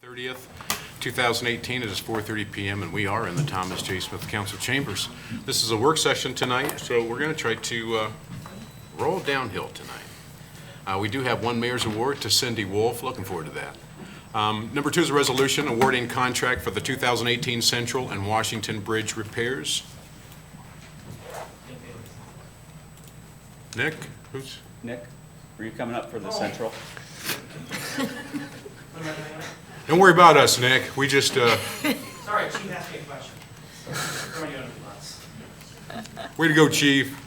30th, 2018. It is 4:30 p.m. and we are in the Thomas J. Smith Council Chambers. This is a work session tonight, so we're going to try to roll downhill tonight. We do have one mayor's award to Cindy Wolf. Looking forward to that. Number 2 is a resolution awarding contract for the 2018 Central and Washington Bridge repairs. Nick, who's? Nick, were you coming up for the Central? Don't worry about us, Nick. We just, Sorry, Chief asked me a question. Throwing you under the bus. way to go, Chief.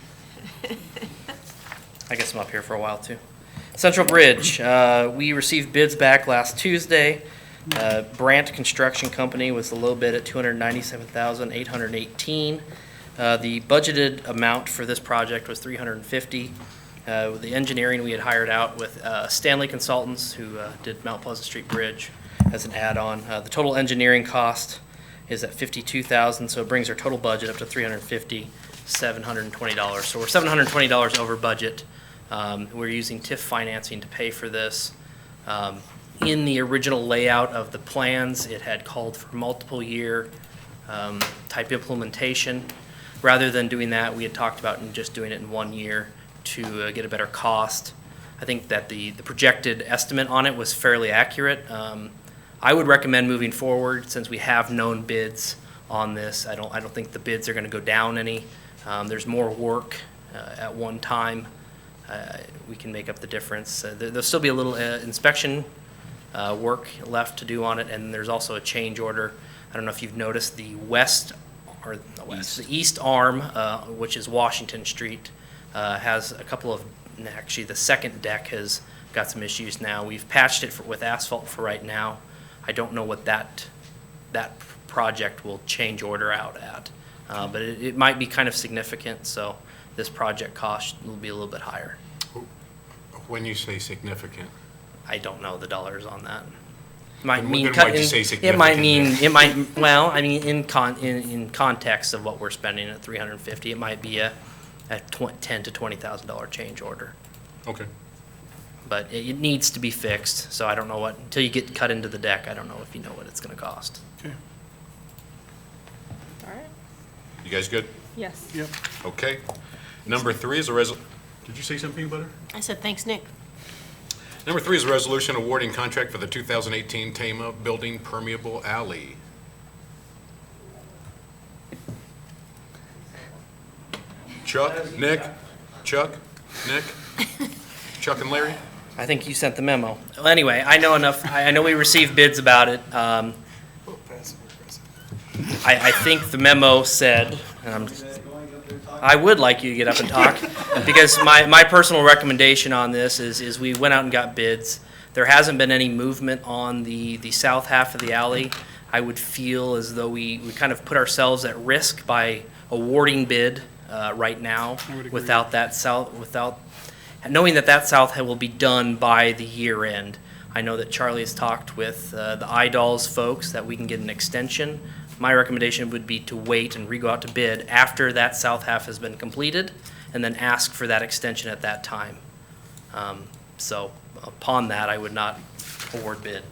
I guess I'm up here for a while too. Central Bridge, we received bids back last Tuesday. Brandt Construction Company was the low bid at $297,818. The budgeted amount for this project was $350,000. The engineering we had hired out with Stanley Consultants, who did Mount Pleasant Street Bridge as an add-on. The total engineering cost is at $52,000, so it brings our total budget up to $350,720. So we're $720 over budget. We're using TIF financing to pay for this. In the original layout of the plans, it had called for multiple year type implementation. Rather than doing that, we had talked about just doing it in 1 year to get a better cost. I think that the projected estimate on it was fairly accurate. I would recommend moving forward since we have known bids on this. I don't think the bids are going to go down any. There's more work at one time. We can make up the difference. There'll still be a little inspection work left to do on it, and there's also a change order. I don't know if you've noticed the the east arm, which is Washington Street, has a couple of, actually the second deck has got some issues now. We've patched it with asphalt for right now. I don't know what that project will change order out at, but it might be kind of significant, so this project cost will be a little bit higher. When you say significant? I don't know the dollars on that. Might Then mean why'd you say it might significant? well, I mean in context of what we're spending at $350, it might be a $10,000 to $20,000 change order. Okay. But it needs to be fixed, so I don't know what, until you get cut into the deck, I don't know if you know what it's gonna cost. Okay. All right. You guys good? Yes. Yep. Okay. Number 3 is a Did you say something, peanut butter? I said, thanks, Nick. Number 3 is a resolution awarding contract for the 2018 Tama Building Permeable Alley. Chuck, Nick, Chuck, Nick, Chuck and Larry? I think you sent the memo. Well, anyway, I know enough, I know we received bids about it. I think the memo said, and I would like you to get up and talk, because my personal recommendation on this is we went out and got bids. There hasn't been any movement on the south half of the alley. I would feel as though we kind of put ourselves at risk by awarding bid right now without knowing that south will be done by the year end. I know that Charlie has talked with the IDOLS folks that we can get an extension. My recommendation would be to wait and re-go out to bid after that south half has been completed, and then ask for that extension at that time. So upon that, I would not award bid.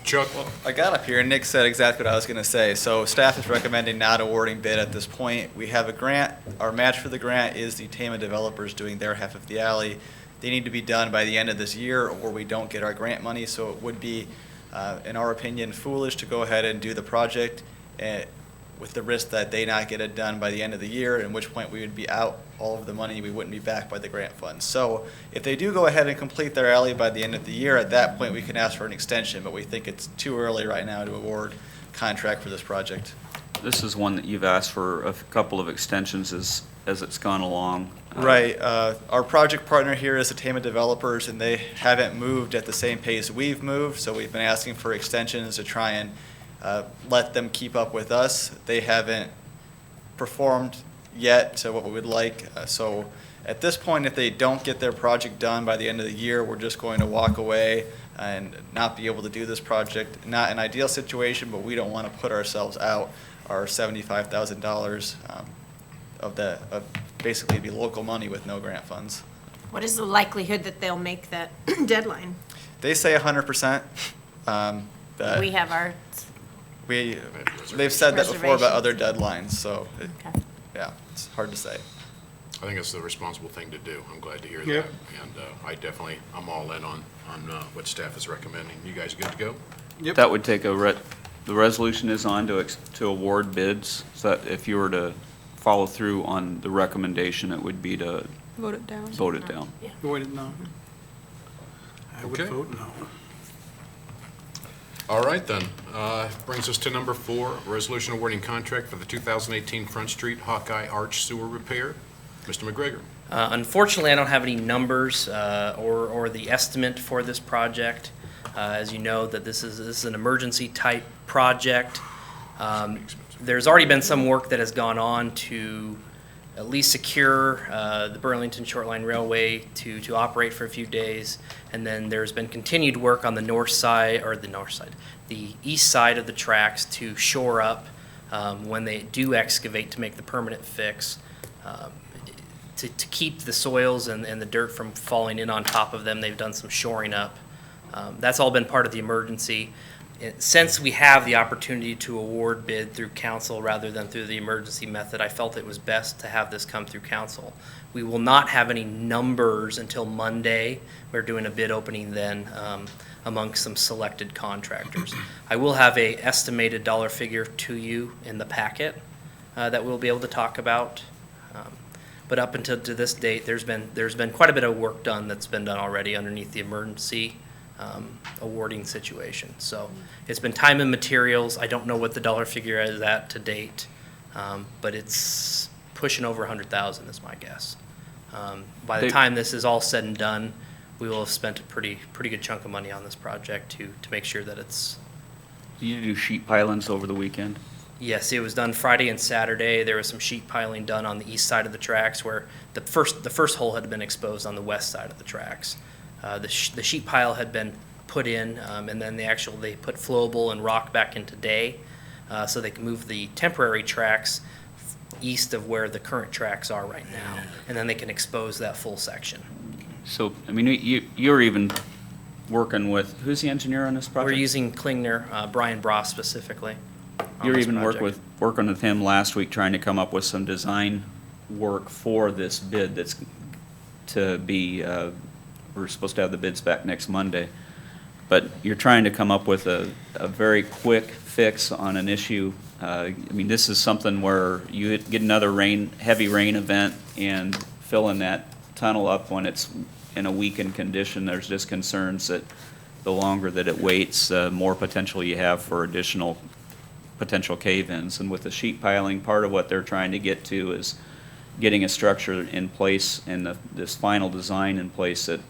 Chuck? I got up here and Nick said exactly what I was going to say. So staff is recommending not awarding bid at this point. We have a grant. Our match for the grant is the Tama developers doing their half of the alley. They need to be done by the end of this year or we don't get our grant money. So it would be, in our opinion, foolish to go ahead and do the project with the risk that they not get it done by the end of the year, at which point we would be out all of the money. We wouldn't be backed by the grant funds. So if they do go ahead and complete their alley by the end of the year, at that point we can ask for an extension, but we think it's too early right now to award contract for this project. This is one that you've asked for a couple of extensions as it's gone along. Right. Our project partner here is the Tama developers, and they haven't moved at the same pace we've moved, so we've been asking for extensions to try and let them keep up with us. They haven't performed yet to what we would like. So at this point, if they don't get their project done by the end of the year, we're just going to walk away and not be able to do this project. Not an ideal situation, but we don't want to put ourselves out our $75,000 of basically be local money with no grant funds. What is the likelihood that they'll make that deadline? They say 100%. that We have our, they've said that before about other deadlines, so, okay. yeah, it's hard to say. I think it's the responsible thing to do. I'm glad to hear Yep. that. And I'm all in on what staff is recommending. You guys good to go? Yep. That would take the resolution is on to award bids. So that if you were to follow through on the recommendation, it would be to Vote it down. vote it down. Voted no. I would Okay. vote no. All right, then. Brings us to number 4, resolution awarding contract for the 2018 Front Street Hawkeye Arch Sewer Repair. Mr. McGregor. Unfortunately, I don't have any numbers or the estimate for this project. As you know, that this is an emergency type project. There's already been some work that has gone on to at least secure the Burlington Short Line Railway to operate for a few days. And then there's been continued work on the the east side of the tracks to shore up when they do excavate to make the permanent fix. To keep the soils and the dirt from falling in on top of them, they've done some shoring up. That's all been part of the emergency. Since we have the opportunity to award bid through council rather than through the emergency method, I felt it was best to have this come through council. We will not have any numbers until Monday. We're doing a bid opening then amongst some selected contractors. I will have a estimated dollar figure to you in the packet that we'll be able to talk about. But up until to this date, there's been quite a bit of work done that's been done already underneath the emergency awarding situation. So it's been time and materials. I don't know what the dollar figure is at to date, but it's pushing over 100,000 is my guess. By the time this is all said and done, we will have spent a pretty good chunk of money on this project to make sure that it's. Did you do sheet pilings over the weekend? Yes, it was done Friday and Saturday. There was some sheet piling done on the east side of the tracks where the first hole had been exposed on the west side of the tracks. The sheet pile had been put in, and then they put flowable and rock back in today, so they can move the temporary tracks east of where the current tracks are right now, and then they can expose that full section. So, I mean, you're even working with, who's the engineer on this project? We're using Klingner, Brian Bross specifically. on You're this even project. working with him last week, trying to come up with some design work for this bid that's to be, we're supposed to have the bids back next Monday. But you're trying to come up with a very quick fix on an issue. I mean, this is something where you get another heavy rain event and filling that tunnel up when it's in a weakened condition. There's just concerns that the longer that it waits, the more potential you have for additional potential cave-ins. And with the sheet piling, part of what they're trying to get to is getting a structure in place and this final design in place that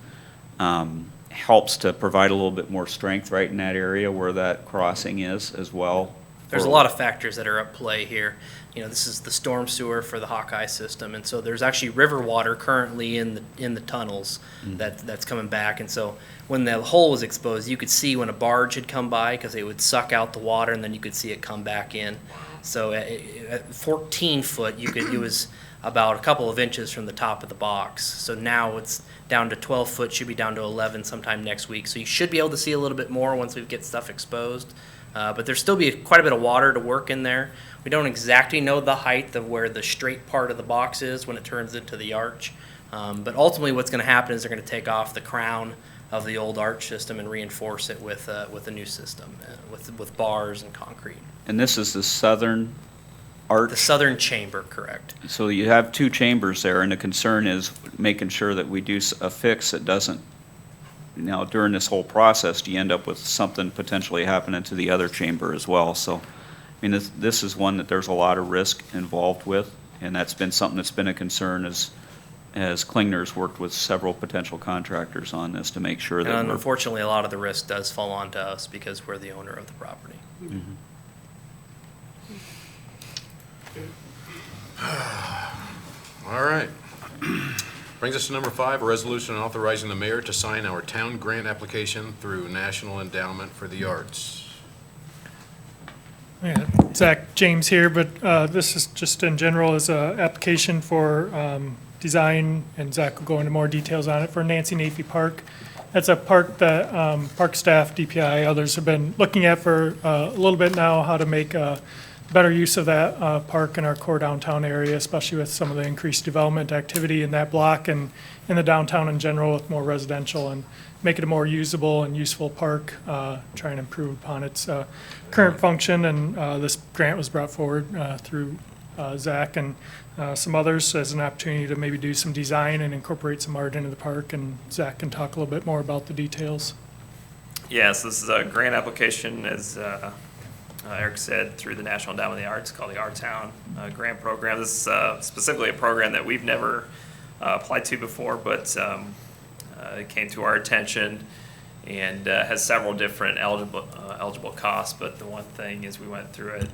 helps to provide a little bit more strength right in that area where that crossing is as well. There's a lot of factors that are at play here. You know, this is the storm sewer for the Hawkeye system, and so there's actually river water currently in the tunnels that's coming back. And so when the hole was exposed, you could see when a barge had come by because it would suck out the water, and then you could see it come back in. So at 14 foot, it was about a couple of inches from the top of the box. So now it's down to 12 foot, should be down to 11 sometime next week. So you should be able to see a little bit more once we get stuff exposed. But there'll still be quite a bit of water to work in there. We don't exactly know the height of where the straight part of the box is when it turns into the arch. But ultimately what's going to happen is they're going to take off the crown of the old arch system and reinforce it with a new system, with bars and concrete. And this is the southern arch? The southern chamber, correct. So you have two chambers there, and the concern is making sure that we do a fix that doesn't, now during this whole process, do you end up with something potentially happening to the other chamber as well? So, I mean, this is one that there's a lot of risk involved with, and that's been something that's been a concern as Klingner's worked with several potential contractors on this to make sure that And we're. unfortunately, a lot of the risk does fall onto us because we're the owner of the property. Mhm. All right. Brings us to number 5, a resolution authorizing the mayor to sign our town grant application through National Endowment for the Arts. Yeah, Zach James here, but this is just in general is a application for design, and Zach will go into more details on it, for Nancy Nafee Park That's a park that park staff, DPI, others have been looking at for a little bit now, how to make better use of that park in our core downtown area, especially with some of the increased development activity in that block and in the downtown in general with more residential, and make it a more usable and useful park, try and improve upon its current function. And this grant was brought forward through Zach and some others as an opportunity to maybe do some design and incorporate some art into the park. And Zach can talk a little bit more about the details. Yes, this is a grant application, as Eric said, through the National Endowment of the Arts, called the Arts Town Grant Program. This is specifically a program that we've never applied to before, but it came to our attention and has several different eligible costs. But the one thing as we went through it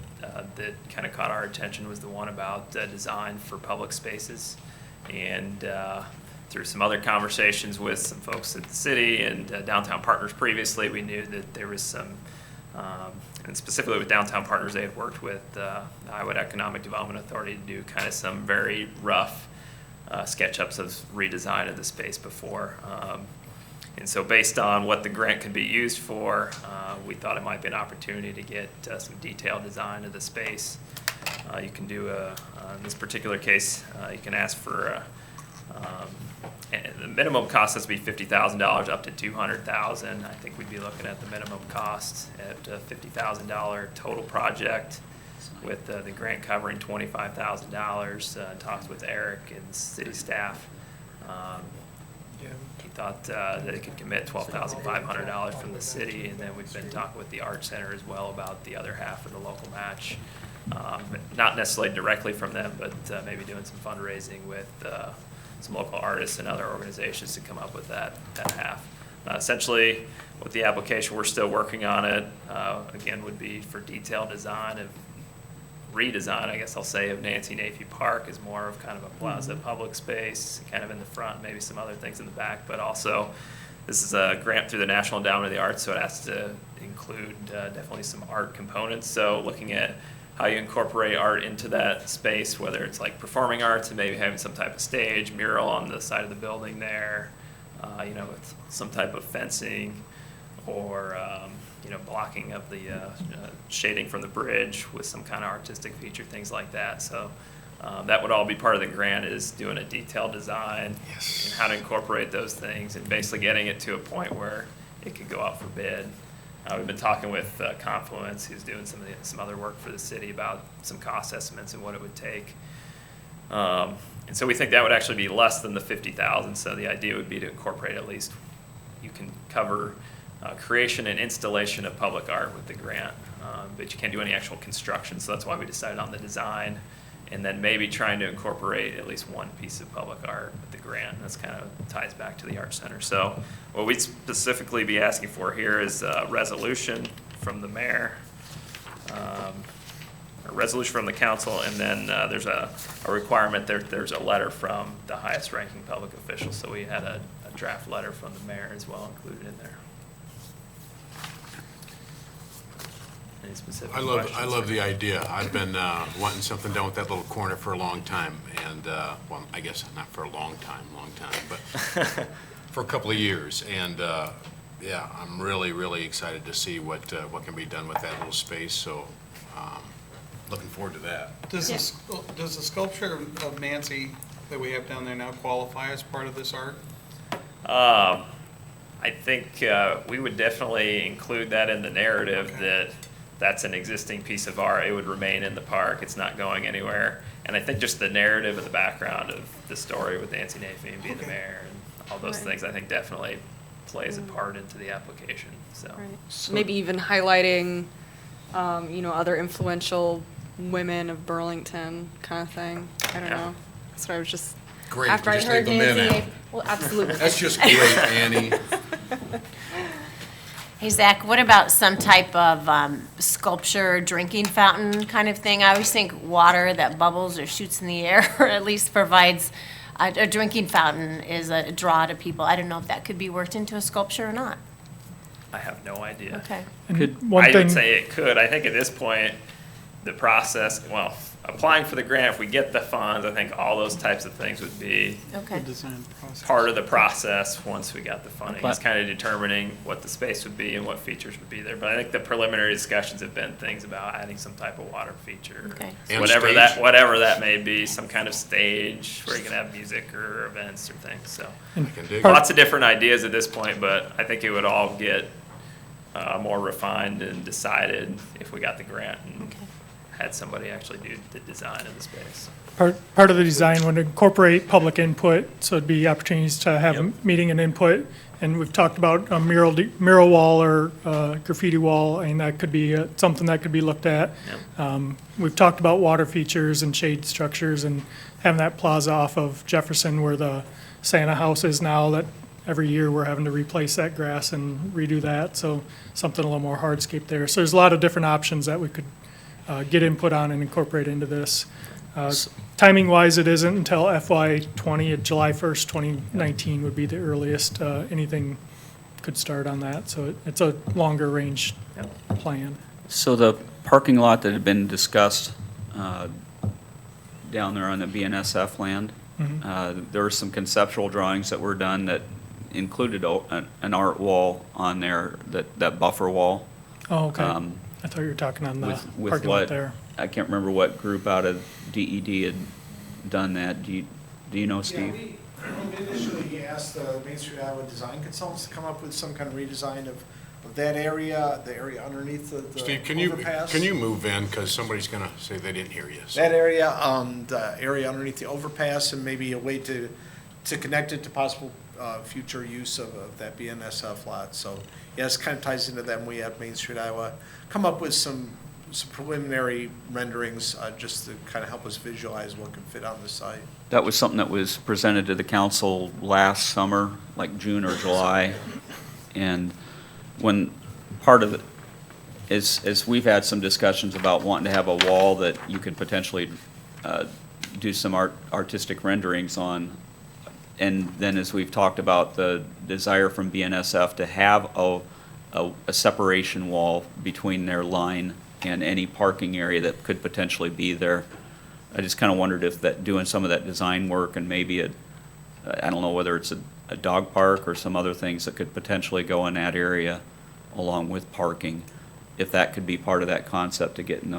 that kind of caught our attention was the one about design for public spaces. And through some other conversations with some folks at the city and Downtown Partners previously, we knew that there was some, and specifically with Downtown Partners, they had worked with the Iowa Economic Development Authority to do kind of some very rough SketchUps of redesign of the space before. And so based on what the grant could be used for, we thought it might be an opportunity to get some detailed design of the space. You can do, in this particular case, you can ask for, the minimum cost has to be $50,000 up to $200,000. I think we'd be looking at the minimum cost at $50,000 total project, with the grant covering $25,000. Talked with Eric and city staff. He thought that it could commit $12,500 from the city, and then we've been talking with the Art Center as well about the other half of the local match. Not necessarily directly from them, but maybe doing some fundraising with some local artists and other organizations to come up with that half. Essentially, with the application, we're still working on it. Again, would be for detailed design of redesign, I guess I'll say, of Nancy Nafee Park as more of kind of a plaza public space, kind of in the front, maybe some other things in the back, but also this is a grant through the National Endowment of the Arts, so it has to include definitely some art components. So looking at how you incorporate art into that space, whether it's like performing arts and maybe having some type of stage, mural on the side of the building there, with some type of fencing, or blocking of the shading from the bridge with some kind of artistic feature, things like that. So that would all be part of the grant, is doing a detailed design and how to incorporate those things and basically getting it to a point where it could go out for bid. We've been talking with Confluence, who's doing some other work for the city, about some cost estimates and what it would take. And so we think that would actually be less than the $50,000. So the idea would be to incorporate at least, you can cover creation and installation of public art with the grant, but you can't do any actual construction. So that's why we decided on the design, and then maybe trying to incorporate at least one piece of public art with the grant. That's kind of ties back to the Art Center. So what we'd specifically be asking for here is a resolution from the mayor, a resolution from the council, and then there's a requirement there's a letter from the highest ranking public official. So we had a draft letter from the mayor as well included in there. Any specific I questions? love the idea. I've been wanting something done with that little corner for a long time, and well, I guess not for a long time, but for a couple of years. And yeah, I'm really excited to see what can be done with that little space. So looking forward to that. Does the sculpture of Nancy that we have down there now qualify as part of this art? I think we would definitely include that in the narrative, that that's an existing piece of art. It would remain in the park. It's not going anywhere. And I think just the narrative of the background of the story with Nancy Nafee and being the mayor and all those things, I think definitely plays a part into the application. So Right. Maybe even highlighting, other influential women of Burlington kind of thing. I don't know. That's what I was just. Great, After I just heard leave them in Nancy. it. Well, absolutely. That's just great, Annie. Hey, Zach, what about some type of sculpture, drinking fountain kind of thing? I always think water that bubbles or shoots in the air, or at least provides a drinking fountain, is a draw to people. I don't know if that could be worked into a sculpture or not. I have no idea. Okay. And Could- one I thing, would say it could. I think at this point, the process, well, applying for the grant, if we get the funds, I think all those types of things would be Okay. Design process. part of the process once we got the funding. It's But- kind of determining what the space would be and what features would be there. But I think the preliminary discussions have been things about adding some type of water feature. Okay. And Whatever stage. whatever that may be, some kind of stage where you can have music or events or things, so. I can dig it. Lots of different ideas at this point, but I think it would all get more refined and decided if we got the grant and had somebody actually do the design of the space. Part of the design would incorporate public input, so it'd be opportunities to have a Yep. meeting and input. And we've talked about a mural wall or graffiti wall, and that could be something that could be looked at. We've talked about water features and shade structures and having that plaza off of Jefferson where the Santa house is now, that every year we're having to replace that grass and redo that, so something a little more hardscape there. So there's a lot of different options that we could get input on and incorporate into this. Timing-wise, it isn't until FY '20, July 1st, 2019 would be the earliest anything could start on that, so it's a longer range plan. So the parking lot that had been discussed down there on the BNSF land, there were some conceptual drawings that were done that included an art wall on there, that buffer wall. Oh, okay. Um, I thought you were talking on the with parking lot what, there. I can't remember what group out of DED had done that. Do you know, Yeah, Steve? we initially asked the Main Street Iowa design consultants to come up with some kind of redesign of that area, the area underneath the Steve, overpass. can you move in, because somebody's going to say they didn't hear you. So- That area, the area underneath the overpass, and maybe a way to connect it to possible future use of that BNSF lot. So, yes, kind of ties into them. We have Main Street Iowa come up with some preliminary renderings, just to kind of help us visualize what can fit on the site. That was something that was presented to the council last summer, like June or July. And when part of it is we've had some discussions about wanting to have a wall that you could potentially do some artistic renderings on. And then as we've talked about the desire from BNSF to have a separation wall between their line and any parking area that could potentially be there. I just kind of wondered if that, doing some of that design work and maybe I don't know whether it's a dog park or some other things that could potentially go in that area along with parking, if that could be part of that concept of getting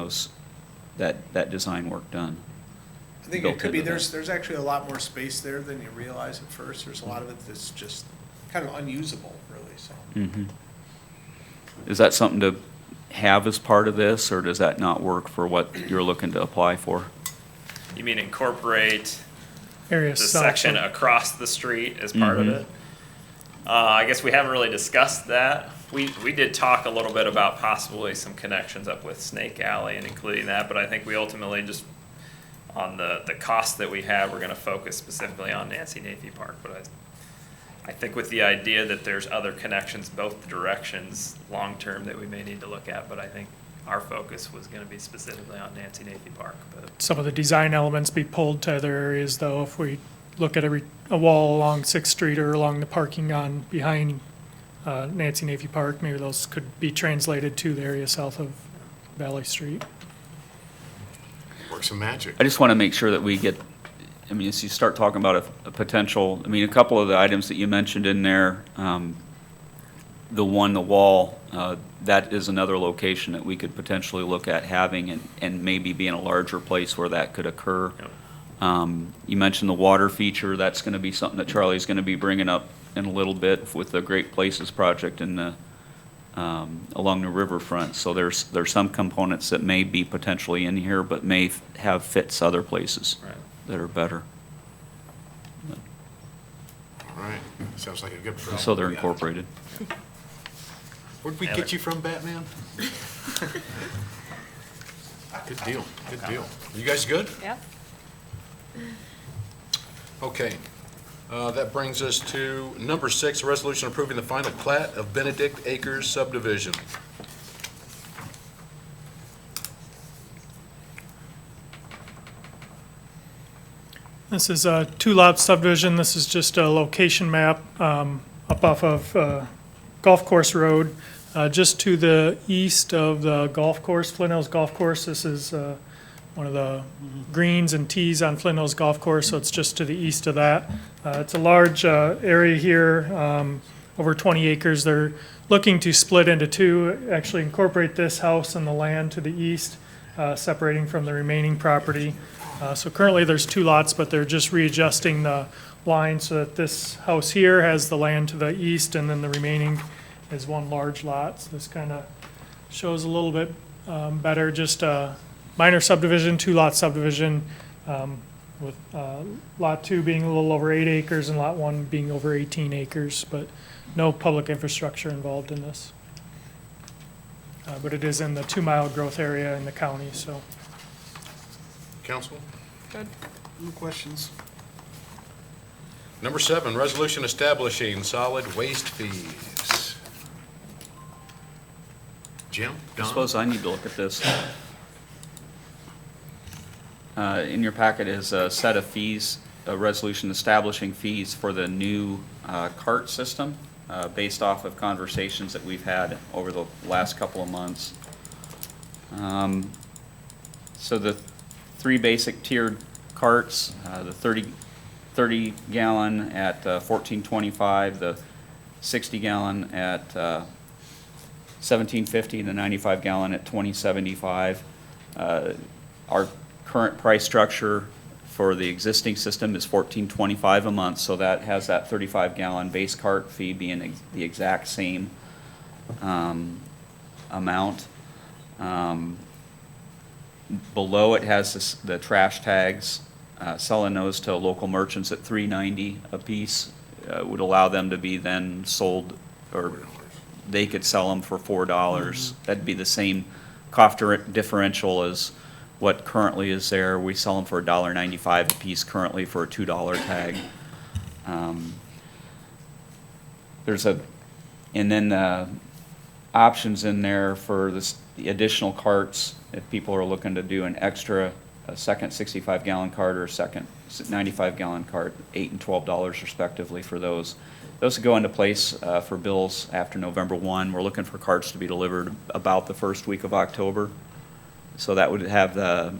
that design work done. I think Built it could be, into that. there's actually a lot more space there than you realize at first. There's a lot of it that's just kind of unusable, really, so. Mhm. Is that something to have as part of this, or does that not work for what you're looking to apply for? You mean incorporate Area the south section of- across the street as part of Mhm. it? I guess we haven't really discussed that. We did talk a little bit about possibly some connections up with Snake Alley and including that, but I think we ultimately just, on the cost that we have, we're gonna focus specifically on Nancy Navy Park. But I think with the idea that there's other connections both directions, long-term, that we may need to look at, but I think our focus was gonna be specifically on Nancy Navy Park, but. Some of the design elements be pulled to other areas, though, if we look at a wall along Sixth Street or along the parking on behind Nancy Navy Park, maybe those could be translated to the area south of Valley Street. Work some magic. I just want to make sure that we get, I mean, as you start talking about a potential, I mean, a couple of the items that you mentioned in there, the wall, that is another location that we could potentially look at having and maybe be in a larger place where that could occur. Yep. You mentioned the water feature. That's going to be something that Charlie's going to be bringing up in a little bit with the Great Places project in the, along the riverfront. So there's some components that may be potentially in here, but may have fits other places Right. that are better. All right, sounds like a good problem. So they're incorporated. Where'd we get you from, Batman? Good deal, good deal. You guys good? Yeah. Okay. That brings us to number 6, a resolution approving the final plat of Benedict Acres subdivision. This is a two-lot subdivision. This is just a location map up off of Golf Course Road. just to the east of the golf course, Flint Hills Golf Course. This is one of the greens and tees on Flint Hills Golf Course, so it's just to the east of that. It's a large area here, over 20 acres. They're looking to split into two, actually incorporate this house and the land to the east, separating from the remaining property. So currently there's 2 lots, but they're just readjusting the line so that this house here has the land to the east, and then the remaining is one large lot. So this kind of shows a little bit better, just a minor subdivision, 2-lot subdivision, with lot 2 being a little over 8 acres and lot 1 being over 18 acres, but no public infrastructure involved in this. But it is in the 2-mile growth area in the county, so. Council? Good. No questions. Number 7, resolution establishing solid waste fees. Jim? I Don? suppose I need to look at this. In your packet is a set of fees, a resolution establishing fees for the new cart system, based off of conversations that we've had over the last couple of months. So the 3 basic tiered carts, the 30 gallon at $14.25, the 60 gallon at $17.50, the 95 gallon at $20.75. Our current price structure for the existing system is $14.25 a month, so that has that 35 gallon base cart fee being the exact same amount. Below it has the trash tags, selling those to local merchants at $3.90 a piece would allow them to be then sold, or they could sell them for $4. That'd be the same cost differential as what currently is there. We sell them for $1.95 a piece currently for a $2 tag. And then options in there for the additional carts, if people are looking to do a second 65 gallon cart or a second 95 gallon cart, $8 and $12 respectively for those. Those would go into place for bills after November 1. We're looking for carts to be delivered about the first week of October. So that would have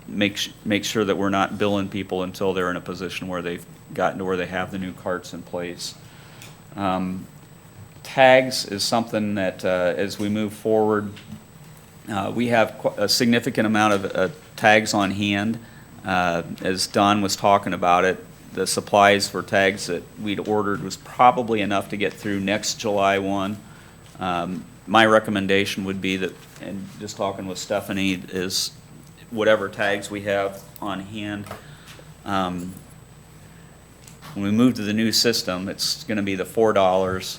make sure that we're not billing people until they're in a position where they've gotten to where they have the new carts in place. Tags is something that as we move forward, we have a significant amount of tags on hand. As Don was talking about it, the supplies for tags that we'd ordered was probably enough to get through next July 1. My recommendation would be that, and just talking with Stephanie, is whatever tags we have on hand. When we move to the new system, it's going to be the $4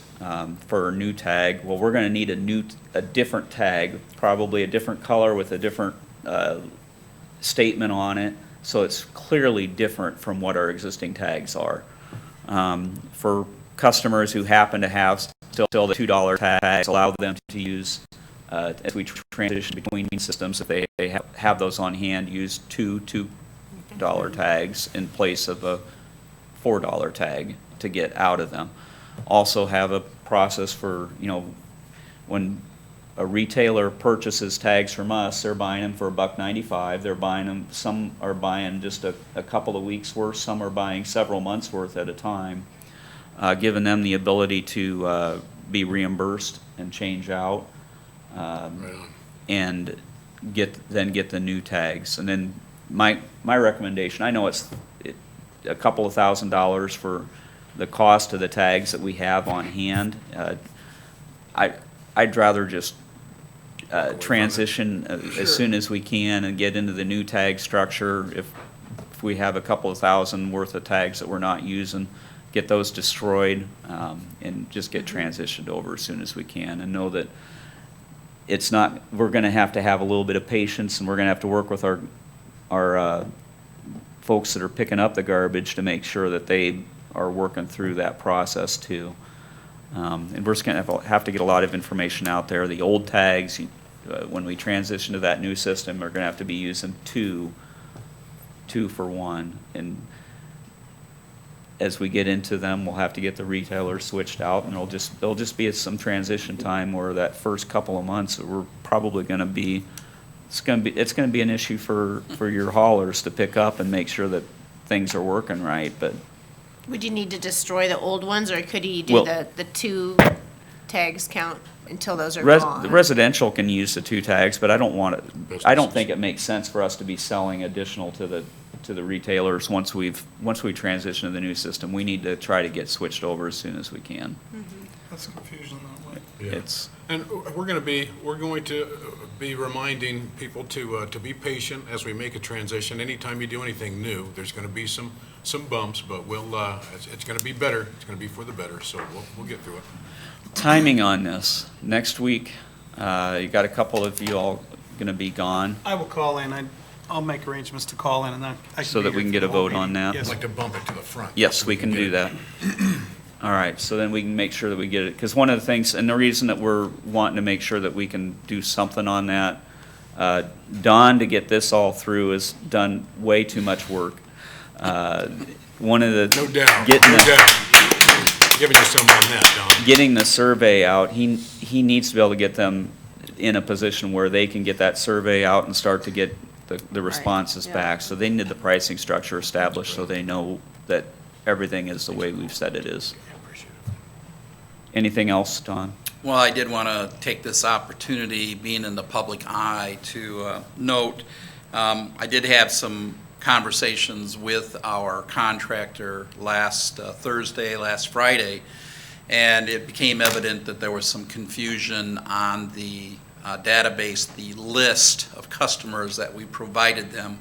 for a new tag. Well, we're going to need a different tag, probably a different color with a different statement on it, so it's clearly different from what our existing tags are. For customers who happen to have still the $2 tags, allow them to use, as we transition between systems, if they have those on hand, use two $2 tags in place of a $4 tag to get out of them. Also have a process for, when a retailer purchases tags from us, they're buying them for $1.95. They're buying them, some are buying just a couple of weeks worth, some are buying several months worth at a time, giving them the ability to be reimbursed and change out, and get the new tags. And then my recommendation, I know it's a couple of $1,000s for the cost of the tags that we have on hand. I'd rather just transition as soon as we can and get into the new tag structure. If we have a couple of $1,000 worth of tags that we're not using, get those destroyed, and just get transitioned over as soon as we can, and know that it's not, we're going to have a little bit of patience, and we're going to have to work with our folks that are picking up the garbage to make sure that they are working through that process too. And we're just going to have to get a lot of information out there. The old tags, when we transition to that new system, are going to have to be using two for one. And as we get into them, we'll have to get the retailers switched out, and there'll just be some transition time where that first couple of months, we're probably gonna be, it's gonna be an issue for your haulers to pick up and make sure that things are working right, but Would you need to destroy the old ones, or could you do Well- the two tags count until those are the gone? residential can use the 2 tags, but I don't think it makes sense for us to be selling additional to the retailers once we transition to the new system. We need to try to get switched over as soon as we can. That's confusion that way. Yeah. It's, And we're going to be reminding people to be patient as we make a transition. Anytime you do anything new, there's going to be some bumps, but it's going to be better. It's going to be for the better, so we'll get through it. timing on this, next week, you got a couple of you all gonna be gone, I will call in. I'll make arrangements to call in, and I can So be that we here can for get the a whole vote on meeting. that? Yes. I'd like to bump it to the front. yes, we can do that. All right, so then we can make sure that we get it, because one of the things, and the reason that we're wanting to make sure that we can do something on that, Don, to get this all through, has done way too much work. One of the. No doubt, getting no the- doubt. Giving you some on that, Don. Getting the survey out, he needs to be able to get them in a position where they can get that survey out and start to get the responses yeah. back. So they need the pricing structure established so they know that everything is the way we've said it is. Anything else, Don? Well, I did want to take this opportunity, being in the public eye, to note, I did have some conversations with our contractor last Thursday, last Friday, and it became evident that there was some confusion on the database, the list of customers that we provided them,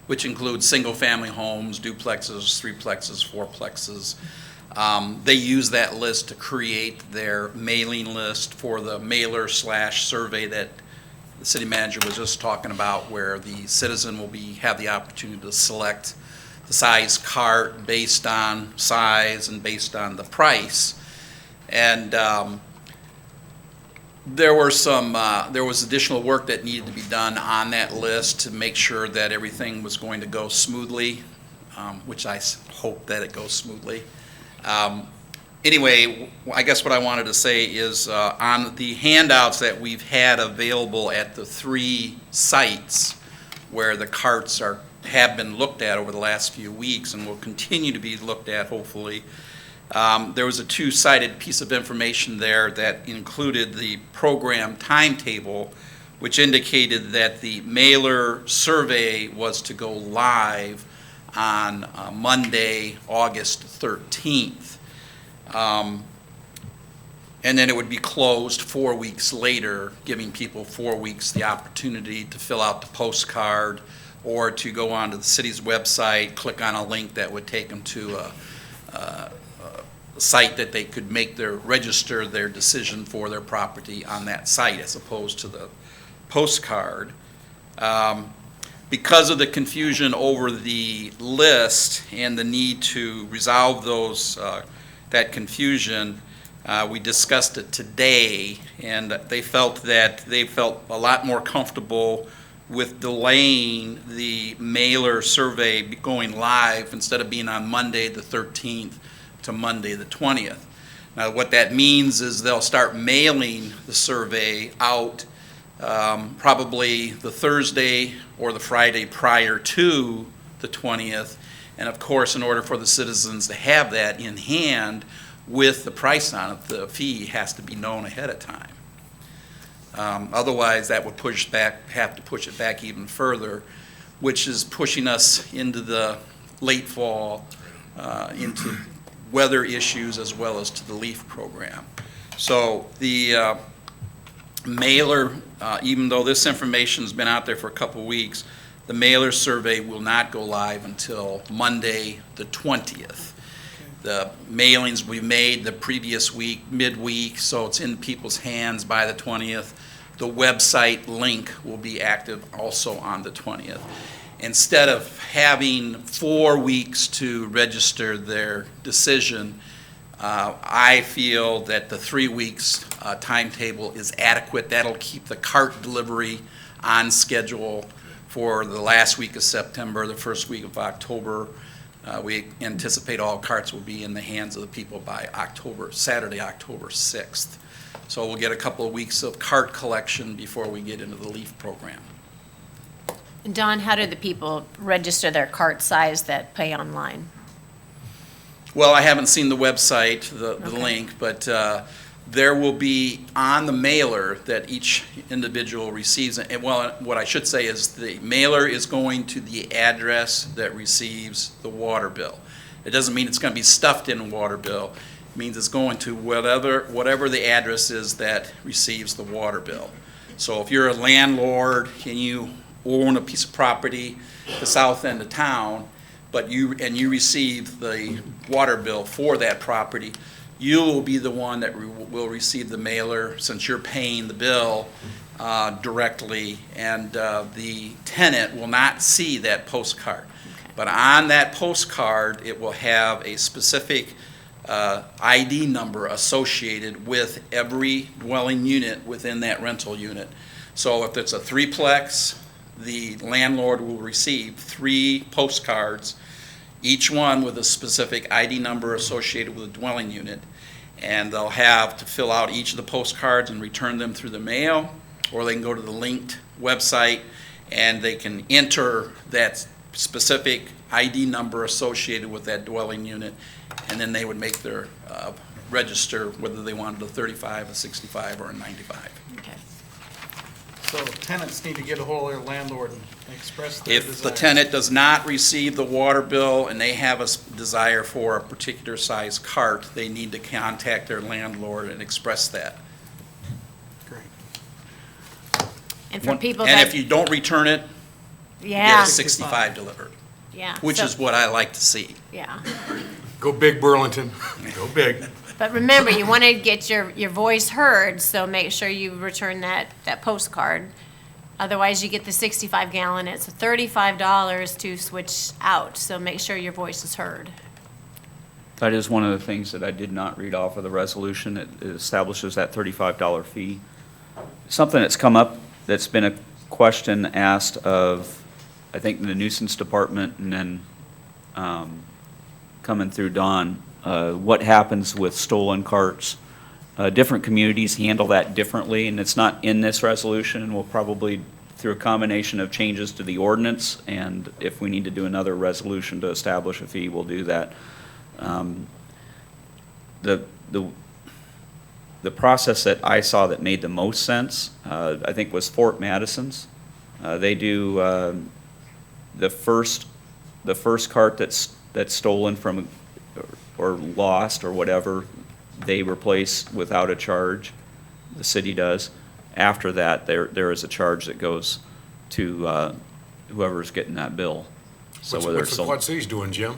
which includes single-family homes, duplexes, threeplexes, fourplexes. They use that list to create their mailing list for the mailer/survey that the city manager was just talking about, where the citizen will have the opportunity to select the size cart based on size and based on the price. And there was additional work that needed to be done on that list to make sure that everything was going to go smoothly, which I hope that it goes smoothly. Anyway, I guess what I wanted to say is on the handouts that we've had available at the 3 sites where the carts have been looked at over the last few weeks and will continue to be looked at, hopefully, there was a 2-sided piece of information there that included the program timetable, which indicated that the mailer survey was to go live on Monday, August 13th. And then it would be closed 4 weeks later, giving people 4 weeks the opportunity to fill out the postcard or to go onto the city's website, click on a link that would take them to a site that they could register their decision for their property on that site as opposed to the postcard. Because of the confusion over the list and the need to resolve that confusion, we discussed it today, and they felt a lot more comfortable with delaying the mailer survey going live instead of being on Monday the 13th to Monday the 20th. Now, what that means is they'll start mailing the survey out probably the Thursday or the Friday prior to the 20th. And of course, in order for the citizens to have that in hand with the price on it, the fee has to be known ahead of time. Otherwise, that would have to push it back even further, which is pushing us into the late fall, into weather issues as well as to the LEAF program. So the mailer, even though this information's been out there for a couple of weeks, the mailer survey will not go live until Monday, the 20th. The mailings we made the previous week, midweek, so it's in people's hands by the 20th. The website link will be active also on the 20th. Instead of having 4 weeks to register their decision, I feel that the 3 weeks timetable is adequate. That'll keep the cart delivery on schedule for the last week of September, the first week of October. We anticipate all carts will be in the hands of the people by Saturday, October 6th. So we'll get a couple of weeks of cart collection before we get into the LEAF program. Don, how do the people register their cart size that pay online? Well, I haven't seen the website, the Okay. link, but there will be on the mailer that each individual receives. And well, what I should say is the mailer is going to the address that receives the water bill. It doesn't mean it's going to be stuffed in a water bill. It means it's going to whatever the address is that receives the water bill. So if you're a landlord and you own a piece of property at the south end of town, but you receive the water bill for that property, you will be the one that will receive the mailer since you're paying the bill directly, and the tenant will not see that postcard. But on that postcard, it will have a specific ID number associated with every dwelling unit within that rental unit. So if it's a threeplex, the landlord will receive 3 postcards, each one with a specific ID number associated with a dwelling unit. And they'll have to fill out each of the postcards and return them through the mail, or they can go to the linked website and they can enter that specific ID number associated with that dwelling unit, and then they would make their register whether they wanted a 35, a 65, or a 95. Okay. So tenants need to get a hold of their landlord and express their If the desire. tenant does not receive the water bill and they have a desire for a particular size cart, they need to contact their landlord and express that. Great. And for people And that, if you don't return it, get yeah, a 65 delivered, yeah. which so- is what I like to see. Yeah. Go big, Burlington. Go big. But remember, you want to get your voice heard, so make sure you return that postcard. Otherwise, you get the 65-gallon. It's $35 to switch out, so make sure your voice is heard. That is one of the things that I did not read off of the resolution. It establishes that $35 fee. Something that's come up, that's been a question asked of, I think, the nuisance department, and then coming through Don, what happens with stolen carts? Different communities handle that differently, and it's not in this resolution, and we'll probably, through a combination of changes to the ordinance, and if we need to do another resolution to establish a fee, we'll do that. The process that I saw that made the most sense, I think, was Fort Madison's. They do the first cart that's stolen from or lost or whatever, they replace without a charge. The city does. After that, there is a charge that goes to whoever's getting that bill. So whether What's it's the Quad Cities doing, Jim?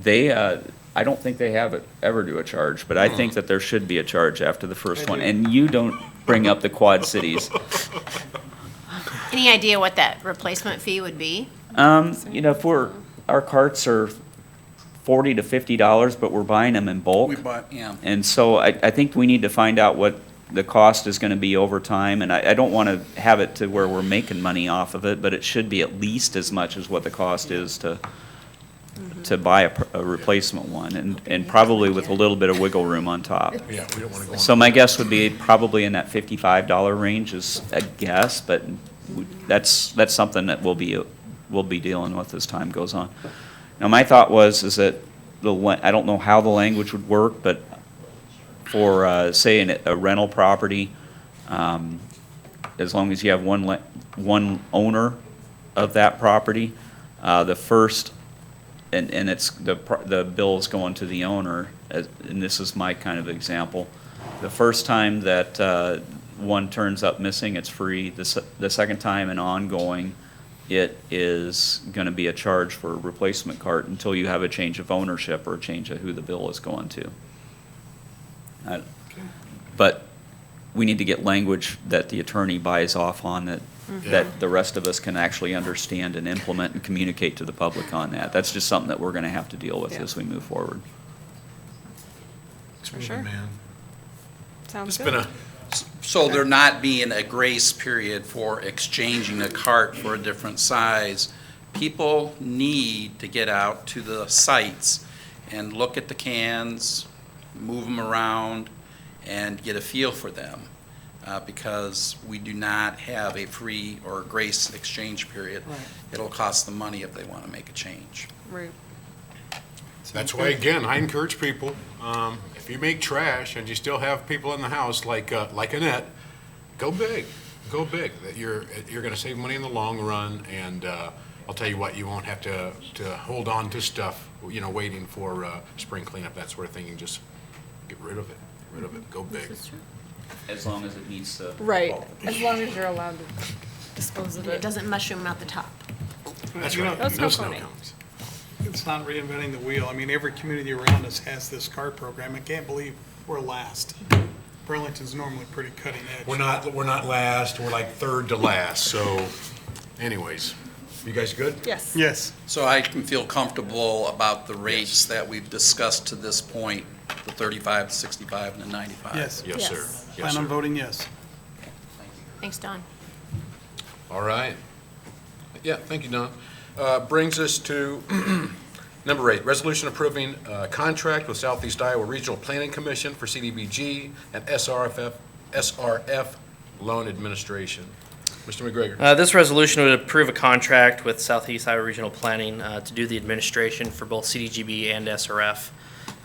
they, I don't think they ever do a charge, but I think that there should be a charge after the first one. And you don't bring up the Quad Cities. Any idea what that replacement fee would be? If our carts are $40 to $50, but we're buying them in bulk. We bought, yeah. And so I think we need to find out what the cost is gonna be over time, and I don't wanna have it to where we're making money off of it, but it should be at least as much as what the cost is to buy a replacement one, and probably with a little bit of wiggle room on top. Yeah, we don't want to go on. So my guess would be probably in that $55 range is a guess, but that's something that we'll be dealing with as time goes on. Now, my thought is that I don't know how the language would work, but for, say, a rental property, as long as you have one owner of that property, the first, and it's, the bill is going to the owner, and this is my kind of example. The first time that one turns up missing, it's free. The second time and ongoing, it is going to be a charge for a replacement cart until you have a change of ownership or a change of who the bill is going to. But we need to get language that the attorney buys off on that the rest of us can actually understand and implement and communicate to the public on that. That's just something that we're going to have to deal with as we move forward. For sure. Man. Sounds It's good. been So there not being a grace period for exchanging a cart for a different size people need to get out to the sites and look at the cans, move them around, and get a feel for them, because we do not have a free or grace exchange period. Right. It'll cost them money if they want to make a change. Right. That's why, again, I encourage people, if you make trash and you still have people in the house like Annette, go big, go big. That you're gonna save money in the long run, and I'll tell you what, you won't have to hold on to stuff, you know, waiting for spring cleanup, that sort of thing. You can just get rid of it, go big. As long as it meets the. Right, as long as you're allowed to dispose of It it. doesn't mushroom out the top. That's You know, right, No no snow snow coning. cones. It's not reinventing the wheel. I mean, every community around us has this cart program. I can't believe we're last. Burlington's normally pretty cutting edge. We're not last, we're like third to last, so anyways, you guys good? Yes. Yes. So I can feel comfortable about the rates that we've discussed to this point, the 35, 65, and the 95. Yes. Yes, sir. Yes. Yes, Plan on sir. voting yes. Thanks, Don. All right. Yeah, thank you, Don. Brings us to number 8, resolution approving contract with Southeast Iowa Regional Planning Commission for CDBG and SRF loan administration. Mr. McGregor. This resolution would approve a contract with Southeast Iowa Regional Planning to do the administration for both CDGB and SRF.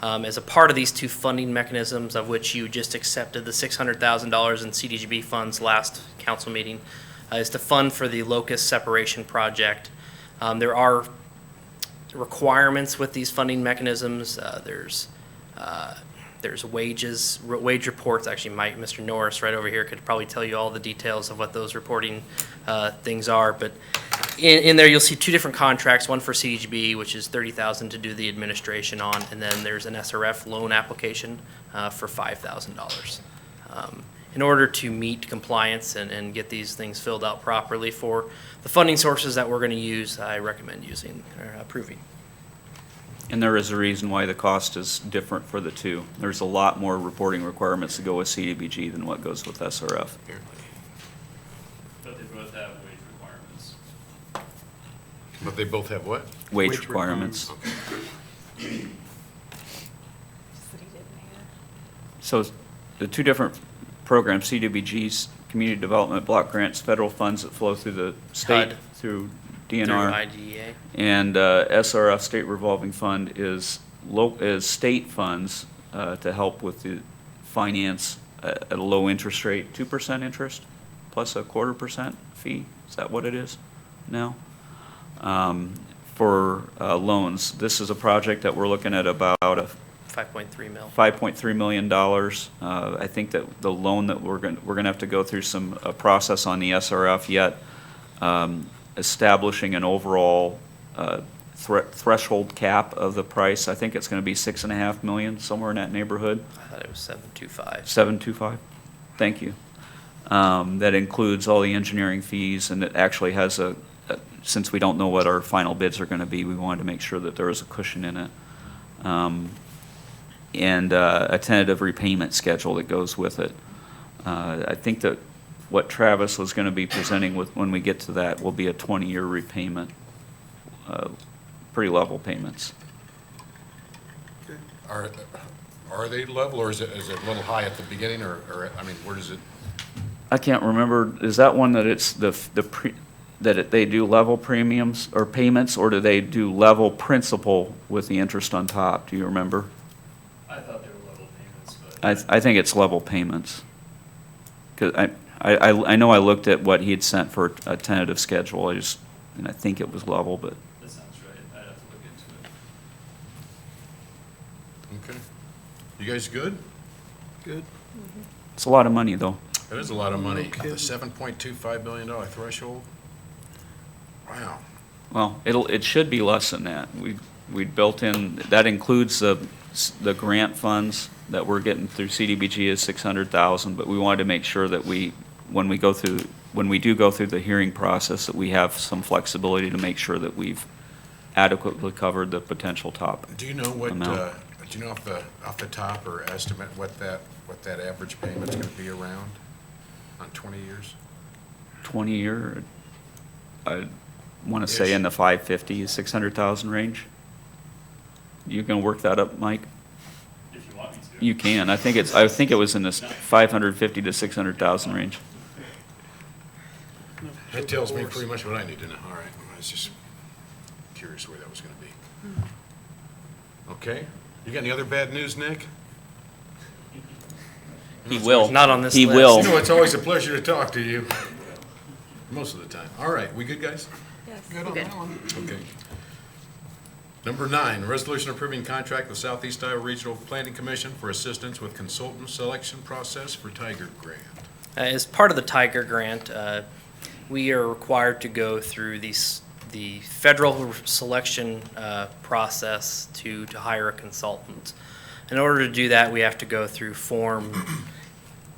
As a part of these two funding mechanisms, of which you just accepted the $600,000 in CDGB funds last council meeting, is to fund for the locust separation project. There are requirements with these funding mechanisms. There's wage reports. Actually, Mr. Norris right over here could probably tell you all the details of what those reporting things are. But in there, you'll see two different contracts, one for CDGB, which is $30,000 to do the administration on, and then there's an SRF loan application for $5,000. In order to meet compliance and get these things filled out properly for the funding sources that we're going to use, I recommend using or approving. And there is a reason why the cost is different for the two. There's a lot more reporting requirements to go with CDBG than what goes with SRF. But they both have wage requirements. But they both have what? Wage requirements. So the two different programs, CDBG's Community Development Block Grants, federal funds that flow through the state, HUD. through Through DNR. IDEA. And SRF State Revolving Fund is state funds to help with the finance at a low interest rate, 2% interest plus a 1/4% fee. Is that what it is now? For loans. This is a project that we're looking at about a 5.3 mil. $5.3 million. I think that the loan that we're going to have to go through some process on the SRF yet, establishing an overall threshold cap of the price. I think it's going to be $6.5 million, somewhere in that neighborhood. I thought it was 725. 725. Thank you. That includes all the engineering fees, and it actually has since we don't know what our final bids are going to be, we wanted to make sure that there was a cushion in it. And a tentative repayment schedule that goes with it. I think that what Travis was going to be presenting with, when we get to that, will be a 20-year repayment, pretty level payments. Are they level, or is it a little high at the beginning, or I mean, where does it? I can't remember, is that one that it's they do level premiums or payments, or do they do level principal with the interest on top? Do you remember? I thought they were level payments, but. I think it's level payments. 'Cause I know I looked at what he had sent for a tentative schedule, and I think it was level, but. That sounds right. I'd have to look into it. Okay. You guys good? Good. It's a lot of money, though. That is a lot of money. Okay. The $7.25 billion threshold? Wow. Well, it should be less than that. We'd built in, that includes the grant funds that we're getting through CDBG is $600,000, but we wanted to make sure that when we do go through the hearing process, that we have some flexibility to make sure that we've adequately covered the potential top. Do you know what, amount. do you know off the top or estimate what that average payment's gonna be around on 20 years? 20-year, want to say in the 550, 600,000 range. You can work that up, Mike? If you want me to. You can. I think it was in this 550 to 600,000 range. That tells me pretty much what I need to know. All right, I was just curious where that was going to be. Okay, you got any other bad news, Nick? He will. Not on this He list. will. You know, it's always a pleasure to talk to you, most of the time. All right, we good, guys? Good on that one. Okay. Number 9, resolution approving contract with Southeast Iowa Regional Planning Commission for assistance with consultant selection process for Tiger Grant. As part of the Tiger Grant, we are required to go through the federal selection process to hire a consultant. In order to do that, we have to go through Form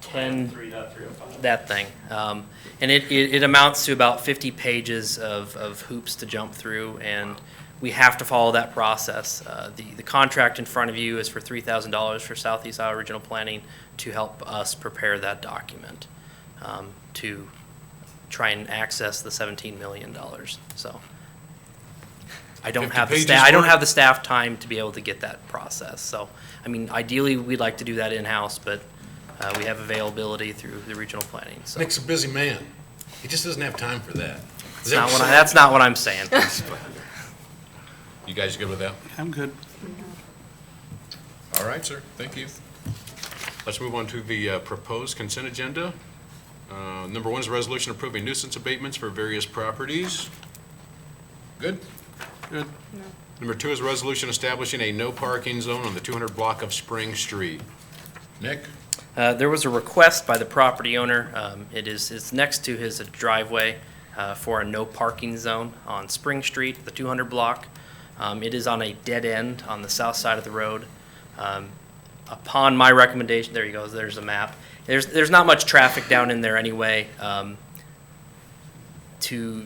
10, 3.305. that thing. And it amounts to about 50 pages of hoops to jump through, and we have to follow that process. The contract in front of you is for $3,000 for Southeast Iowa Regional Planning to help us prepare that document, to try and access the $17 million. So I don't 50 have the pages staff, I don't worth? have the staff time to be able to get that process. So, I mean, ideally, we'd like to do that in-house, but we have availability through the regional planning, so. Nick's a busy man. He just doesn't have time for that. That's not what I'm saying. You guys good with that? I'm good. All right, sir, thank you. Let's move on to the proposed consent agenda. Number 1 is a resolution approving nuisance abatements for various properties. Good? Good. Number 2 is a resolution establishing a no parking zone on the 200 block of Spring Street. Nick? There was a request by the property owner. It's next to his driveway for a no parking zone on Spring Street, the 200 block. It is on a dead end on the south side of the road. Upon my recommendation, there you go, there's a map. There's not much traffic down in there anyway. To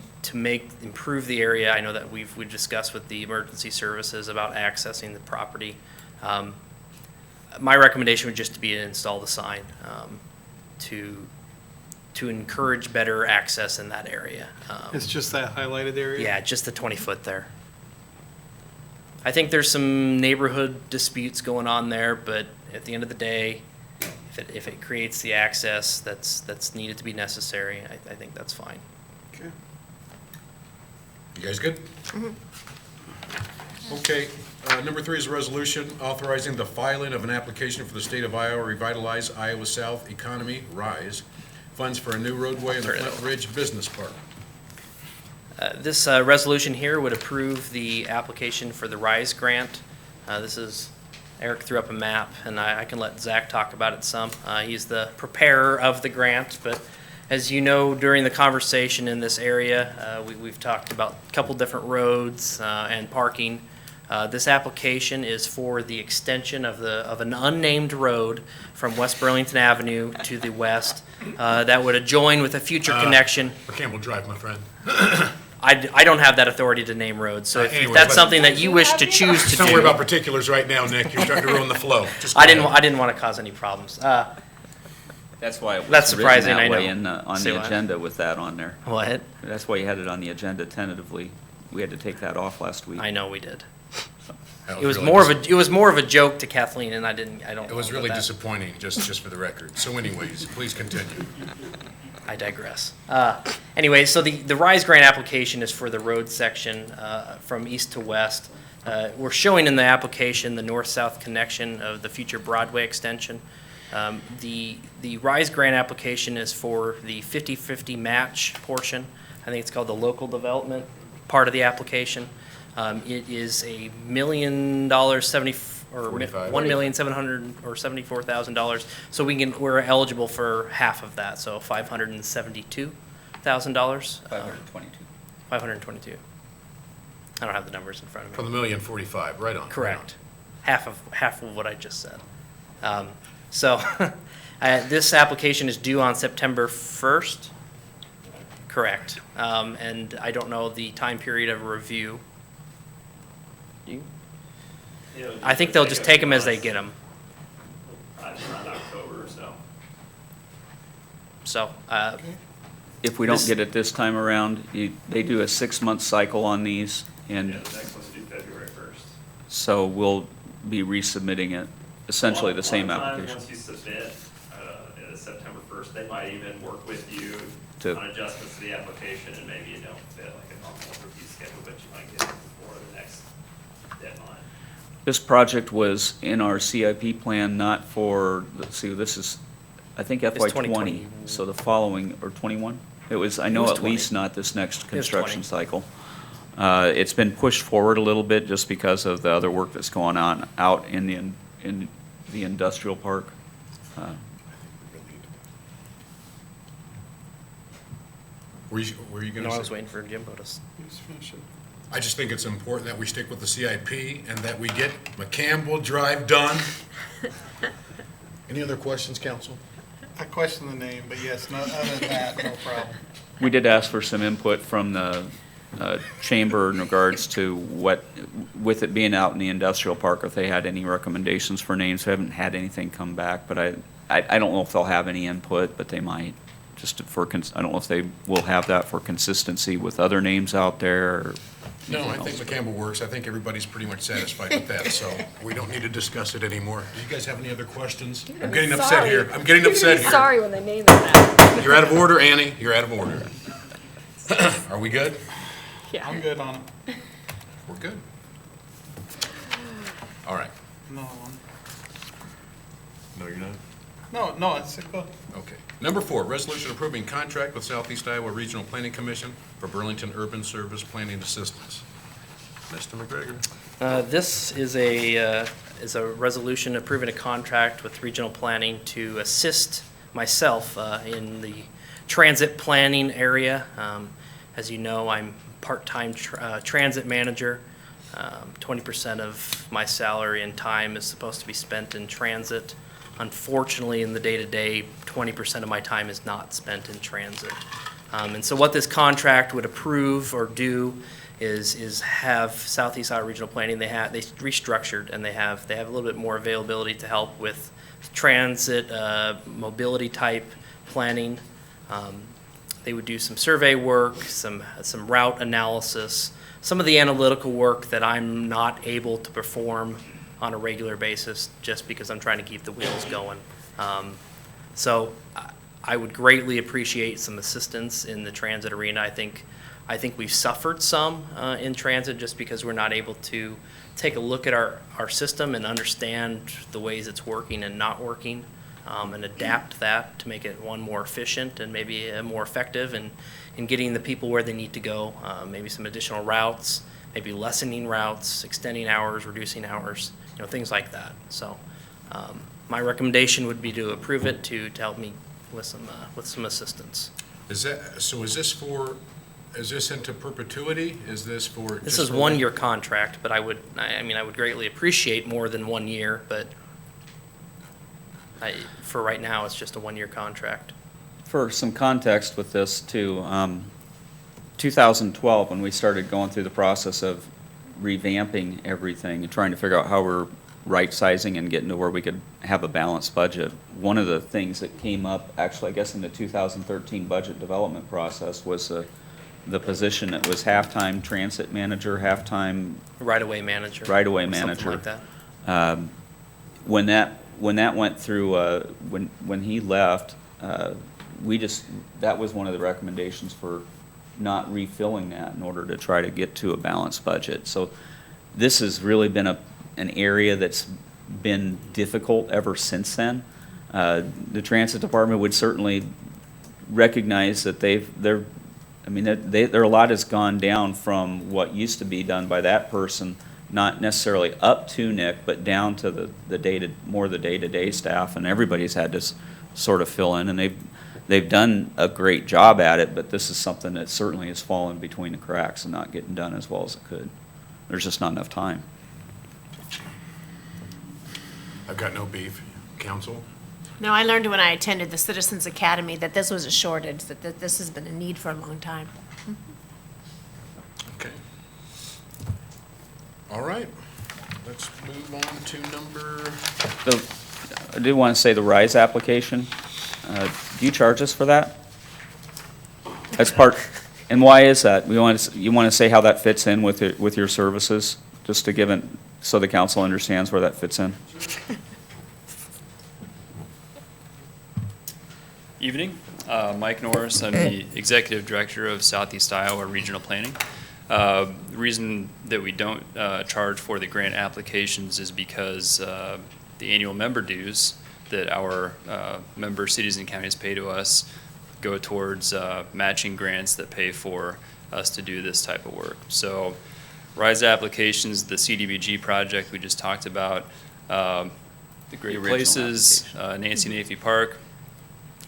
improve the area, I know that we've discussed with the emergency services about accessing the property. My recommendation would just be to install the sign to encourage better access in that area. It's just that highlighted area? Yeah, just the 20-foot there. I think there's some neighborhood disputes going on there, but at the end of the day, if it creates the access that's needed to be necessary, I think that's fine. Okay. You guys good? Okay, number 3 is a resolution authorizing the filing of an application for the state of Iowa Revitalize Iowa South Economy, RISE, funds for a new roadway in the Flint Ridge Business Park. This resolution here would approve the application for the RISE grant. Eric threw up a map, and I can let Zach talk about it some. He's the preparer of the grant, but as you know, during the conversation in this area, we've talked about a couple different roads and parking. This application is for the extension of an unnamed road from West Burlington Avenue to the west that would adjoin with a future connection. Campbell Drive, my friend. I don't have that authority to name roads, so if Anyway, that's but- something that you wish to choose to Don't worry do, about particulars right now, Nick. You're starting to ruin the flow. Just go I didn't ahead. want to cause any problems. That's why it was That's written surprising, I that way know. on Say the what? agenda with that on there. What? That's why you had it on the agenda tentatively. We had to take that off last week. I know we did. That It was really more of a joke to Kathleen, and I don't. It was know really about that. disappointing, just for the record. So anyways, please continue. I digress. Anyway, so the RISE grant application is for the road section from east to west. We're showing in the application the north-south connection of the future Broadway extension. The RISE grant application is for the 50/50 match portion. I think it's called the local development part of the application. It is $1 million, $1,774,000. So we're eligible for half of that, so $572,000. 522. 522. I don't have the numbers in front of me. For the $1,045,000, right on. Correct. Half of what I just said. So this application is due on September 1st. Correct. And I don't know the time period of review. Do you? I think they'll just take them as they get them. Around October or so. So if we don't This- get it this time around, they do a 6-month cycle on these, and Yeah, the next one's due February 1st. so we'll be resubmitting it, essentially the same A lot of application. times, once you submit, September 1st, they might even work with you To- on adjustments to the application, and maybe you don't fit like a normal review schedule, but you might get it before the next deadline. This project was in our CIP plan, not for, let's see, this is, I think FY 20, 2020. so the following, or 21? It was, I know was at least 20. not this next was construction 20. cycle. It's been pushed forward a little bit just because of the other work that's going on out in the industrial park. Were you going No, to I say? was waiting for Jimbo to. Just finish it. I just think it's important that we stick with the CIP and that we get McCampbell Drive done. Any other questions, council? I question the name, but yes, no, other than that, no problem. We did ask for some input from the chamber in regards to what, with it being out in the industrial park, if they had any recommendations for names. We haven't had anything come back, but I don't know if they'll have any input, but they might. Just for, I don't know if they will have that for consistency with other names out there or No, I anything think else. McCampbell works. I think everybody's pretty much satisfied with that, so we don't need to discuss it anymore. Do you guys have any other questions? I'm getting upset here. I'm getting upset here. Sorry when they name it that. You're out of order, Annie. You're out of order. Are we good? I'm good on it. We're good. All right. No, No, you're not? no, it's good. Okay. Number 4, resolution approving contract with Southeast Iowa Regional Planning Commission for Burlington Urban Service Planning Assistance. Mr. McGregor. This is a resolution approving a contract with regional planning to assist myself in the transit planning area. As you know, I'm part-time transit manager. 20% of my salary and time is supposed to be spent in transit. Unfortunately, in the day-to-day, 20% of my time is not spent in transit. And so what this contract would approve or do is have Southeast Iowa Regional Planning, they restructured, and they have a little bit more availability to help with transit, mobility type planning. They would do some survey work, some route analysis, some of the analytical work that I'm not able to perform on a regular basis just because I'm trying to keep the wheels going. So I would greatly appreciate some assistance in the transit arena. I think we've suffered some in transit just because we're not able to take a look at our system and understand the ways it's working and not working, and adapt that to make it, one, more efficient and maybe more effective in getting the people where they need to go. Maybe some additional routes, maybe lessening routes, extending hours, reducing hours, things like that. So my recommendation would be to approve it to help me with some assistance. Is this into perpetuity? Is this for? This just is for- 1-year contract, but I would greatly appreciate more than 1 year, but for right now, it's just a 1-year contract. For some context with this too, 2012, when we started going through the process of revamping everything and trying to figure out how we're right-sizing and getting to where we could have a balanced budget, one of the things that came up, actually, I guess in the 2013 budget development process was the position that was half-time transit manager, half-time Right-of-way manager. right-of-way something manager. like that. When that went through, when he left, that was one of the recommendations for not refilling that in order to try to get to a balanced budget. So this has really been an area that's been difficult ever since then. The transit department would certainly recognize that their a lot has gone down from what used to be done by that person, not necessarily up to Nick, but down to the day-to-day staff, and everybody's had to sort of fill in, and they've done a great job at it, but this is something that certainly has fallen between the cracks and not getting done as well as it could. There's just not enough time. I've got no beef. Council? No, I learned when I attended the Citizens Academy that this was a shortage, that this has been a need for a long time. Okay. All right. Let's move on to number, I did want to say the RISE application, do you charge us for that? That's part, and why is that? You want to say how that fits in with your services, just to give it, so the council understands where that fits in? Evening. Mike Norris. I'm the Executive Director of Southeast Iowa Regional Planning. The reason that we don't charge for the grant applications is because the annual member dues that our member cities and counties pay to us go towards matching grants that pay for us to do this type of work. So RISE applications, the CDBG project we just talked about, the Great The original Places, Nancy Nafee Park,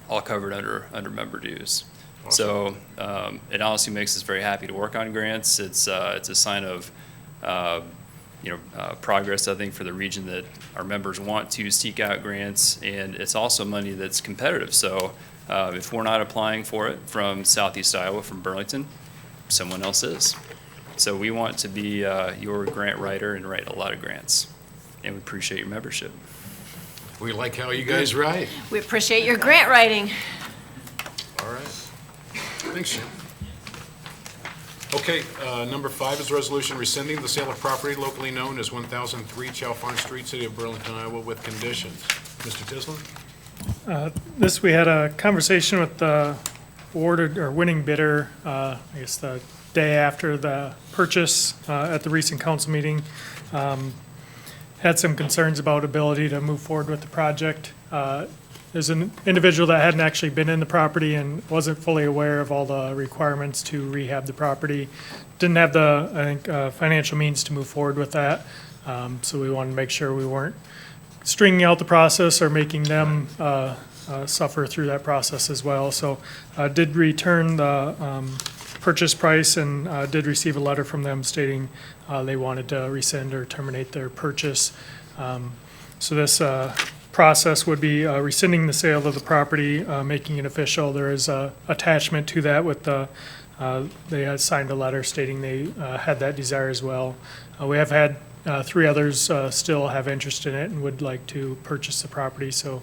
all covered under member dues. So it honestly makes us very happy to work on grants. It's a sign of progress, I think, for the region, that our members want to seek out grants, and it's also money that's competitive. So if we're not applying for it from Southeast Iowa, from Burlington, someone else is. So we want to be your grant writer and write a lot of grants, and we appreciate your membership. We like how you guys write. We appreciate your grant writing. All right. Thanks, Jim. Okay, number 5 is a resolution rescinding the sale of property locally known as 1003 Chalfont Street, City of Burlington, Iowa, with conditions. Mr. Tisland? This, we had a conversation with the awarded or winning bidder, I guess the day after the purchase at the recent council meeting. Had some concerns about ability to move forward with the project. There's an individual that hadn't actually been in the property and wasn't fully aware of all the requirements to rehab the property. Didn't have the, I think, financial means to move forward with that. So we wanted to make sure we weren't stringing out the process or making them suffer through that process as well. So did return the purchase price and did receive a letter from them stating they wanted to rescind or terminate their purchase. So this process would be rescinding the sale of the property, making it official. There is a attachment to that with the, they had signed a letter stating they had that desire as well. We have had 3 others still have interest in it and would like to purchase the property. So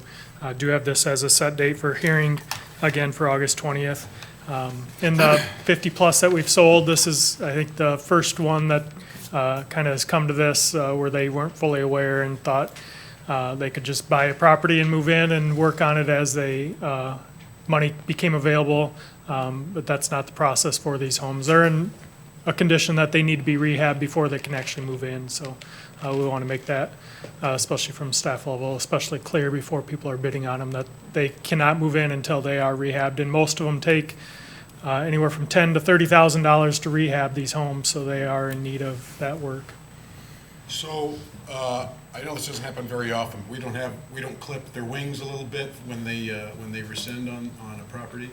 do have this as a set date for hearing, again, for August 20th. In the 50-plus that we've sold, this is, I think, the first one that kind of has come to this where they weren't fully aware and thought they could just buy a property and move in and work on it as they money became available. But that's not the process for these homes. They're in a condition that they need to be rehabbed before they can actually move in. So we want to make that, especially from staff level, especially clear before people are bidding on them, that they cannot move in until they are rehabbed. And most of them take anywhere from $10,000 to $30,000 to rehab these homes, so they are in need of that work. So, I know this doesn't happen very often. We don't clip their wings a little bit when they rescind on a property?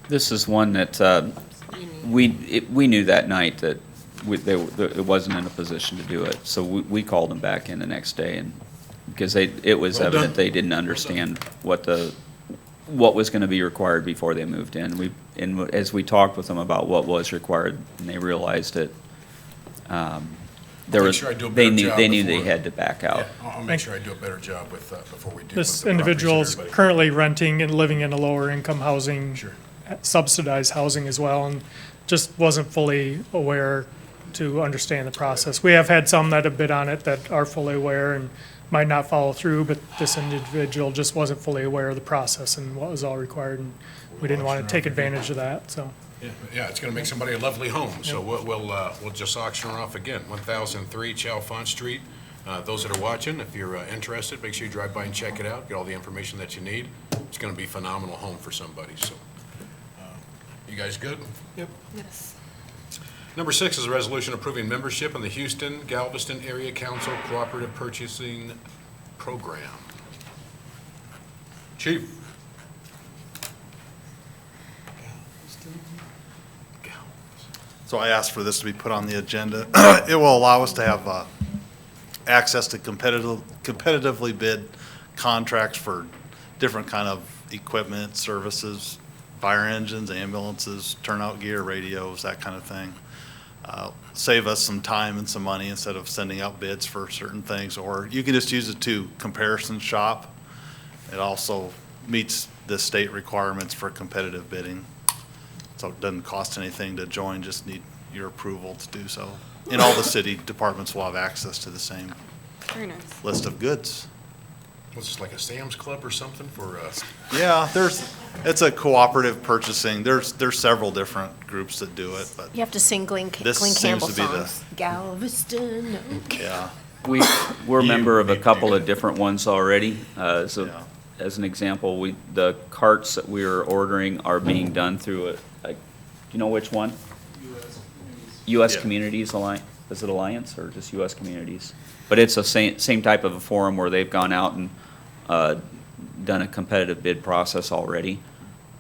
This is one that we knew that night that it wasn't in a position to do it. So we called them back in the next day, and because it was Well evident done. they didn't understand what was going to be required before they moved in. And as we talked with them about what was required, and they realized it, Make sure I do a better job they knew they before- had to back out. Yeah, I'll make sure I do a better job with, before we do. This with the individual is properties, everybody. currently renting and living in a lower income housing, Sure. subsidized housing as well, and just wasn't fully aware to understand the process. We have had some that have bid on it that are fully aware and might not follow through, but this individual just wasn't fully aware of the process and what was all required, and we didn't want to take advantage of that, so. Yeah, it's gonna make somebody a lovely home, so we'll just auction her off again. 1003 Chalfont Street. Those that are watching, if you're interested, make sure you drive by and check it out, get all the information that you need. It's gonna be a phenomenal home for somebody, so. You guys good? Yes. Number 6 is a resolution approving membership in the Houston Galveston Area Council Cooperative Purchasing Program. Chief? So I asked for this to be put on the agenda. It will allow us to have access to competitively bid contracts for different kind of equipment, services, fire engines, ambulances, turnout gear, radios, that kind of thing. Save us some time and some money instead of sending out bids for certain things, or you can just use it to comparison shop. It also meets the state requirements for competitive bidding. So it doesn't cost anything to join, just need your approval to do so. And all the city departments will have access to the same Very nice. list of goods. What's this, like a Sam's Club or something for us? Yeah, it's a cooperative purchasing. There's several different groups that do it, but You have to sing Glenn This seems Campbell to be the- songs. Galveston, okay. yeah. We're a member of a couple of different ones already. So, Yeah. as an example, the carts that we are ordering are being done through do you know which one? U.S. Yeah. Communities Alliance. Is it Alliance or just U.S. Communities? But it's a same type of a forum where they've gone out and done a competitive bid process already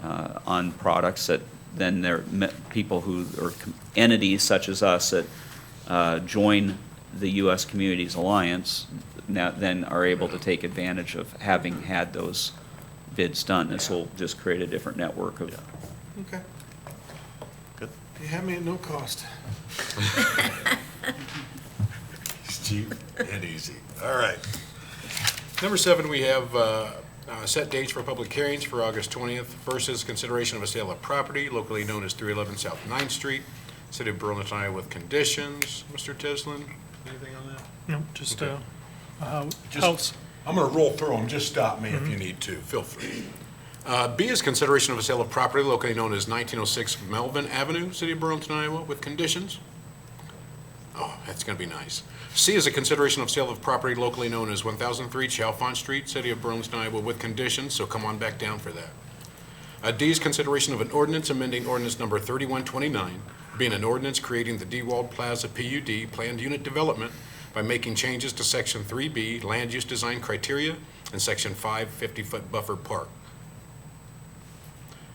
on products that then people who, or entities such as us that join the U.S. Communities Alliance now then are able to take advantage of having had those bids done. This will just create a different network of. Okay. Good. You have me at no cost. It's cheap and easy. All right. Number 7, we have set dates for public hearings for August 20th. First is consideration of a sale of property locally known as 311 South 9th Street, City of Burlington, Iowa, with conditions. Mr. Tislin, anything on that? No, just Okay. house. I'm going to roll through them. Just stop me if you need to. Feel free. B is consideration of a sale of property locally known as 1906 Melvin Avenue, City of Burlington, Iowa, with conditions. Oh, that's going to be nice. C is a consideration of sale of property locally known as 1003 Chalfont Street, City of Burlington, Iowa, with conditions, so come on back down for that. D is consideration of an ordinance amending ordinance number 3129, being an ordinance creating the DeWald Plaza PUD planned unit development by making changes to Section 3B Land Use Design Criteria and Section 5 50-foot buffer park.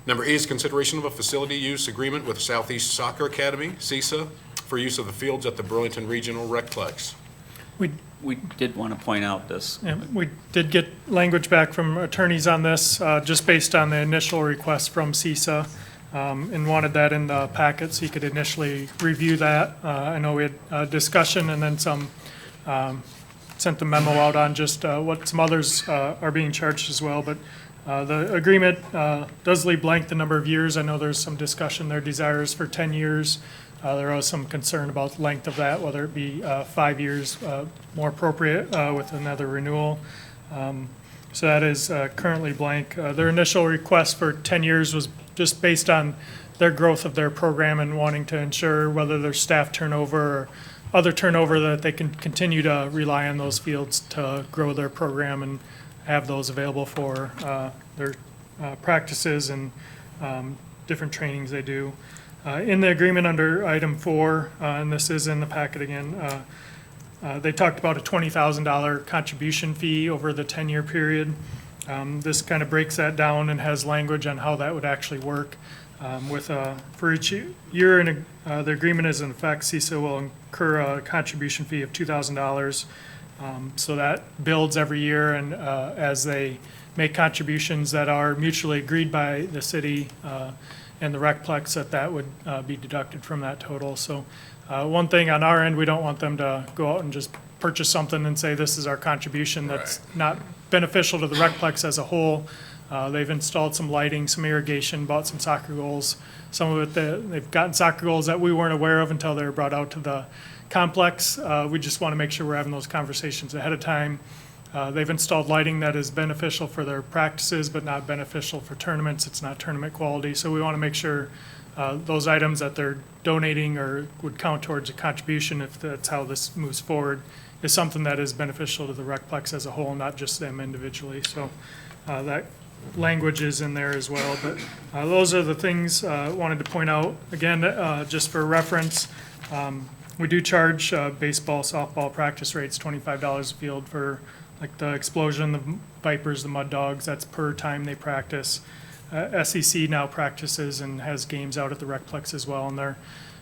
Number E is consideration of a facility use agreement with Southeast Soccer Academy, CISA, for use of the fields at the Burlington Regional Recplex. We did want to point out this. Yeah, we did get language back from attorneys on this, just based on the initial request from CISA, and wanted that in the packet so you could initially review that. I know we had a discussion and then some, sent the memo out on just what some others are being charged as well, but the agreement does leave blank the number of years. I know there's some discussion, their desires for 10 years. There was some concern about the length of that, whether it be 5 years more appropriate with another renewal. So that is currently blank. Their initial request for 10 years was just based on their growth of their program and wanting to ensure whether there's staff turnover or other turnover that they can continue to rely on those fields to grow their program and have those available for their practices and different trainings they do. In the agreement under item 4, and this is in the packet again, they talked about a $20,000 contribution fee over the 10-year period. This kind of breaks that down and has language on how that would actually work. For each year the agreement is in effect, CISA will incur a contribution fee of $2,000. So that builds every year, and as they make contributions that are mutually agreed by the city and the Recplex, that would be deducted from that total. So one thing on our end, we don't want them to go out and just purchase something and say this is our contribution. That's not beneficial to the Recplex as a whole. They've installed some lighting, some irrigation, bought some soccer goals. Some of it, they've gotten soccer goals that we weren't aware of until they were brought out to the complex. We just want to make sure we're having those conversations ahead of time. They've installed lighting that is beneficial for their practices, but not beneficial for tournaments. It's not tournament quality. So we want to make sure those items that they're donating or would count towards a contribution, if that's how this moves forward, is something that is beneficial to the Recplex as a whole, not just them individually. So that language is in there as well. But those are the things I wanted to point out. Again, just for reference, we do charge baseball, softball practice rates, $25 a field for like the Explosion, the Vipers, the Mud Dogs. That's per time they practice. SEC now practices and has games out at the Recplex as well, and they're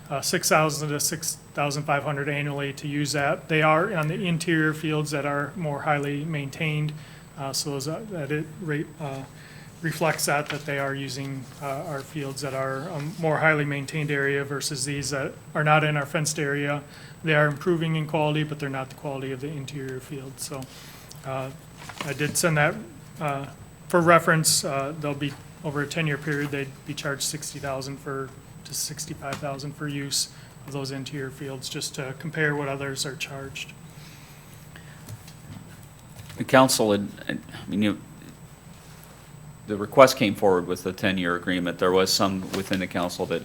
$6,000 to $6,500 annually to use that. They are on the interior fields that are more highly maintained, so that rate reflects that they are using our fields that are a more highly maintained area versus these that are not in our fenced area. They are improving in quality, but they're not the quality of the interior field. So I did send that for reference. They'll be over a 10-year period, they'd be charged $60,000 to $65,000 for use of those interior fields, just to compare what others are charged. The council had, I mean, the request came forward with the 10-year agreement. There was some within the council that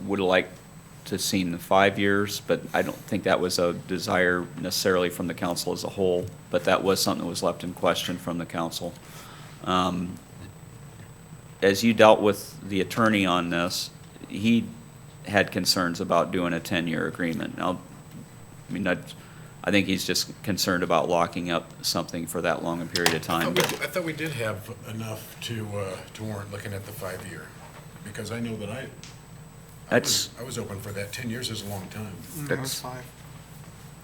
would like to see the 5 years, but I don't think that was a desire necessarily from the council as a whole, but that was something that was left in question from the council. As you dealt with the attorney on this, he had concerns about doing a 10-year agreement. Now, I mean, I think he's just concerned about locking up something for that long a period of time. I thought we did have enough to warrant looking at the 5-year, because I know that I was open for that. 10 years is a long time. That's 5.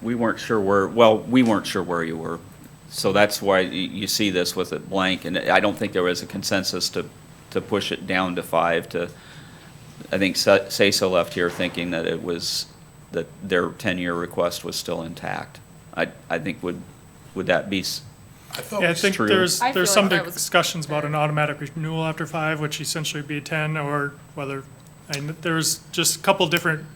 We weren't sure where you were. So that's why you see this with it blank, and I don't think there was a consensus to push it down to 5 I think SASO left here thinking that that their 10-year request was still intact. I think would that be I thought Yeah, I we think true. there's I feel some like that was discussions about an fair. automatic renewal after 5, which essentially would be a 10, or whether, there was just a couple different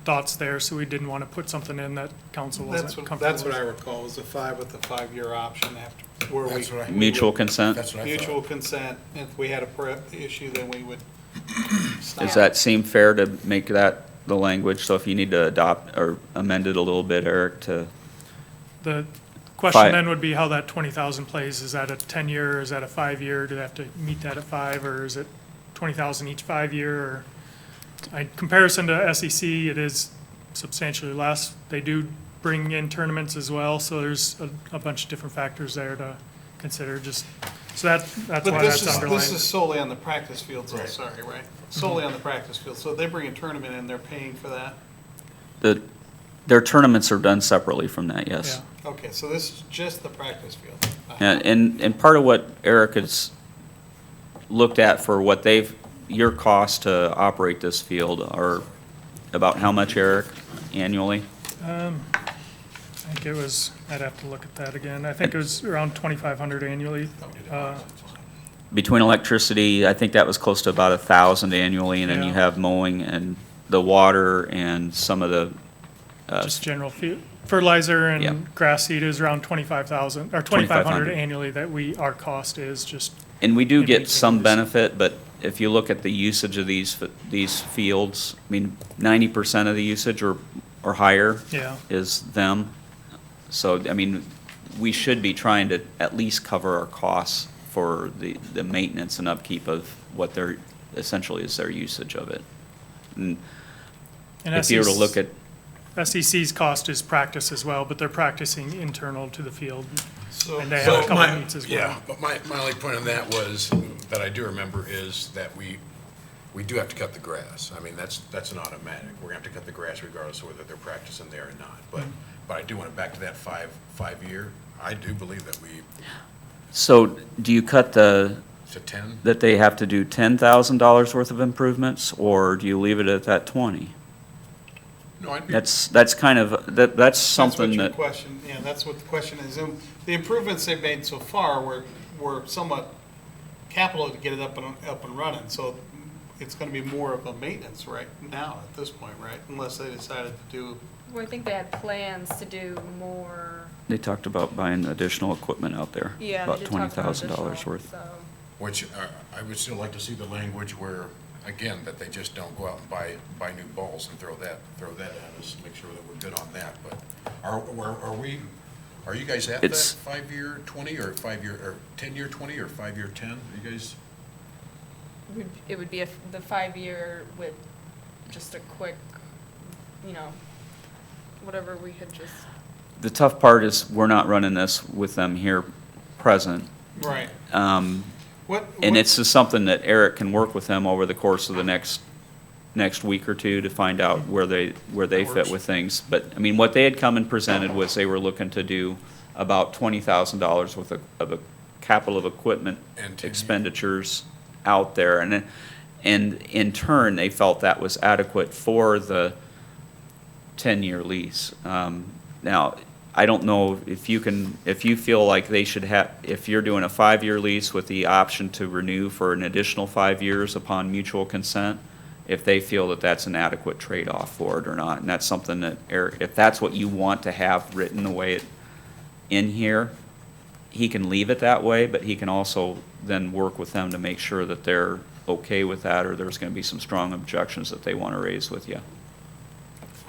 thoughts there, so we didn't want to put something in that council wasn't comfortable That's what I with. recall, was the 5 with the 5-year option after, where we. That's what I- mutual consent? That's what I Mutual thought. consent, if we had a issue, then we would stop. Does that seem fair to make that the language? So if you need to adopt or amend it a little bit, Eric, to, The question 5. then would be how that 20,000 plays. Is that a 10-year, or is that a 5-year? Do they have to meet that at 5, or is it 20,000 each 5-year? Or, in comparison to SEC, it is substantially less. They do bring in tournaments as well, so there's a bunch of different factors there to consider. Just so that's But why this that's is underlined. solely on the practice fields, though, Right. sorry, right? Solely on the practice field, so they bring a tournament in, they're paying for that? their tournaments are done separately from that, yes. Yeah. Okay, so this is just the practice field? And part of what Eric has looked at for what your costs to operate this field are about how much, Eric, annually? I think it was, I'd have to look at that again. I think it was around 2,500 annually. Between electricity, I think that was close to about 1,000 annually, and then you Yeah. have mowing and the water and some of the, Just general fertilizer Yeah. and grass seed is around 25,000, or 2,500 $2,500 annually that our cost is just, and we do in get some maintenance. benefit, but if you look at the usage of these fields, I mean, 90% of the usage or higher yeah. is them. So, I mean, we should be trying to at least cover our costs for the maintenance and upkeep of what their, essentially is their usage of it. And And if you were to look at, SEC's cost is practice as well, but they're practicing internal to the field. So, And they have a couple my- meets as Yeah, well. but my only point on that was, that I do remember, is that we do have to cut the grass. I mean, that's an automatic. We're gonna have to cut the grass regardless of whether they're practicing there or not. But I do want to back to that 5-year. I do believe that so do you cut to 10. that they have to do $10,000 worth of improvements, or do you leave it at that 20? No, I'd be. That's kind of, that's something That's what your that, question, yeah, that's what the question is. The improvements they've made so far were somewhat capital to get it up and running, so it's gonna be more of a maintenance right now at this point, right? Unless they decided to do, Well, I think they had plans to do more. they talked about buying additional equipment out there. Yeah, About they did talk about $20,000 additional, worth. so. Which I would still like to see the language where, again, that they just don't go out and buy new balls and throw that at us, make sure that we're good on that. But are you guys at that It's- 5-year 20 or 5-year, or 10-year 20 or 5-year 10? Are you guys? It would be the 5-year with just a quick, whatever we had just. The tough part is we're not running this with them here present. right. And it's just something that Eric can work with them over the course of the next week or two to find out where they fit with things. But, I mean, what they had come and presented was they were looking to do about $20,000 worth of a capital of equipment And 10 expenditures out there. And in turn, they felt that was adequate for the 10-year lease. Now, I don't know if you feel like they should have, if you're doing a 5-year lease with the option to renew for an additional 5 years upon mutual consent, if they feel that that's an adequate trade-off for it or not. And that's something that, Eric, if that's what you want to have written the way it in here, he can leave it that way, but he can also then work with them to make sure that they're okay with that, or there's gonna be some strong objections that they wanna raise with you.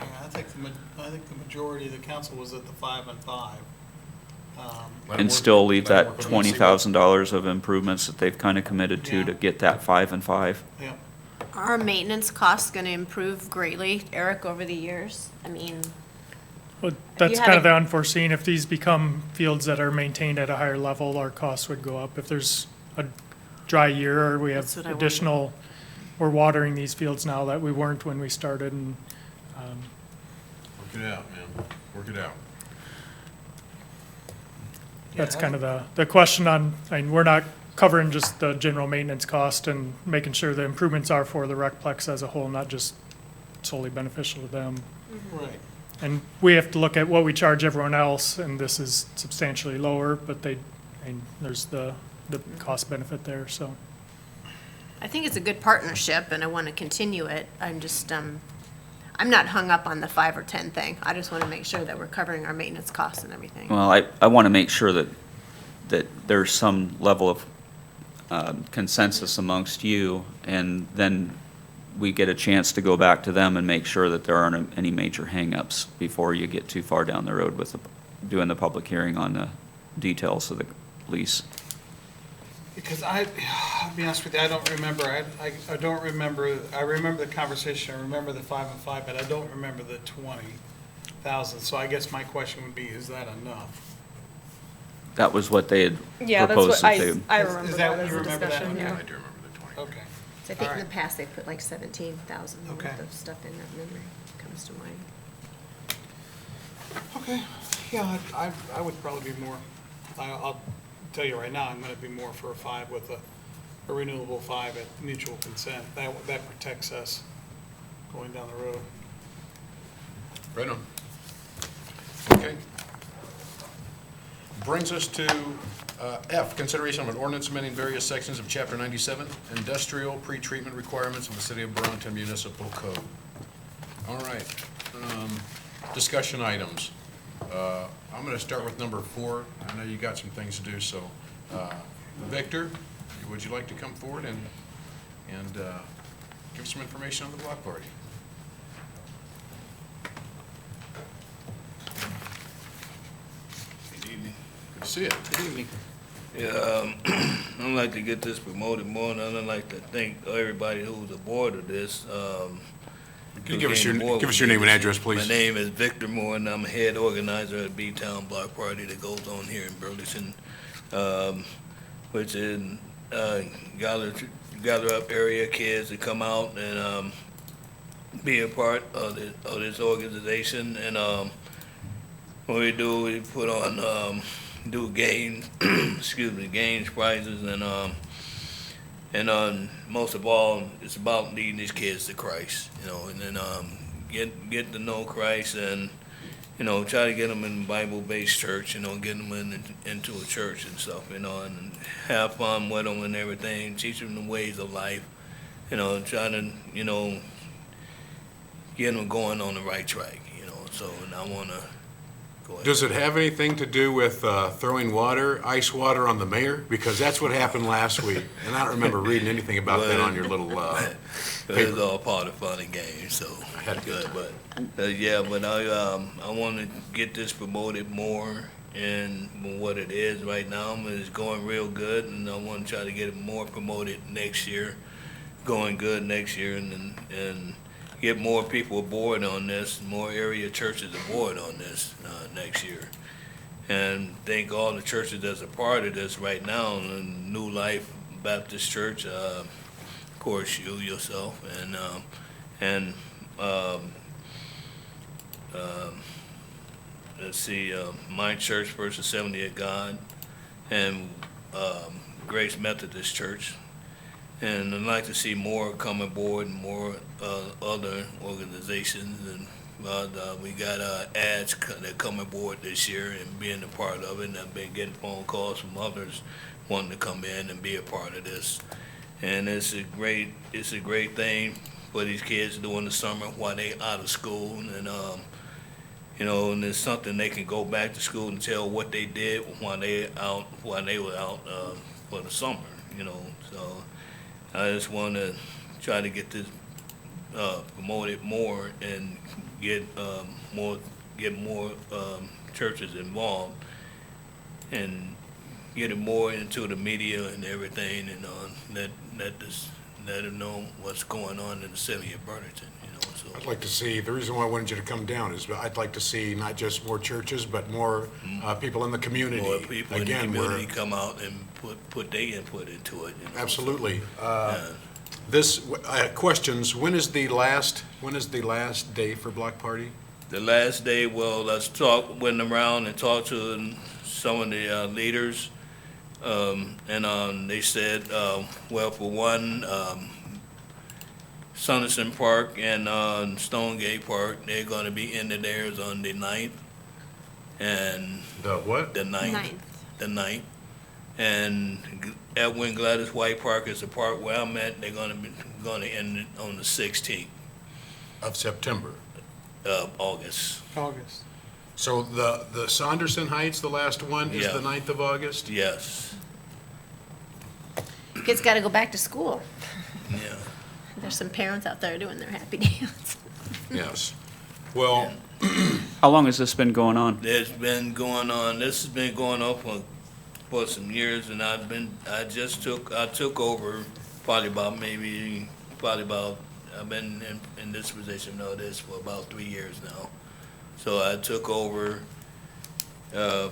Yeah, I think the majority of the council was at the 5 and 5. Let 'em And work- still leave let 'em that work with it. We'll see what- $20,000 of improvements that they've kinda committed to Yeah. get that 5 and 5. Yeah. Are maintenance costs going to improve greatly, Eric, over the years? I mean, But that's had kind of a- the unforeseen. If these become fields that are maintained at a higher level, our costs would go up. If there's a dry year or we have That's what I wondered. additional, we're watering these fields now that we weren't when we started, and Work it out, man. Work it out. that's kind of the question on, I mean, we're not covering just the general maintenance cost and making sure the improvements are for the recplex as a whole, not just solely beneficial to them. Right. And we have to look at what we charge everyone else, and this is substantially lower, but I mean, there's the cost benefit there, so. I think it's a good partnership, and I want to continue it. I'm just, I'm not hung up on the 5 or 10 thing. I just want to make sure that we're covering our maintenance costs and everything. Well, I want to make sure that there's some level of consensus amongst you, and then we get a chance to go back to them and make sure that there aren't any major hangups before you get too far down the road with doing the public hearing on the details of the lease. Because I'll be honest with you, I don't remember, I don't remember, I remember the conversation, I remember the 5 and 5, but I don't remember the 20,000. So I guess my question would be, is that enough? That was what they had Yeah, that's proposed what that they. I Is remember that that what as you a remember that? discussion, Okay. yeah. I do remember the 20. Okay. So I think in Alright. the past, they put like 17,000 Okay. worth of stuff in that memory, comes to mind. Okay, yeah, I would probably be more, I'll tell you right now, I'm gonna be more for a 5 with a renewable 5 at mutual consent. That protects us going down the road. Right on. Okay. Brings us to F, consideration of an ordinance amending various sections of Chapter 97, industrial pretreatment requirements of the City of Burlington Municipal Code. All right. Discussion items. I'm going to start with number 4. I know you got some things to do, so Victor, would you like to come forward and give some information on the block party? Good evening. Good to see you. Good evening. Yeah, I'd like to get this promoted more, and I'd like to thank everybody who's aboard of this. Can you give us who came your aboard with name and this. address, please? My name is Victor Moore, and I'm head organizer at B-Town Block Party that goes on here in Burlington, which is gather up area kids to come out and be a part of this organization. And what we do, we put on do games, games, prizes, and most of all, it's about leading these kids to Christ, and then get to know Christ, and try to get them in Bible-based church, get them into a church and stuff, and have fun with them and everything, teach them the ways of life, try to get them going on the right track, So, and I want to go ahead. Does it have anything to do with throwing ice water on the mayor? Because that's what happened last week, and I don't remember reading anything about that on your little It's all part of fun and games, so. I had to Good, but, but I want to get this promoted more, and what it is right now is going real good, and I want to try to get it more promoted next year, going good next year, and get more people aboard on this, more area churches aboard on this next year. And thank all the churches that's a part of this right now, and New Life Baptist Church, of course, you yourself, and let's see, My Church First Assembly of God, and Grace Methodist Church. And I'd like to see more come aboard, and more other organizations and We got ads that come aboard this year and being a part of it, and I've been getting phone calls from others wanting to come in and be a part of this. And it's a great thing for these kids during the summer while they out of school, and and it's something they can go back to school and tell what they did while they were out for the summer. So I just want to try to get this promoted more and get more churches involved and get it more into the media and everything, and let them know what's going on in the city of Burlington. So I'd like to see, the reason why I wanted you to come down is I'd like to see not just more churches, but more people in the community. more people in the Again, community come out and put their input into it. Absolutely. Yeah. Questions, when is the last day for block party? The last day, well, went around and talked to some of the leaders, and they said, well, for one, Sanderson Park and Stonegate Park, they're going to be in theirs on the 9th. And The what? the 9th. The 9th. And Edwin Gladys White Park is the park where I'm at. They're going to end it on the 16th Of September. of August. August. So the Saunderson Heights, the last one, is Yeah. the 9th of August? Yes. Kids got to go back to school. Yeah. There's some parents out there doing their happy dance. Yes. Well, How long has this been going on? This has been going on for some years, and I took over probably about I've been in this position of this for about 3 years now. So I took over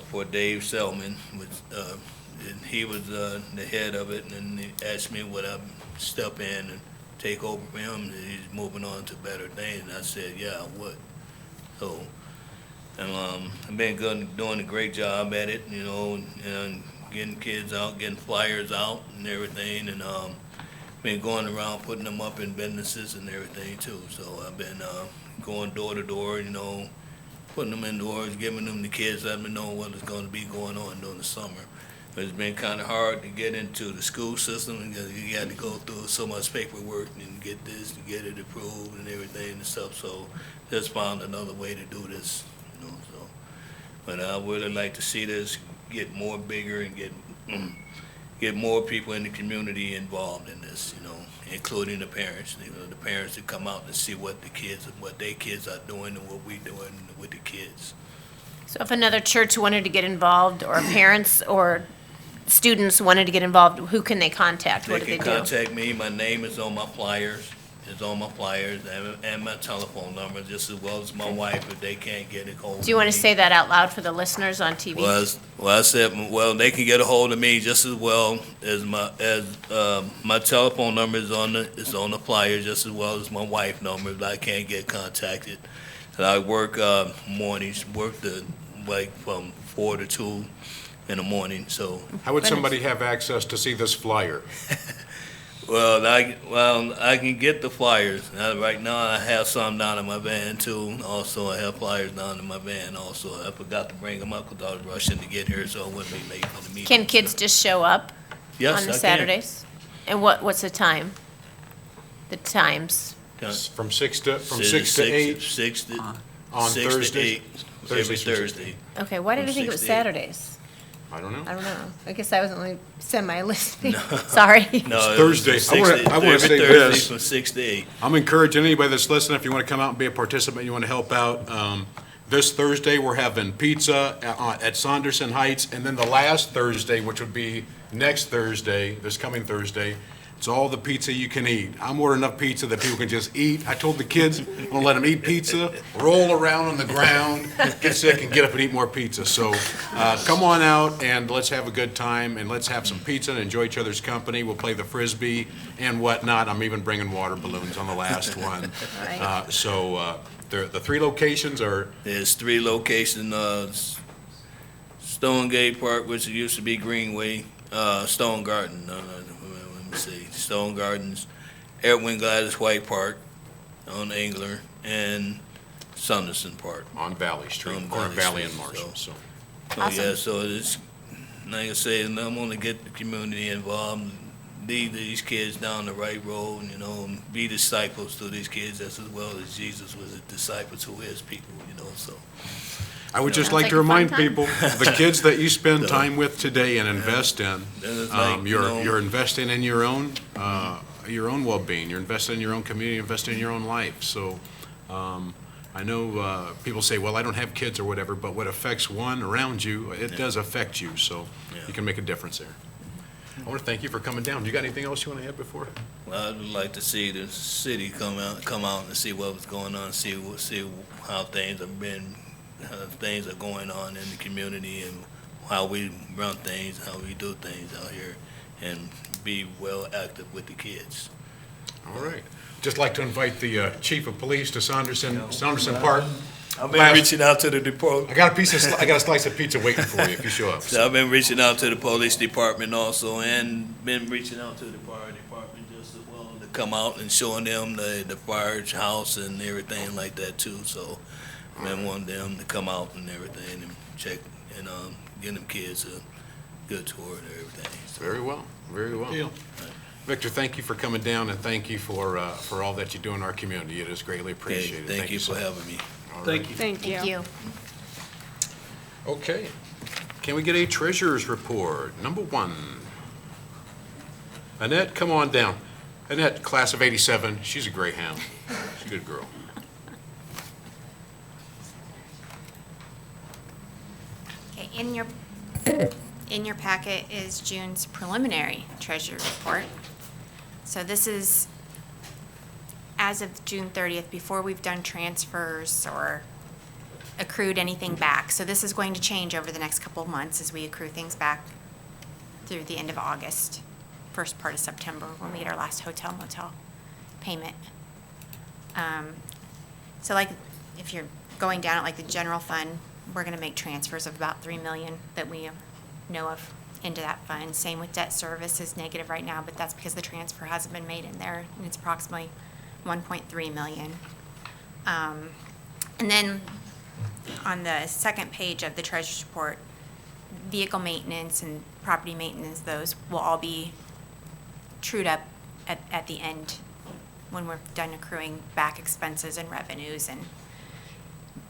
for Dave Selman, and he was the head of it, and he asked me would I step in and take over for him. He's moving on to better things, and I said, yeah, I would. So, and I've been doing a great job at it, and getting kids out, getting flyers out and everything, and been going around putting them up in businesses and everything too. So I've been going door to door, putting them indoors, giving them the kids, letting them know what is going to be going on during the summer. But it's been kind of hard to get into the school system because you got to go through so much paperwork and get this, to get it approved and everything and stuff. So just found another way to do this, So, but I would really like to see this get more bigger and get more people in the community involved in this, including the parents. The parents to come out and see what their kids are doing and what we're doing with the kids. So if another church wanted to get involved, or parents or students wanted to get involved, who can they contact? What do They they can do? contact me. My name is on my flyers. And my telephone number, just as well as my wife if they can't get a hold of me. Do you want to say that out loud for the listeners on TV? I said, they can get a hold of me just as well as my telephone number is on the flyer, just as well as my wife number if I can't get contacted. And I work mornings, from 4 to 2 in the morning. So how would somebody have access to see this flyer? I can get the flyers. Right now, I have some down in my van too. Also, I have flyers down in my van. Also, I forgot to bring them up because I was rushing to get here, so I wouldn't be late for the meeting. Can kids just show up Yes, on the I can. Saturdays? And what's the time? The times? From 6 to 8 6 to on 6 to Thursday? 8 every Thursdays from 6 to Thursday. Okay, why did From I think it 6 was to 8. Saturdays? I don't know. I don't know. I guess I was only semi-listening. Sorry. No, Thursday. I wanna say Thursday this. from 6 to 8. I'm encouraging anybody that's listening, if you want to come out and be a participant, you want to help out. This Thursday, we're having pizza at Saunderson Heights, and then the last Thursday, which would be next Thursday, this coming Thursday, it's all the pizza you can eat. I'm ordering enough pizza that people can just eat. I told the kids, I'm going to let them eat pizza, roll around on the ground, get sick, and get up and eat more pizza. So come on out, and let's have a good time, and let's have some pizza and enjoy each other's company. We'll play the Frisbee and whatnot. I'm even bringing water balloons on the last one. Right. The 3 locations are... There's 3 locations, Stonegate Park, which used to be Greenway, Stone Garden, let me see, Stone Gardens, Edwin Gladys White Park on Engler, and Sanderson Park. On Valley Street, On or Valley Valley and Street, Marshall, so- so. So, yeah, so it's, like I said, and I'm gonna get the community involved, lead these kids down the right road, you know, and be disciples to these kids as well as Jesus was a disciple to his people, you know, so. I would just Sounds like to like a fun remind time. people, the kids that you spend So- time with today and invest in, Then it's like, you know- you're investing in your own well-being, you're investing in your own community, investing in your own life. So, I know, people say, well, I don't have kids or whatever, but what affects one around you, it does affect you, so Yeah. you can make a difference there. I want to thank you for coming down. You got anything else you want to add before? Well, I'd like to see the city come out and see what was going on, see how things are going on in the community and how we run things, how we do things out here, and be well active with the kids. All right. Just like to invite the chief of police to Saunderson Park. I've been Last- reaching out to the department. I got a slice of pizza waiting for you if you show up. So I've been reaching out to the police department also, and been reaching out to the fire department just as well to come out and showing them the fire house and everything like that too. So I been wanting them to come out and everything and check and give them kids a good tour and everything. So, Very well, very well. Deal. Victor, thank you for coming down, and thank you for all that you do in our community. It is greatly okay, appreciated. thank you so for much. having me. All right. Thank you. Thank you. Thank you. Okay. Can we get a treasurer's report? Number 1. Annette, come on down. Annette, class of '87, she's a Greyhound. She's a good girl. Okay, in your packet is June's preliminary treasury report. So this is as of June 30th, before we've done transfers or accrued anything back. So this is going to change over the next couple of months as we accrue things back through the end of August, first part of September, when we get our last hotel motel payment. So like, if you're going down at like the general fund, we're gonna make transfers of about 3 million that we know of into that fund. Same with debt service is negative right now, but that's because the transfer hasn't been made in there, and it's approximately 1.3 million. And then on the second page of the treasurer's report, vehicle maintenance and property maintenance, those will all be trued up at the end when we're done accruing back expenses and revenues. And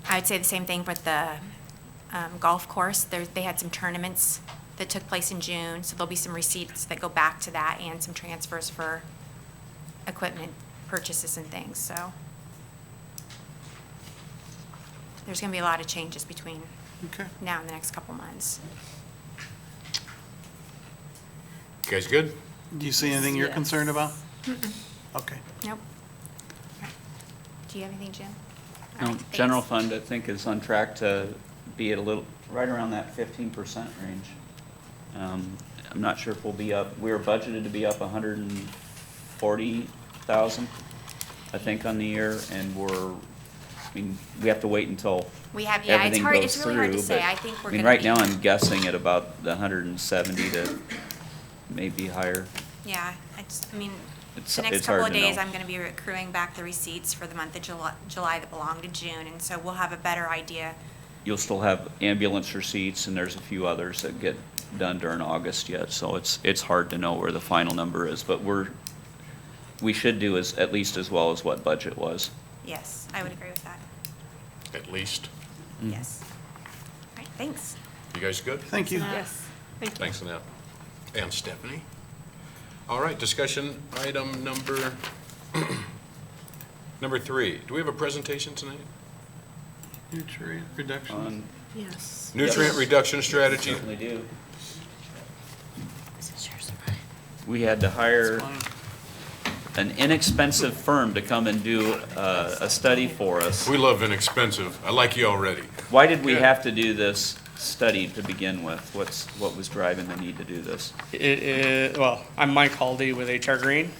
I would say the same thing with the golf course. They had some tournaments that took place in June, so there'll be some receipts that go back to that and some transfers for equipment purchases and things, so. There's gonna be a lot of changes between Okay. now and the next couple months. You guys good? Do you see anything you're Yes. concerned about? Okay. Nope. Okay. Do you have anything, Jim? No, All right, general thanks. fund, I think, is on track to be at a little, right around that 15% range. I'm not sure if we'll be up, we were budgeted to be up 140,000, I think, on the year, and we have to wait until We have, yeah, it's everything hard, goes it's really hard to through, say. but, I think we're I mean, gonna right be. now, I'm guessing at about the 170 to maybe higher. Yeah, I mean, It's- the next it's couple hard of to days, know. I'm gonna be accruing back the receipts for the month of July that belong to June, and so we'll have a better idea. You'll still have ambulance receipts, and there's a few others that get done during August yet, so it's hard to know where the final number is, but we should do at least as well as what budget was. Yes, I would agree with that. At least. Yes. All right, thanks. You guys good? Thank you. Yes. Thank you. Thanks, Annette. And Stephanie. All right, discussion item number 3. Do we have a presentation tonight? Nutrient reduction. On- Yes. Nutrient reduction strategy. Certainly do. We had to hire an inexpensive firm to come and do a study for us. We love inexpensive. I like you already. Why did we Good. have to do this study to begin with? What was driving the need to do this? Well, I'm Mike Haldy with HR Green.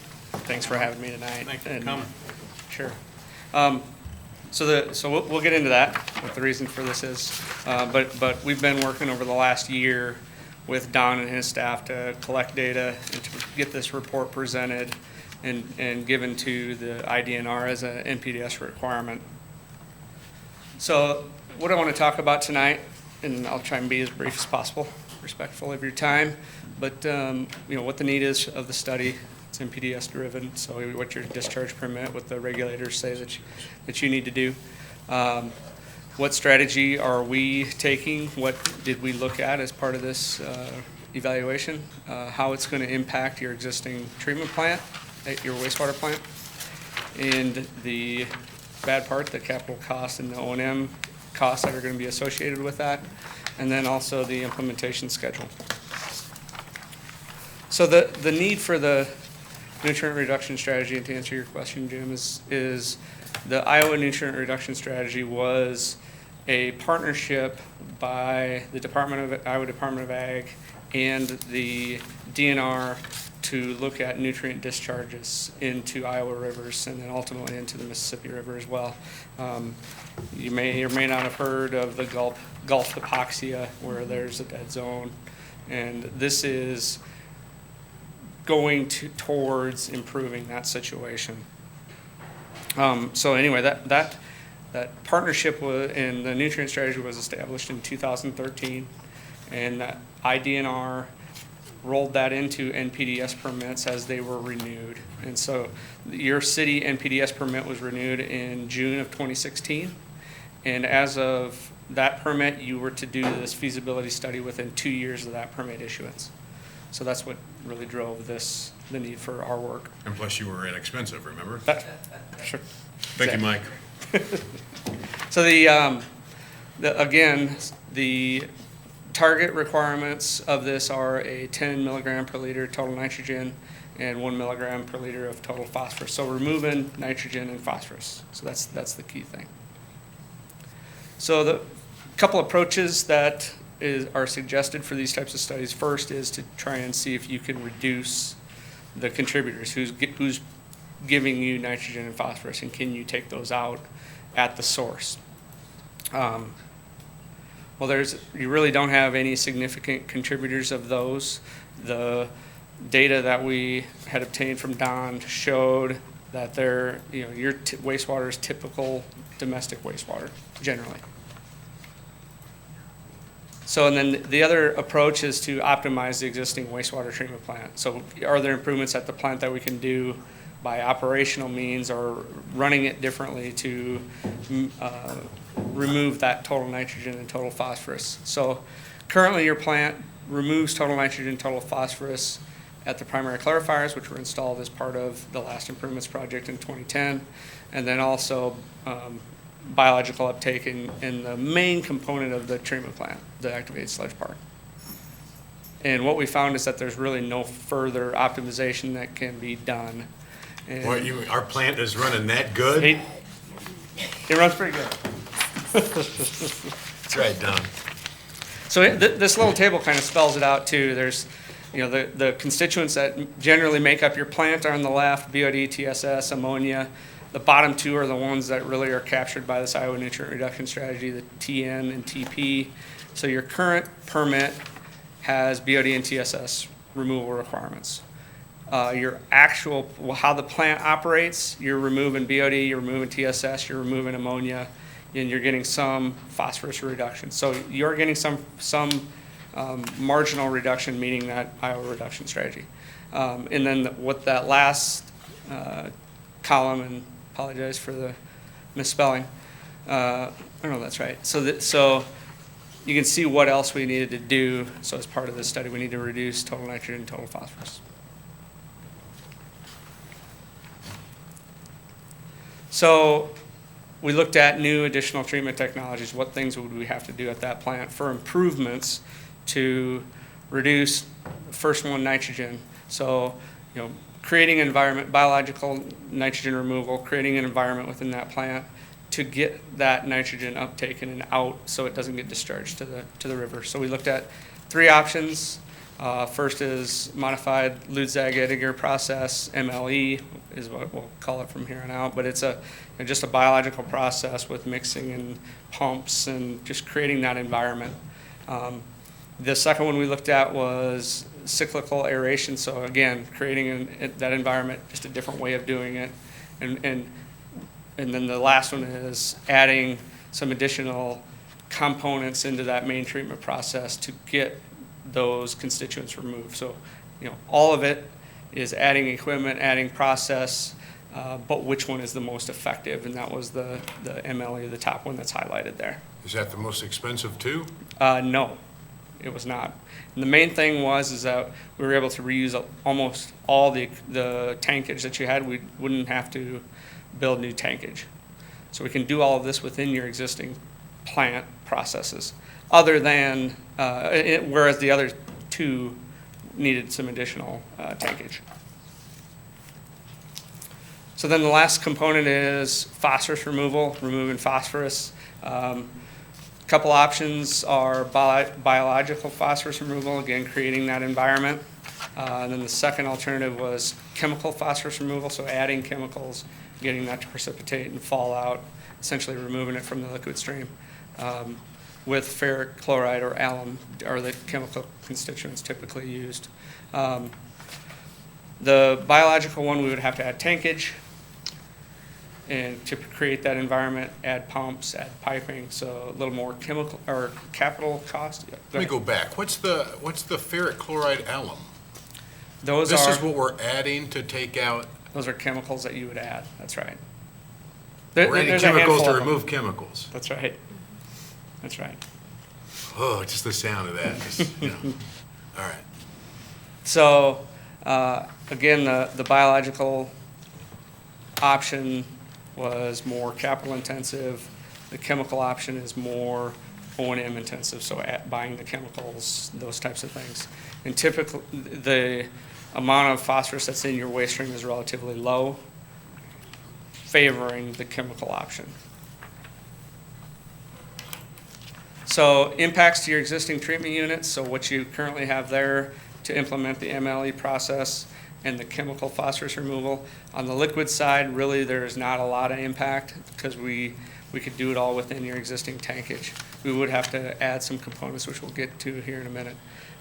Thanks for having me tonight. Thank you for And- coming. Sure. So we'll get into that, what the reason for this is. But we've been working over the last year with Don and his staff to collect data and to get this report presented and given to the IDNR as a NPDS requirement. So what I want to talk about tonight, and I'll try and be as brief as possible, respectful of your time, but, what the need is of the study. It's NPDES driven, so what your discharge permit, what the regulators say that you need to do. What strategy are we taking? What did we look at as part of this evaluation? How it's going to impact your existing treatment plant, your wastewater plant, and the bad part, the capital costs and the O&M costs that are going to be associated with that, and then also the implementation schedule. So the need for the nutrient reduction strategy, and to answer your question, Jim, is the Iowa Nutrient Reduction Strategy was a partnership by the Iowa Department of Ag and the DNR to look at nutrient discharges into Iowa rivers and then ultimately into the Mississippi River as well. You may or may not have heard of the Gulf hypoxia, where there's a dead zone, and this is going towards improving that situation. So anyway, that partnership and the nutrient strategy was established in 2013, and IDNR rolled that into NPDES permits as they were renewed. And so your city NPDES permit was renewed in June of 2016, and as of that permit, you were to do this feasibility study within 2 years of that permit issuance. So that's what really drove the need for our work. And plus you were inexpensive, remember? Sure. Thank you, Mike. So again, the target requirements of this are a 10 milligram per liter total nitrogen and 1 milligram per liter of total phosphorus. So removing nitrogen and phosphorus. So that's the key thing. So the couple approaches that are suggested for these types of studies. First is to try and see if you can reduce the contributors, who's giving you nitrogen and phosphorus, and can you take those out at the source. Well, you really don't have any significant contributors of those. The data that we had obtained from Don showed that your wastewater is typical domestic wastewater generally. So, and then the other approach is to optimize the existing wastewater treatment plant. So are there improvements at the plant that we can do by operational means or running it differently to remove that total nitrogen and total phosphorus? So currently your plant removes total nitrogen, total phosphorus at the primary clarifiers, which were installed as part of the last improvements project in 2010, and then also biological uptake in the main component of the treatment plant, the activated sludge park. And what we found is that there's really no further optimization that can be done. And Our plant is running that good? It runs pretty good. That's right, Don. So this little table kind of spells it out too. There's, the constituents that generally make up your plant are on the left: BOD, TSS, ammonia. The bottom two are the ones that really are captured by this Iowa Nutrient Reduction Strategy, the TN and TP. So your current permit has BOD and TSS removal requirements. Your actual, how the plant operates, you're removing BOD, you're removing TSS, you're removing ammonia, and you're getting some phosphorus reduction. So you're getting some marginal reduction, meeting that Iowa reduction strategy. And then what that last column, and apologize for the misspelling. I don't know if that's right. So you can see what else we needed to do. So as part of this study, we need to reduce total nitrogen and total phosphorus. So we looked at new additional treatment technologies. What things would we have to do at that plant for improvements to reduce, first one, nitrogen. So, creating an environment, biological nitrogen removal, creating an environment within that plant to get that nitrogen uptaken and out so it doesn't get discharged to the river. So we looked at 3 options. First is modified Lutzag-Edinger process, MLE is what we'll call it from here on out, but it's just a biological process with mixing and pumps and just creating that environment. The second one we looked at was cyclical aeration, so again, creating that environment, just a different way of doing it. And then the last one is adding some additional components into that main treatment process to get those constituents removed. So, all of it is adding equipment, adding process, but which one is the most effective? And that was the MLE, the top one that's highlighted there. Is that the most expensive too? No, it was not. And the main thing is that we were able to reuse almost all the tankage that you had. We wouldn't have to build new tankage. So we can do all of this within your existing plant processes, other than, whereas the other two needed some additional tankage. So then the last component is phosphorus removal, removing phosphorus. Couple options are biological phosphorus removal, again, creating that environment. And then the second alternative was chemical phosphorus removal, so adding chemicals, getting that to precipitate and fall out, essentially removing it from the liquid stream. With ferric chloride or alum are the chemical constituents typically used. The biological one, we would have to add tankage, and to create that environment, add pumps, add piping, so a little more chemical or capital cost. Yeah, Let me go back. What's the ferric chloride alum? This is what we're adding to take out. Those are chemicals that you would add. That's right. We're adding There's a chemicals handful to of them. remove chemicals. That's right. That's right. Oh, just the sound of that. Just, All right. So, again, the biological option was more capital intensive. The chemical option is more O&M intensive, so buying the chemicals, those types of things. And typically, the amount of phosphorus that's in your waste stream is relatively low, favoring the chemical option. So impacts to your existing treatment units, so what you currently have there to implement the MLE process and the chemical phosphorus removal. On the liquid side, really there's not a lot of impact because we could do it all within your existing tankage. We would have to add some components, which we'll get to here in a minute.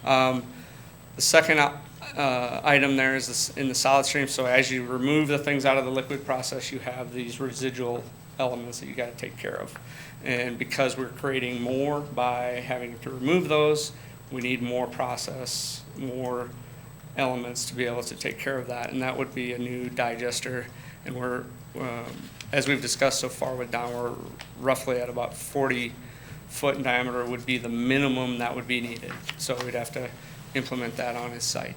The second item there is this, in the solid stream, so as you remove the things out of the liquid process, you have these residual elements that you got to take care of. And because we're creating more by having to remove those, we need more process, more elements to be able to take care of that. And that would be a new digester. And we're, as we've discussed so far with Don, we're roughly at about 40 foot in diameter would be the minimum that would be needed. So we'd have to implement that on his site.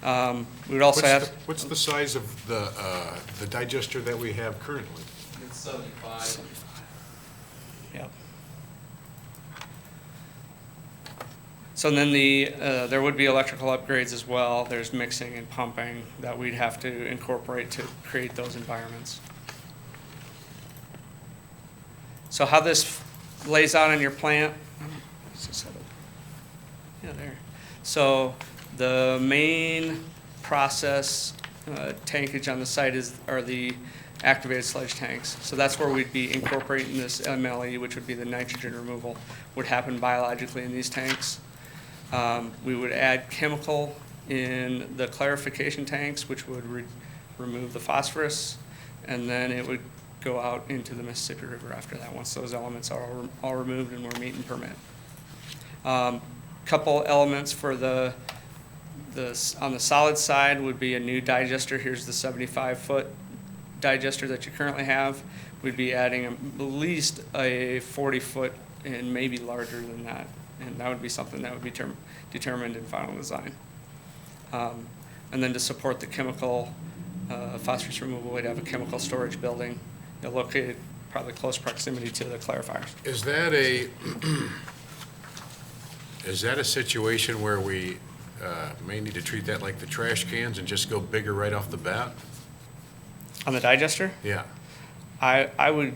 We would also have. What's the size of the digester that we have currently? It's 75. Yep. So then there would be electrical upgrades as well. There's mixing and pumping that we'd have to incorporate to create those environments. So how this lays out in your plant, yeah, there. So the main process tankage on the site are the activated sludge tanks. So that's where we'd be incorporating this MLE, which would be the nitrogen removal, would happen biologically in these tanks. We would add chemical in the clarification tanks, which would remove the phosphorus, and then it would go out into the Mississippi River after that, once those elements are all removed and we're meeting permit. Couple elements for on the solid side would be a new digester. Here's the 75-foot digester that you currently have. We'd be adding at least a 40-foot and maybe larger than that. And that would be something that would be determined in final design. And then to support the chemical phosphorus removal, we'd have a chemical storage building located probably close proximity to the clarifiers. Is that a situation where we may need to treat that like the trash cans and just go bigger right off the bat? On the digester? Yeah. I would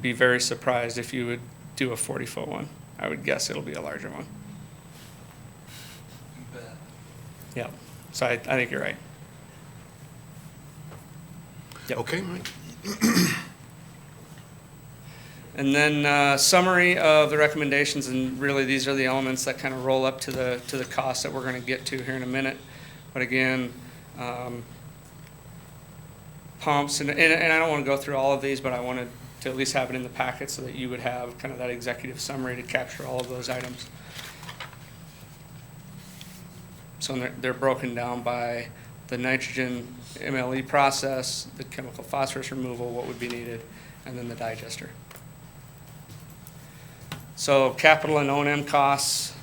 be very surprised if you would do a 40-foot one. I would guess it'll be a larger one. You bet. Yeah, so I think you're right. Yep. Okay, Mike. And then summary of the recommendations, and really these are the elements that kind of roll up to the cost that we're going to get to here in a minute. But again, pumps, and I don't want to go through all of these, but I want to to at least have it in the packet so that you would have kind of that executive summary to capture all of those items. So they're broken down by the nitrogen MLE process, the chemical phosphorus removal, what would be needed, and then the digester. So capital and O&M costs,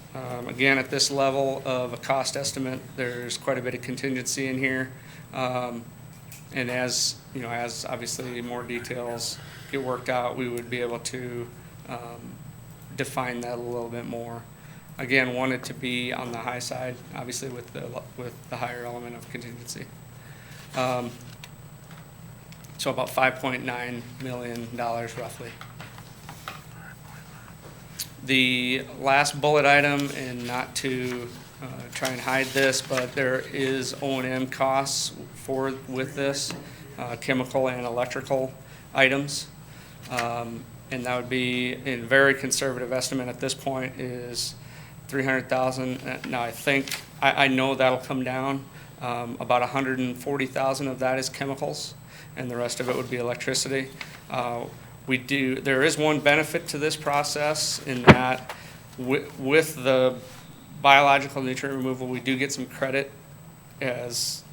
again, at this level of a cost estimate, there's quite a bit of contingency in here. And as, you know, as obviously more details get worked out, we would be able to define that a little bit more. Again, wanted to be on the high side, obviously with the higher element of contingency. So about $5.9 million roughly. The last bullet item, and not to try and hide this, but there is O&M costs with this, chemical and electrical items. And that would be, a very conservative estimate at this point is $300,000. Now I know that'll come down. About $140,000 of that is chemicals, and the rest of it would be electricity. There is one benefit to this process in that with the biological nutrient removal, we do get some credit as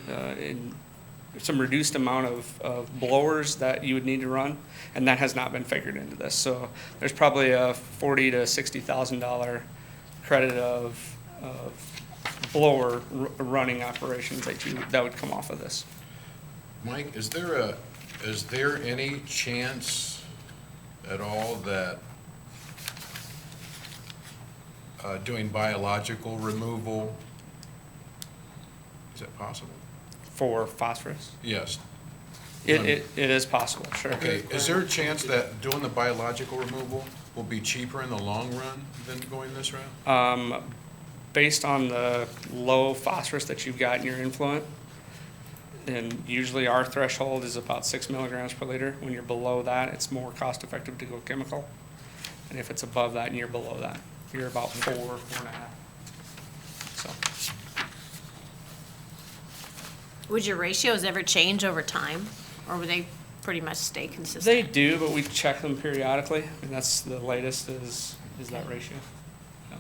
in some reduced amount of blowers that you would need to run, and that has not been figured into this. So there's probably a $40,000 to $60,000 credit of blower running operations that would come off of this. Mike, is there any chance at all that doing biological removal, is that possible? For phosphorus? Yes. It is possible, sure. Okay, is there a chance that doing the biological removal will be cheaper in the long run than going this route? Based on the low phosphorus that you've got in your influent, and usually our threshold is about 6 milligrams per liter. When you're below that, it's more cost effective to go chemical. And if it's above that and you're below that, you're about 4.5. So. Would your ratios ever change over time, or would they pretty much stay consistent? They do, but we check them periodically, and that's the latest is that ratio. Yeah.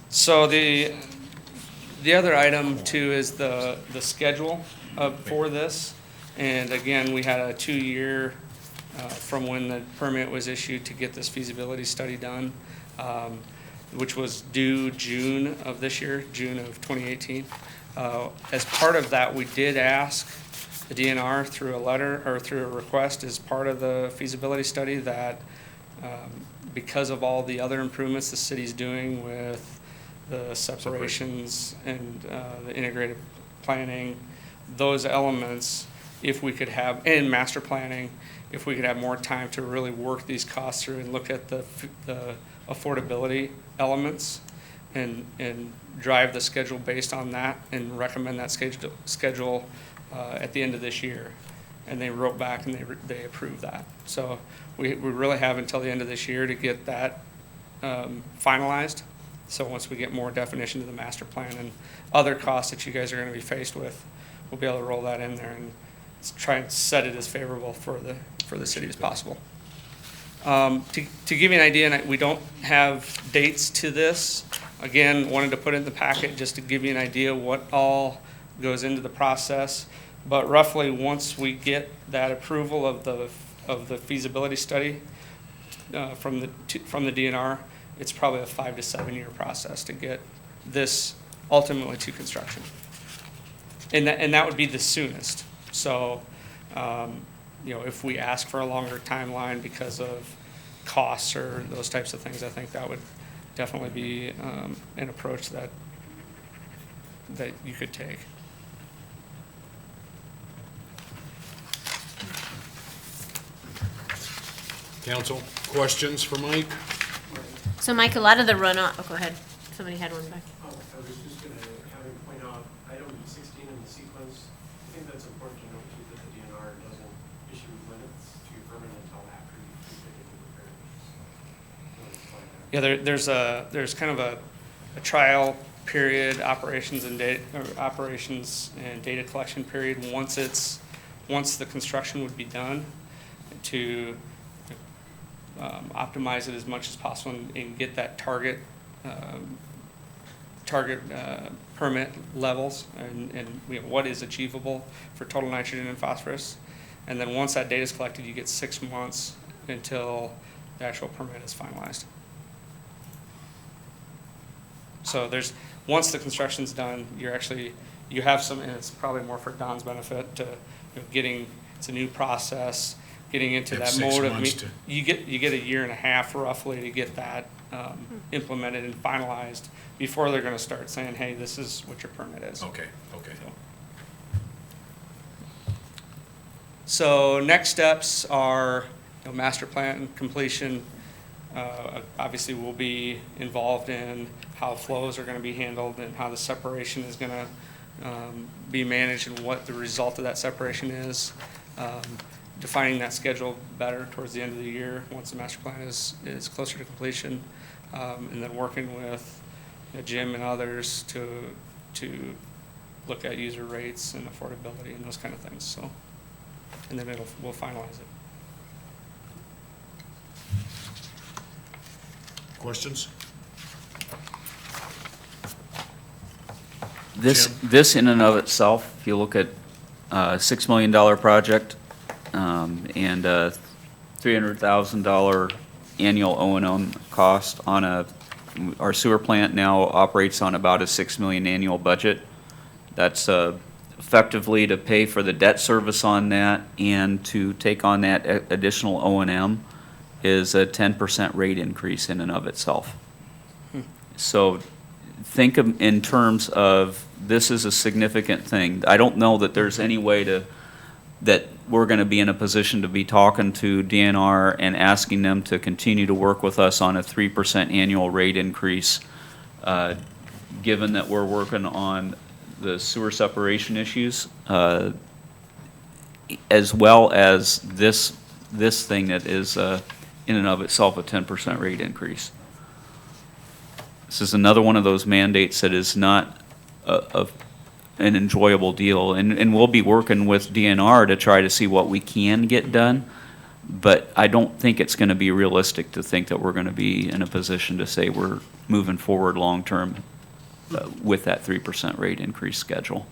So the other item too is the schedule for this. And again, we had a 2-year from when the permit was issued to get this feasibility study done, which was due June of this year, June of 2018. As part of that, we did ask the DNR through a letter or through a request as part of the feasibility study that because of all the other improvements the city's doing with the separations and the integrated planning, those elements, if we could have, and master planning, if we could have more time to really work these costs through and look at the affordability elements and drive the schedule based on that and recommend that schedule at the end of this year. And they wrote back and they approved that. So we really have until the end of this year to get that finalized. So once we get more definition to the master plan and other costs that you guys are going to be faced with, we'll be able to roll that in there and try and set it as favorable for the city as possible. To give you an idea, and we don't have dates to this, again, wanted to put it in the packet just to give you an idea what all goes into the process. But roughly, once we get that approval of the feasibility study from the DNR, it's probably a 5 to 7 year process to get this ultimately to construction. And that would be the soonest. So, if we ask for a longer timeline because of costs or those types of things, I think that would definitely be an approach that you could take. Council, questions for Mike? So Mike, a lot of the runoff, go ahead. Somebody had one back. I was just going to have him point out item 16 in the sequence. I think that's important to note too, that the DNR doesn't issue limits to your permit until after you've completed the repairs. Yeah, there's kind of a trial period, operations and data collection period, once the construction would be done, to optimize it as much as possible and get that target permit levels and what is achievable for total nitrogen and phosphorus. And then once that data is collected, you get 6 months until the actual permit is finalized. So once the construction's done, you have some, and it's probably more for Don's benefit, to it's a new process, getting into that mode of, you get a year and a half roughly to get that implemented and finalized before they're gonna start saying, hey, this is what your permit is. Okay. So next steps are, master plan completion. Obviously, we'll be involved in how flows are going to be handled and how the separation is going to be managed and what the result of that separation is. Defining that schedule better towards the end of the year once the master plan is closer to completion, and then working with Jim and others to look at user rates and affordability and those kind of things. So, and then we'll finalize it. Questions? This in and of itself, if you look at a $6 million project and a $300,000 annual O&M cost on our sewer plant now operates on about a $6 million annual budget. That's effectively to pay for the debt service on that and to take on that additional O&M is a 10% rate increase in and of itself. So think of in terms of this is a significant thing. I don't know that there's any way that we're going to be in a position to be talking to DNR and asking them to continue to work with us on a 3% annual rate increase, given that we're working on the sewer separation issues, as well as this thing that is in and of itself a 10% rate increase. This is another one of those mandates that is not an enjoyable deal, and we'll be working with DNR to try to see what we can get done, but I don't think it's going to be realistic to think that we're going to be in a position to say we're moving forward long-term with that 3% rate increase schedule.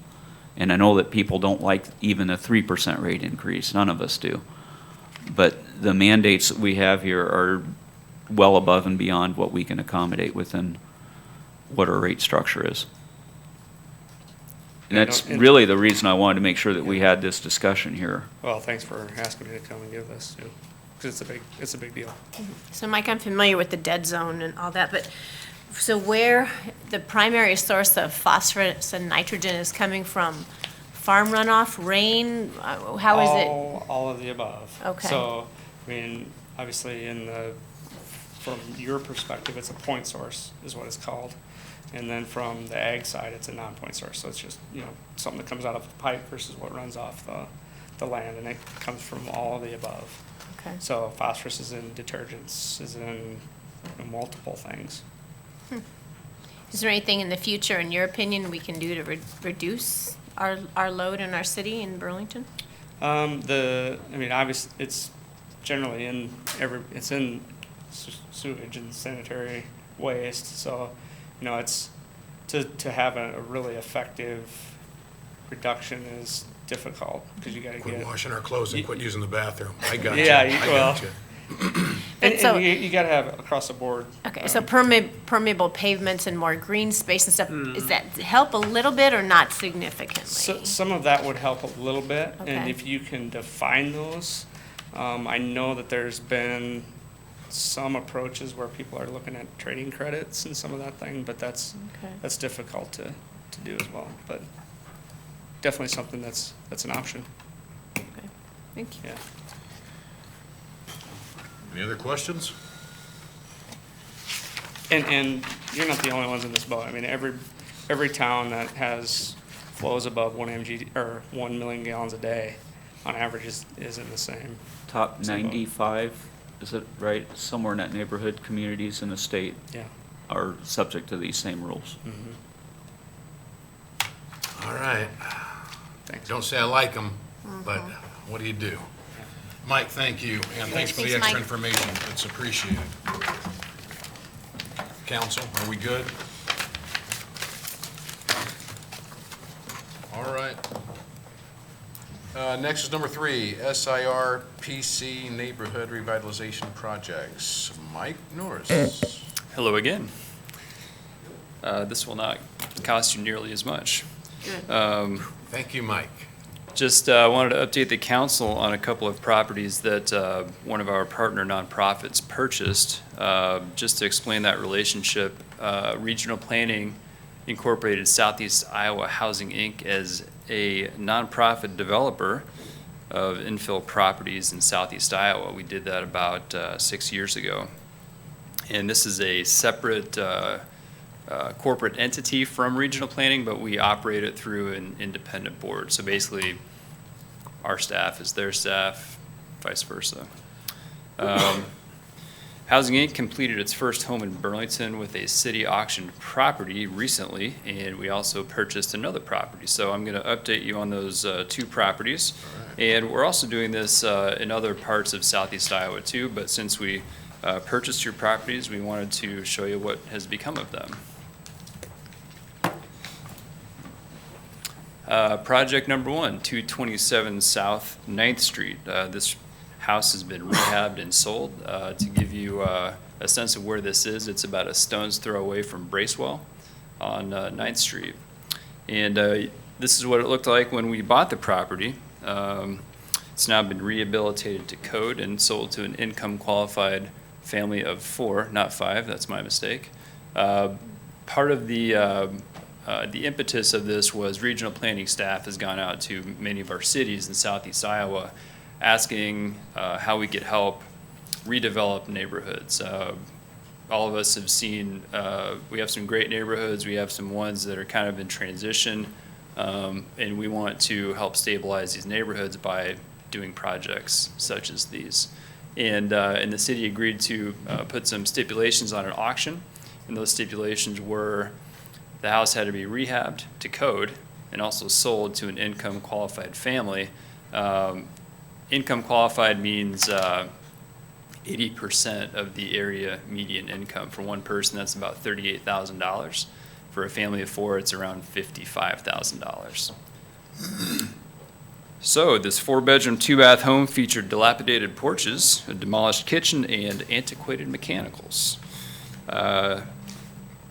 And I know that people don't like even a 3% rate increase. None of us do. But the mandates that we have here are well above and beyond what we can accommodate within what our rate structure is. And that's really the reason I wanted to make sure that we had this discussion here. Well, thanks for asking me to come and give this, too, because it's a big deal. So Mike, I'm familiar with the dead zone and all that, but so where the primary source of phosphorus and nitrogen is coming from, farm runoff, rain, how is it? All of the above. Okay. So, I mean, obviously from your perspective, it's a point source is what it's called. And then from the ag side, it's a non-point source. So it's just, something that comes out of the pipe versus what runs off the land, and it comes from all of the above. Okay. So phosphorus is in detergents, is in multiple things. Is there anything in the future, in your opinion, we can do to reduce our load in our city in Burlington? Obviously, it's generally it's in sewage and sanitary waste. So, it's to have a really effective reduction is difficult because you got to Quit washing our clothes and quit using the bathroom. I got you. Yeah, I got you. And you got to have across the board. Okay, so permeable pavements and more green space and stuff, does that help a little bit or not significantly? So, some of that would help a little bit, and Okay. if you can define those, I know that there's been some approaches where people are looking at trading credits and some of that thing, but that's difficult to do as well. But definitely something that's an option. Okay, thank you. Yeah. Any other questions? And you're not the only ones in this boat. I mean, every town that has flows above 1 million gallons a day, on average, is in the same. Top same boat. 95, is it right? Somewhere in that neighborhood, communities in the state Yeah. are subject to these same rules. Mm-hmm. All right. Thanks. Don't say I like them, but what do you do? Mike, thank you, and thanks for the Thanks, extra Mike. information. It's appreciated. Council, are we good? All right. Next is number 3, SIRPC Neighborhood Revitalization Projects. Mike Norris. Hello again. This will not cost you nearly as much. Thank you, Mike. Just wanted to update the council on a couple of properties that one of our partner nonprofits purchased. Just to explain that relationship, Regional Planning incorporated Southeast Iowa Housing, Inc. as a nonprofit developer of infill properties in Southeast Iowa. We did that about 6 years ago. And this is a separate corporate entity from Regional Planning, but we operate it through an independent board. So basically, our staff is their staff, vice versa. Housing Inc. completed its first home in Burlington with a city auctioned property recently, and we also purchased another property. So I'm going to update you on those 2 properties. And we're also doing this in other parts of Southeast Iowa too, but since we purchased your properties, we wanted to show you what has become of them. Project number 1, 227 South 9th Street. This house has been rehabbed and sold. To give you a sense of where this is, it's about a stone's throw away from Bracewell on 9th Street. And this is what it looked like when we bought the property. It's now been rehabilitated to code and sold to an income qualified family of 4, not 5, that's my mistake. Part of the impetus of this was Regional Planning staff has gone out to many of our cities in Southeast Iowa asking how we could help redevelop neighborhoods. All of us have seen, we have some great neighborhoods, we have some ones that are kind of in transition, and we want to help stabilize these neighborhoods by doing projects such as these. And the city agreed to put some stipulations on an auction, and those stipulations were the house had to be rehabbed to code and also sold to an income qualified family. Income qualified means 80% of the area median income. For one person, that's about $38,000. For a family of 4, it's around $55,000. So this 4-bedroom, 2-bath home featured dilapidated porches, a demolished kitchen, and antiquated mechanicals.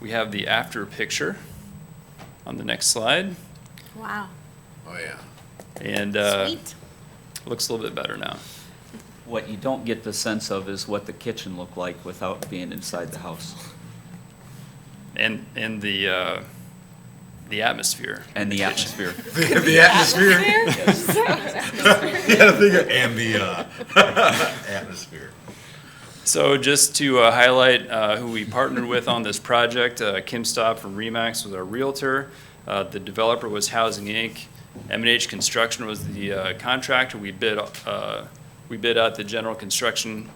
We have the after picture on the next slide. Wow. Oh, yeah. And Sweet. looks a little bit better now. What you don't get the sense of is what the kitchen looked like without being inside the house. And the atmosphere. And the kitchen. atmosphere. The atmosphere? And the atmosphere. So just to highlight who we partnered with on this project, Kim Staub from Remax was our realtor. The developer was Housing Inc. M&H Construction was the contractor. We bid out the general construction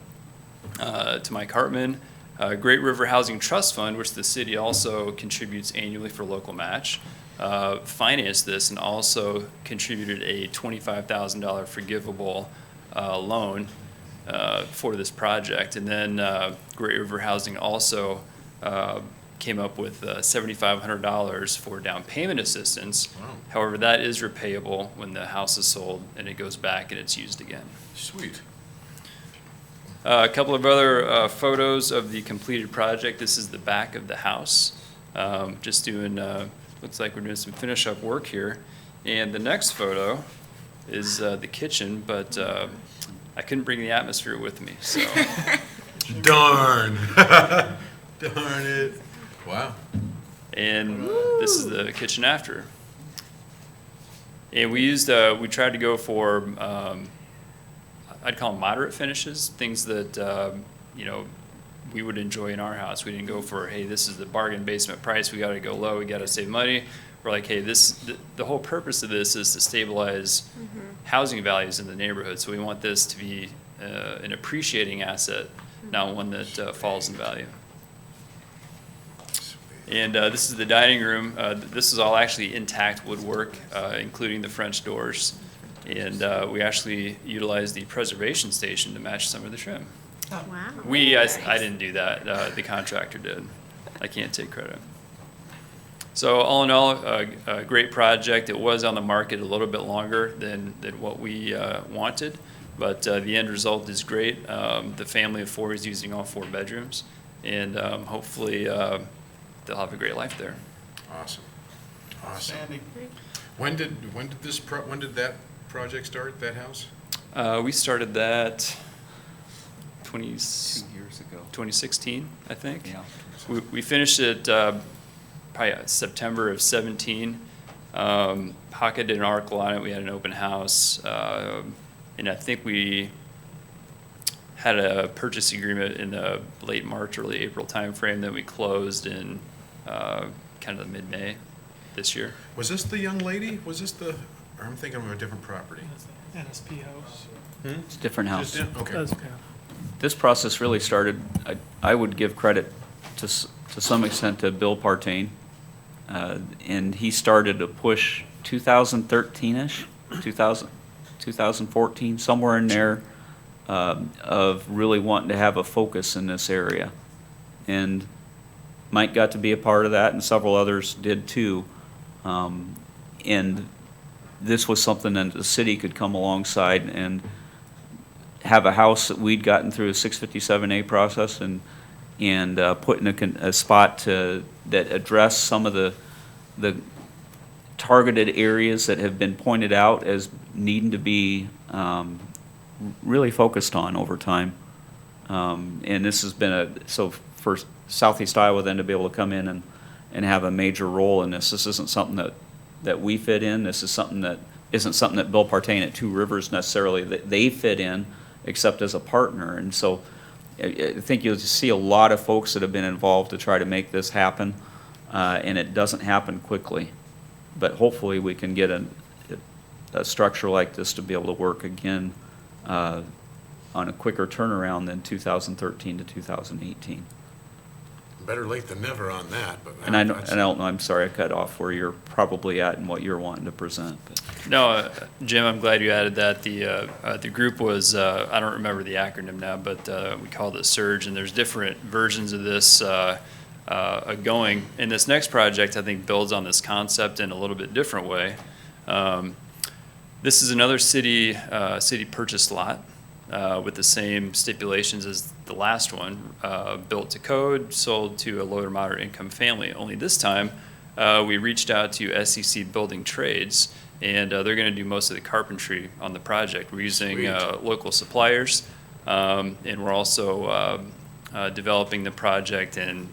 to Mike Hartman. Great River Housing Trust Fund, which the city also contributes annually for local match, financed this and also contributed a $25,000 forgivable loan for this project. And then Great River Housing also came up with $7,500 for down payment assistance. Wow. However, that is repayable when the house is sold and it goes back and it's used again. Sweet. A couple of other photos of the completed project. This is the back of the house. Just doing, looks like we're doing some finish up work here. And the next photo is the kitchen, but I couldn't bring the atmosphere with me, so. Darn. Darn it. Wow. And this is the kitchen after. And we used, we tried to go for, I'd call them moderate finishes, things that, you know, we would enjoy in our house. We didn't go for, hey, this is the bargain basement price, we gotta go low, we gotta save money. We're like, hey, the whole purpose of this is to stabilize housing values in the neighborhood. So we want this to be an appreciating asset, not one that falls in value. Sweet. And this is the dining room. This is all actually intact woodwork, including the French doors. And we actually utilized the preservation station to match some of the trim. Wow. I didn't do that. The contractor did. I can't take credit. So all in all, a great project. It was on the market a little bit longer than what we wanted, but the end result is great. The family of 4 is using all 4 bedrooms, and hopefully they'll have a great life there. Awesome. Awesome. Sandy. When did that project start, that house? We started that 2 years ago. 2016, I think. Yeah. We finished it probably September of 17. Haka did an article on it. We had an open house. And I think we had a purchase agreement in the late March, early April timeframe that we closed in kind of the mid-May this year. Was this the young lady? Was this the, or I'm thinking of a different property? NSP house. It's a different house. Just- Okay. That's- This process really started, I would give credit to some extent to Bill Partain. And he started to push 2013-ish, 2014, somewhere in there, of really wanting to have a focus in this area. And Mike got to be a part of that, and several others did too. And this was something that the city could come alongside and have a house that we'd gotten through a 657A process and put in a spot that address some of the targeted areas that have been pointed out as needing to be really focused on over time. And this has been so for Southeast Iowa then to be able to come in and have a major role in this. This isn't something that we fit in. This is something that isn't something that Bill Partain at Two Rivers necessarily that they fit in, except as a partner. And so I think you'll just see a lot of folks that have been involved to try to make this happen, and it doesn't happen quickly. But hopefully we can get a structure like this to be able to work again on a quicker turnaround than 2013 to 2018. Better late than never on that, but. And I don't know, I'm sorry I cut off where you're probably at and what you're wanting to present. But. No, Jim, I'm glad you added that. The group was, I don't remember the acronym now, but we called it SURGE, and there's different versions of this going. And this next project, I think, builds on this concept in a little bit different way. This is another city purchased lot with the same stipulations as the last one, built to code, sold to a low to moderate income family. Only this time, we reached out to SEC Building Trades, and they're going to do most of the carpentry on the project. We're using local suppliers, and we're also developing the project and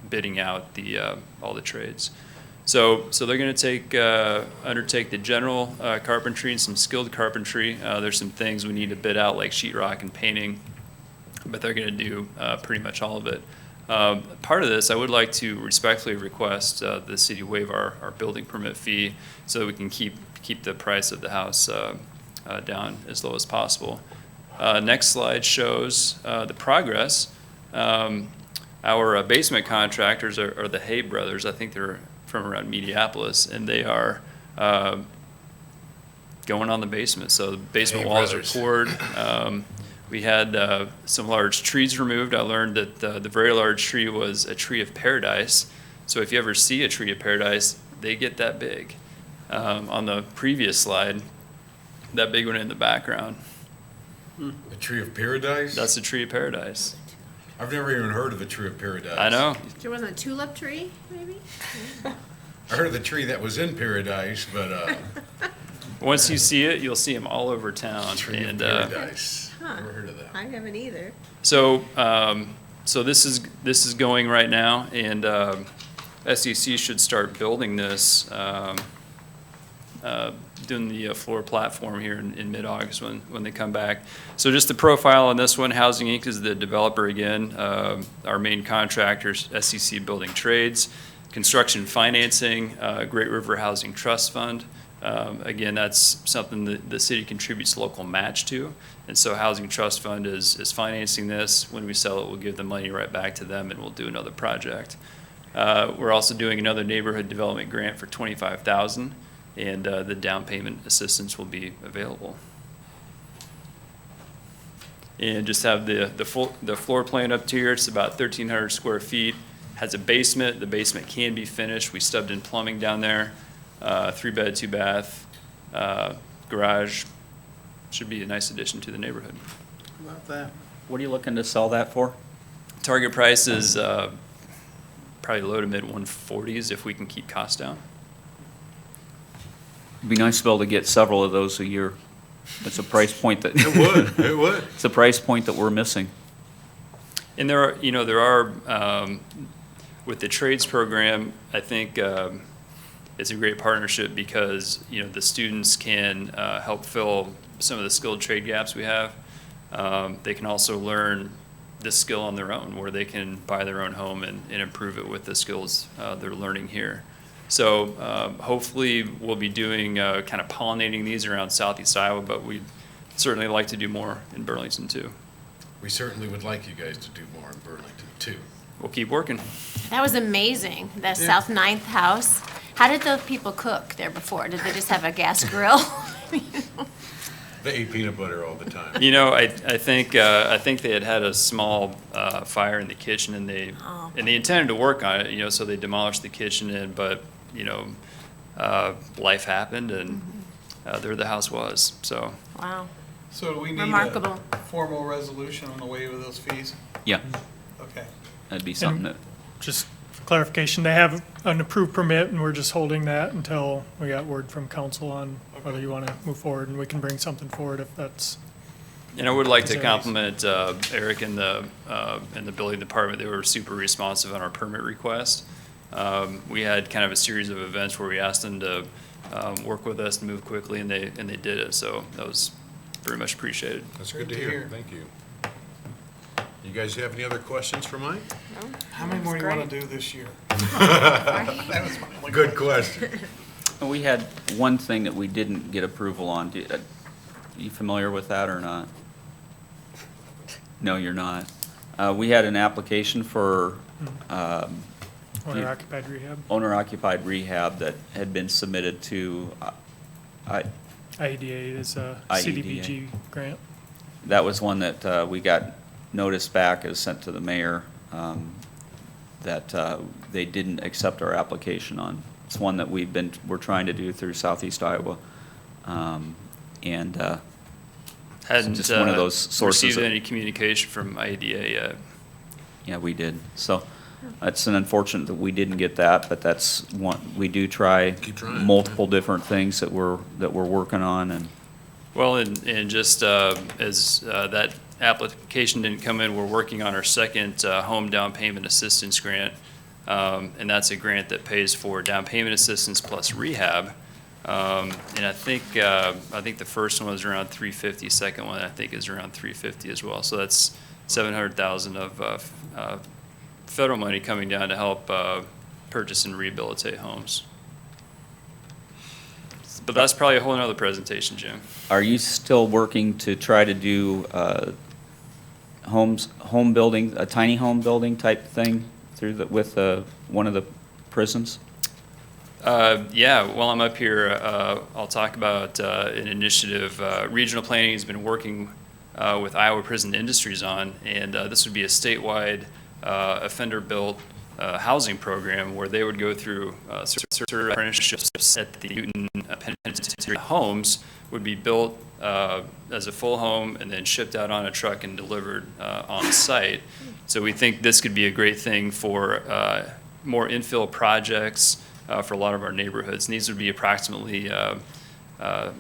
bidding out all the trades. So they're going to undertake the general carpentry and some skilled carpentry. There's some things we need to bid out like sheetrock and painting, but they're going to do pretty much all of it. Part of this, I would like to respectfully request the city waive our building permit fee so that we can keep the price of the house down as low as possible. Next slide shows the progress. Our basement contractors are the Hay brothers. I think they're from around Mediapolis, and they are going on the basement. So the basement Hay walls brothers. are poured. We had some large trees removed. I learned that the very large tree was a tree of paradise. So if you ever see a tree of paradise, they get that big. On the previous slide, that big one in the background, The tree of paradise? that's the tree of paradise. I've never even heard of the tree of paradise. I know. There wasn't a tulip tree, maybe? I heard of the tree that was in paradise, but, Once you see it, you'll see them all over town. tree of And paradise. Huh. Never heard of that. I haven't either. so this is going right now, and SEC should start building this, doing the floor platform here in mid-August when they come back. So just the profile on this one, Housing Inc. is the developer again. Our main contractors, SEC Building Trades, Construction Financing, Great River Housing Trust Fund. Again, that's something that the city contributes local match to. And so Housing Trust Fund is financing this. When we sell it, we'll give the money right back to them and we'll do another project. We're also doing another neighborhood development grant for $25,000, and the down payment assistance will be available. And just have the floor plan up here. It's about 1,300 square feet. Has a basement. The basement can be finished. We stubbed in plumbing down there. 3-bed, 2-bath, garage. Should be a nice addition to the neighborhood. Love that. What are you looking to sell that for? Target price is probably low to mid 140s if we can keep costs down. It'd be nice to be able to get several of those a year. It's a price point that. It would, it would. It's a price point that we're missing. And there are, with the trades program, I think it's a great partnership because, the students can help fill some of the skilled trade gaps we have. They can also learn this skill on their own, where they can buy their own home and improve it with the skills they're learning here. So hopefully we'll be doing kind of pollinating these around Southeast Iowa, but we'd certainly like to do more in Burlington too. We certainly would like you guys to do more in Burlington too. We'll keep working. That was amazing, the South Ninth house. How did the people cook there before? Did they just have a gas grill? They ate peanut butter all the time. I think they had a small fire in the kitchen, and they intended to work on it. So they demolished the kitchen, but life happened, and there the house was. So. Wow. So do we need Remarkable. a formal resolution on the waiver of those fees? Yeah, Okay. that'd be something that, Just for clarification, they have an approved permit, and we're just holding that until we got word from council on whether you want to move forward, and we can bring something forward if that's. And I would like to Is there compliment Eric and the building department. They were super responsive on our permit request. We had kind of a series of events where we asked them to work with us and move quickly, and they did it. So that was very much appreciated. That's good to hear. Thank you. You guys have any other questions for Mike? No? How many more do you want to do this year? That was my only good question. we had one thing that we didn't get approval on. Are you familiar with that or not? No, you're not. We had an application for Owner-occupied rehab, owner-occupied rehab that had been submitted to, IEDA is a IEDA. CDBG grant. that was one that we got notice back, as sent to the mayor, that they didn't accept our application on. It's one that we're trying to do through Southeast Iowa. And Hadn't just one of those sources received of- any communication from IDA yet. yeah, we did. So it's an unfortunate that we didn't get that, but that's one, we do try Keep trying. multiple different things that we're working on, and Well, and just as that application didn't come in, we're working on our second home down payment assistance grant. And that's a grant that pays for down payment assistance plus rehab. And I think the first one was around $350, second one I think is around $350 as well. So that's $700,000 of federal money coming down to help purchase and rehabilitate homes. But that's probably a whole nother presentation, Jim. are you still working to try to do home building, a tiny home building type thing with one of the prisons? Yeah, while I'm up here, I'll talk about an initiative Regional Planning has been working with Iowa Prison Industries on, and this would be a statewide offender-built housing program where they would go through certain apprenticeships at the Newton Penitentiary. Homes would be built as a full home and then shipped out on a truck and delivered on site. So we think this could be a great thing for more infill projects for a lot of our neighborhoods. And these would be approximately probably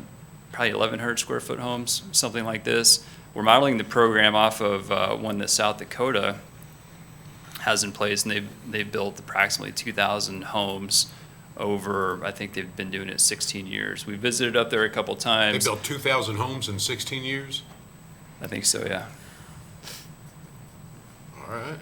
1,100 square foot homes, something like this. We're modeling the program off of one that South Dakota has in place, and they've built approximately 2,000 homes over, I think they've been doing it 16 years. We visited up there a couple They times. built 2,000 homes in 16 years? I think so, yeah. All right.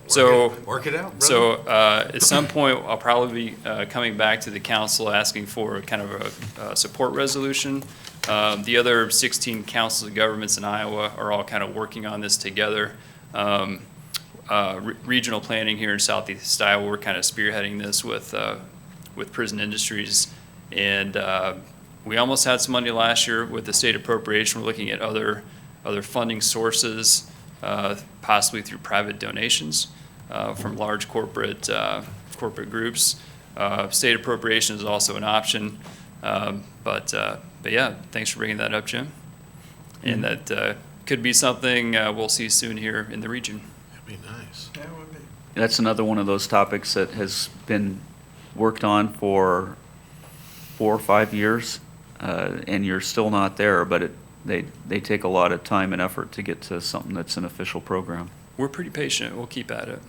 So, Work it out, brother. So at some point, I'll probably be coming back to the council asking for kind of a support resolution. The other 16 councils of governments in Iowa are all kind of working on this together. regional planning here in Southeast Iowa. We're kind of spearheading this with Prison Industries. And we almost had some money last year with the state appropriation. We're looking at other funding sources, possibly through private donations from large corporate groups. State appropriation is also an option. But yeah, thanks for bringing that up, Jim. And that could be something we'll see soon here in the region. That'd be nice. Yeah, it would be. That's another one of those topics that has been worked on for 4 or 5 years, and you're still not there, but they take a lot of time and effort to get to something that's an official program. We're pretty patient. We'll keep at it.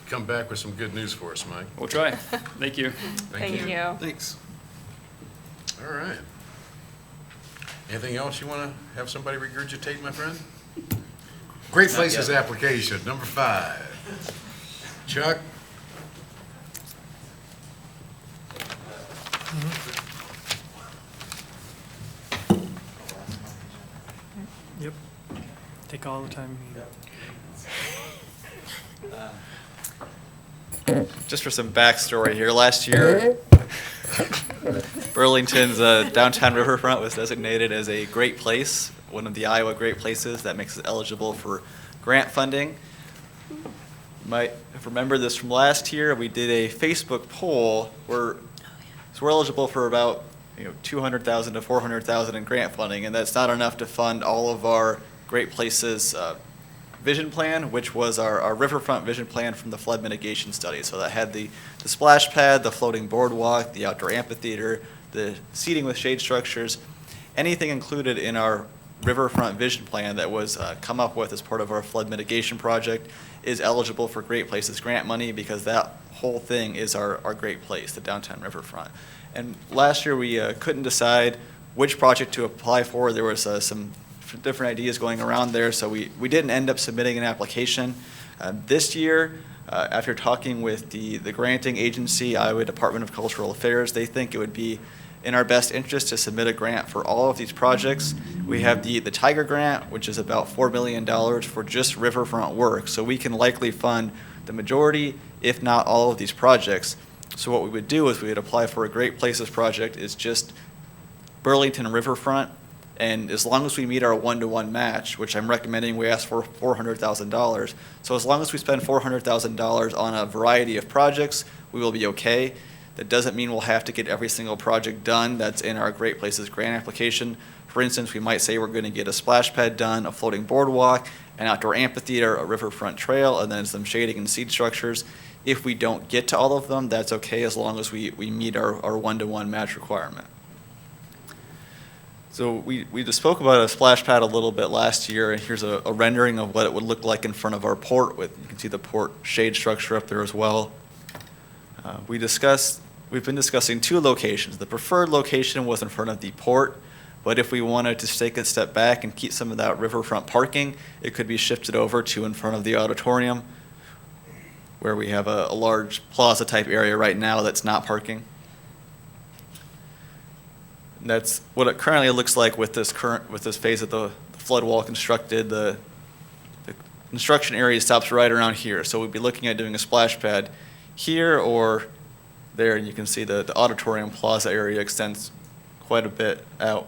Come back with some good news for us, Mike. We'll try. Thank you. Thank you. Thanks. All right. Anything else you want to have somebody regurgitate, my friend? Great Places application, number 5. Chuck? Yep. Take all the time you need. Just for some backstory here, last year, Burlington's downtown riverfront was designated as a great place, one of the Iowa Great Places that makes it eligible for grant funding. You might remember this from last year. We did a Facebook poll where we're eligible for about $200,000 to $400,000 in grant funding, and that's not enough to fund all of our Great Places vision plan, which was our riverfront vision plan from the flood mitigation study. So that had the splash pad, the floating boardwalk, the outdoor amphitheater, the seating with shade structures, anything included in our riverfront vision plan that was come up with as part of our flood mitigation project is eligible for Great Places grant money, because that whole thing is our great place, the downtown riverfront. And last year we couldn't decide which project to apply for. There was some different ideas going around there, so we didn't end up submitting an application. This year, after talking with the granting agency, Iowa Department of Cultural Affairs, they think it would be in our best interest to submit a grant for all of these projects. We have the Tiger Grant, which is about $4 million for just riverfront work, so we can likely fund the majority, if not all of these projects. So what we would do is we would apply for a Great Places project, is just Burlington riverfront, and as long as we meet our 1-to-1 match, which I'm recommending we ask for $400,000, so as long as we spend $400,000 on a variety of projects, we will be okay. That doesn't mean we'll have to get every single project done that's in our Great Places grant application. For instance, we might say we're going to get a splash pad done, a floating boardwalk, an outdoor amphitheater, a riverfront trail, and then some shading and seed structures. If we don't get to all of them, that's okay, as long as we meet our 1-to-1 match requirement. So we just spoke about a splash pad a little bit last year, and here's a rendering of what it would look like in front of our port. You can see the port shade structure up there as well. We've been discussing 2 locations. The preferred location was in front of the port, but if we wanted to take a step back and keep some of that riverfront parking, it could be shifted over to in front of the auditorium, where we have a large plaza type area right now that's not parking. And that's what it currently looks like with this phase of the flood wall constructed. The construction area stops right around here, so we'd be looking at doing a splash pad here or there, and you can see the auditorium plaza area extends quite a bit out.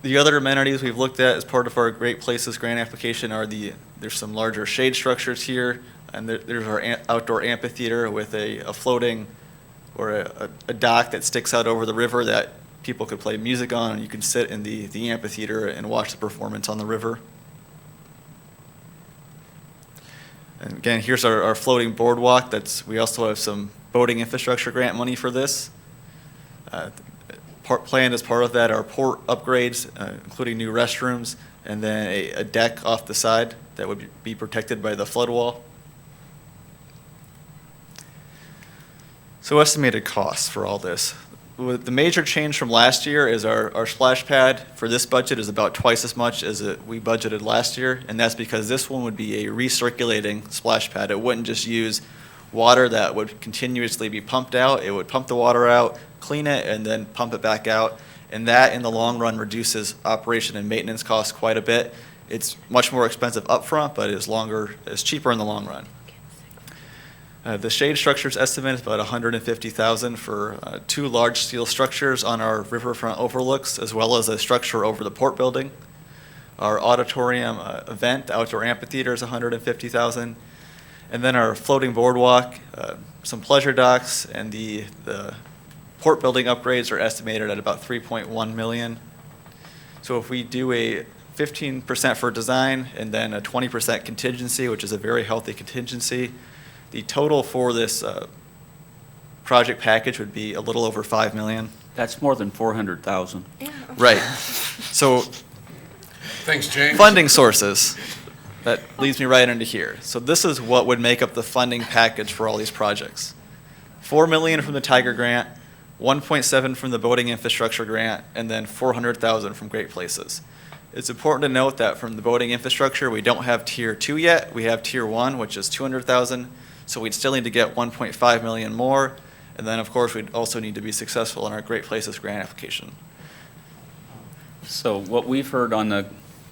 The other amenities we've looked at as part of our Great Places grant application are there's some larger shade structures here, and there's our outdoor amphitheater with a floating or a dock that sticks out over the river that people could play music on, and you can sit in the amphitheater and watch the performance on the river. And again, here's our floating boardwalk. We also have some boating infrastructure grant money for this. Planned as part of that are port upgrades, including new restrooms, and then a deck off the side that would be protected by the flood wall. So estimated costs for all this. The major change from last year is our splash pad for this budget is about twice as much as we budgeted last year, and that's because this one would be a recirculating splash pad. It wouldn't just use water that would continuously be pumped out. It would pump the water out, clean it, and then pump it back out. And that, in the long run, reduces operation and maintenance costs quite a bit. It's much more expensive upfront, but it's cheaper in the long run. The shade structures estimate is about $150,000 for 2 large steel structures on our riverfront overlooks, as well as a structure over the port building. Our auditorium event, the outdoor amphitheater, is $150,000. And then our floating boardwalk, some pleasure docks, and the port building upgrades are estimated at about $3.1 million. So if we do a 15% for design and then a 20% contingency, which is a very healthy contingency, the total for this project package would be a little over $5 million. That's more than 400,000. Right. So Thanks, James. funding sources, that leads me right into here. So this is what would make up the funding package for all these projects. $4 million from the Tiger Grant, 1.7 from the boating infrastructure grant, and then 400,000 from Great Places. It's important to note that from the boating infrastructure, we don't have tier 2 yet. We have tier 1, which is 200,000. So we'd still need to get 1.5 million more. And then, of course, we'd also need to be successful in our Great Places grant application. So what we've heard on the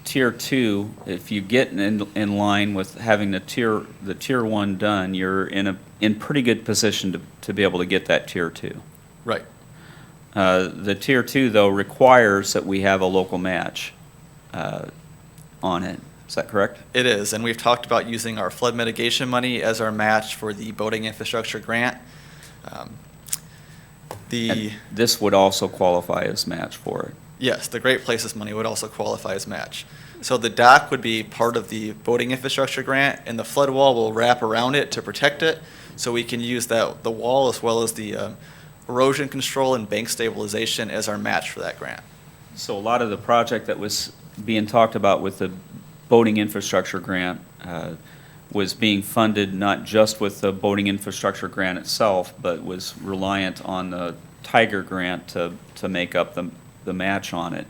tier 2, if you get in line with having the tier 1 done, you're in pretty good position to be able to get that tier 2. Right. The tier 2, though, requires that we have a local match on it. Is that correct? It is, and we've talked about using our flood mitigation money as our match for the boating infrastructure grant. And this would also qualify as match for it. Yes, the Great Places money would also qualify as match. So the dock would be part of the boating infrastructure grant, and the flood wall will wrap around it to protect it, so we can use the wall as well as the erosion control and bank stabilization as our match for that grant. So a lot of the project that was being talked about with the boating infrastructure grant was being funded not just with the boating infrastructure grant itself, but was reliant on the Tiger grant to make up the match on it.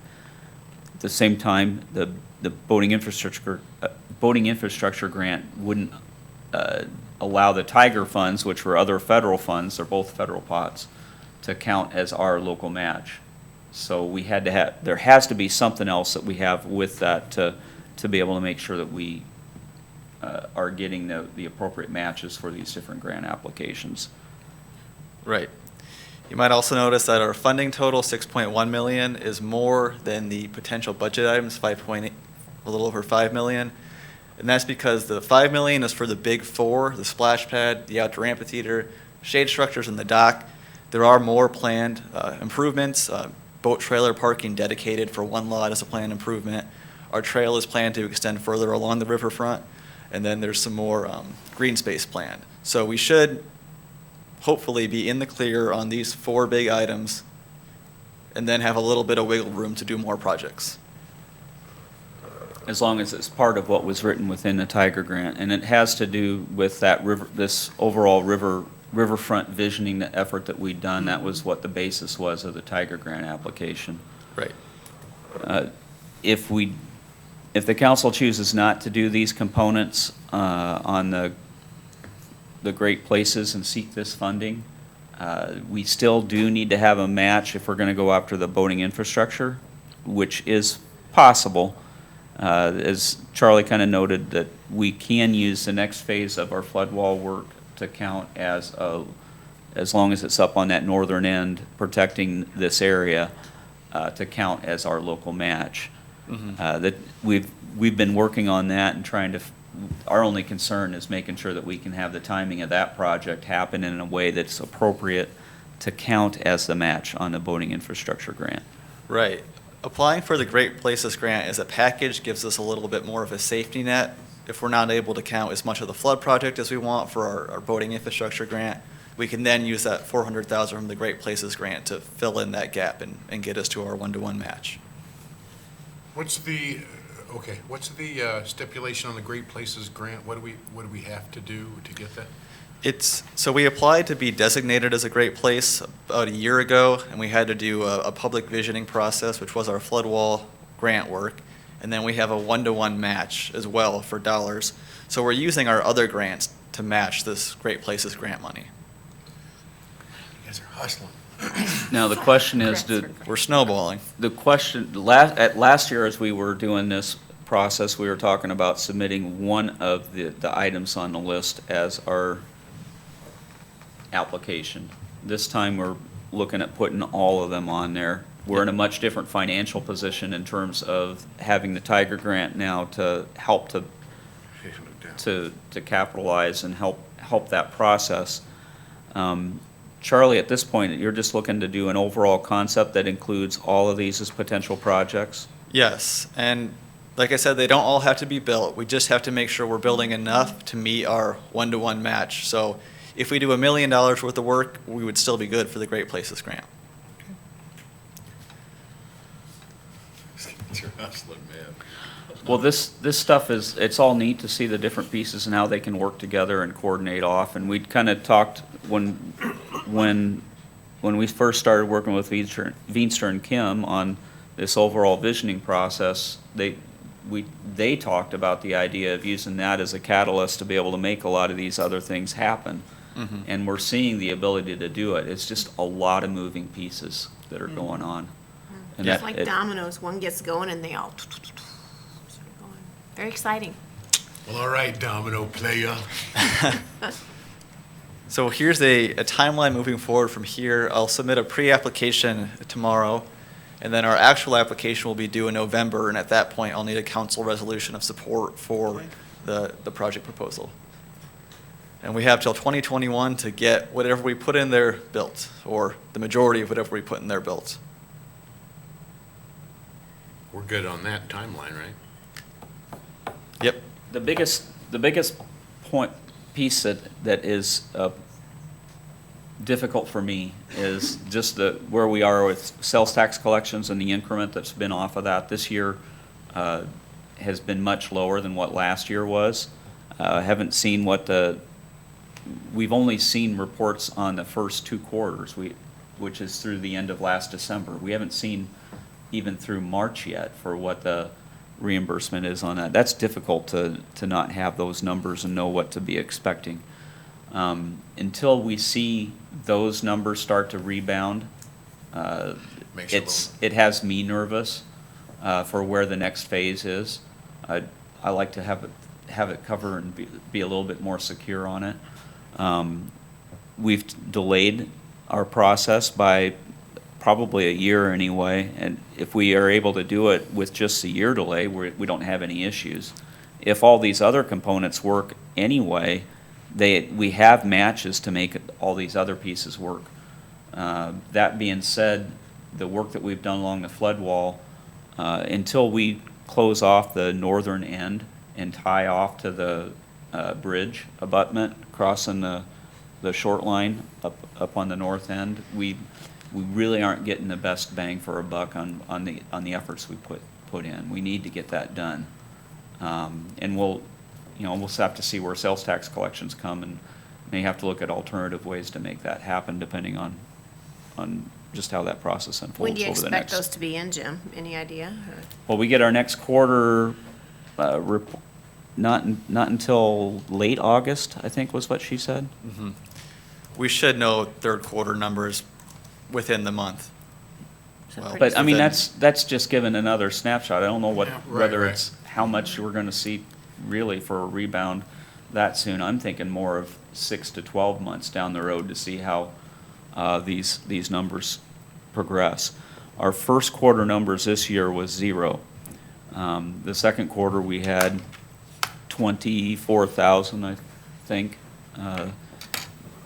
At the same time, the boating infrastructure grant wouldn't allow the Tiger funds, which were other federal funds, they're both federal pots, to count as our local match. So we had to have, there has to be something else that we have with that to be able to make sure that we are getting the appropriate matches for these different grant applications. Right. You might also notice that our funding total, 6.1 million, is more than the potential budget items, a little over 5 million. And that's because the 5 million is for the big 4, the splash pad, the outdoor amphitheater, shade structures, and the dock. There are more planned improvements. Boat trailer parking dedicated for one lot is a planned improvement. Our trail is planned to extend further along the riverfront. And then there's some more green space planned. So we should hopefully be in the clear on these 4 big items and then have a little bit of wiggle room to do more projects. As long as it's part of what was written within the Tiger grant. And it has to do with that this overall riverfront visioning effort that we'd done. That was what the basis was of the Tiger grant application. Right. If the council chooses not to do these components on the Great Places and seek this funding, we still do need to have a match if we're going to go after the boating infrastructure, which is possible. As Charlie kind of noted, that we can use the next phase of our flood wall work to count as long as it's up on that northern end protecting this area, to count as our local match. Mm-hmm. That we've been working on that and trying to. Our only concern is making sure that we can have the timing of that project happen in a way that's appropriate to count as the match on the boating infrastructure grant. Right. Applying for the Great Places grant as a package gives us a little bit more of a safety net. If we're not able to count as much of the flood project as we want for our boating infrastructure grant, we can then use that $400,000 from the Great Places grant to fill in that gap and get us to our 1-to-1 match. What's the stipulation on the Great Places grant? What do we have to do to get that? So we applied to be designated as a great place about a year ago, and we had to do a public visioning process, which was our flood wall grant work, and then we have a 1-to-1 match as well for dollars. So we're using our other grants to match this Great Places grant money. You guys are hustling. Now, the question is, We're snowballing. the question, last year, as we were doing this process, we were talking about submitting one of the items on the list as our application. This time, we're looking at putting all of them on there. We're in a much different financial position in terms of having the Tiger Grant now to help to capitalize and help that process. Charlie, at this point, you're just looking to do an overall concept that includes all of these as potential projects? Yes, and like I said, they don't all have to be built. We just have to make sure we're building enough to meet our one-to-one match. So if we do $1 million worth of work, we would still be good for the Great Places Grant. You're hustling, man. Well, this stuff is, it's all neat to see the different pieces and how they can work together and coordinate off. And we kind of talked when we first started working with Veenstra and Kim on this overall visioning process, they talked about the idea of using that as a catalyst to be able to make a lot of these other things happen. Mm-hmm. And we're seeing the ability to do it. It's just a lot of moving pieces that are going on. And It's that- like it- dominoes, one gets going and they all start going. Very exciting. Well, all right, domino player. So here's a timeline moving forward from here. I'll submit a pre-application tomorrow, and then our actual application will be due in November, and at that point, I'll need a council resolution of support for the project proposal. And we have till 2021 to get whatever we put in there built, or the majority of whatever we put in there built. We're good on that timeline, right? Yep. The biggest piece that is difficult for me is just where we are with sales tax collections and the increment that's been off of that. This year has been much lower than what last year was. Haven't seen we've only seen reports on the first 2 quarters, which is through the end of last December. We haven't seen even through March yet for what the reimbursement is on that. That's difficult to not have those numbers and know what to be expecting. Until we see those numbers start to rebound, it has me nervous for where the next phase is. I like to have it cover and be a little bit more secure on it. We've delayed our process by probably a year anyway, and if we are able to do it with just a year delay, we don't have any issues. If all these other components work anyway, we have matches to make all these other pieces work. That being said, the work that we've done along the flood wall, until we close off the northern end and tie off to the bridge abutment crossing the short line up on the north end, we really aren't getting the best bang for a buck on the efforts we put in. We need to get that done, and we'll have to see where sales tax collections come, and may have to look at alternative ways to make that happen, depending on just how that process unfolds over When the do you next. expect those to be in, Jim? Any idea? Or- Well, we get our next quarter not until late August, I think was what she said. Mm-hmm. We should know third quarter numbers within the month. Well, But I mean, within- that's just given another snapshot. I don't know Yeah, right, whether right. it's how much we're gonna see really for a rebound that soon. I'm thinking more of 6 to 12 months down the road to see how these numbers progress. Our first quarter numbers this year was 0. The second quarter, we had 24,000, I think.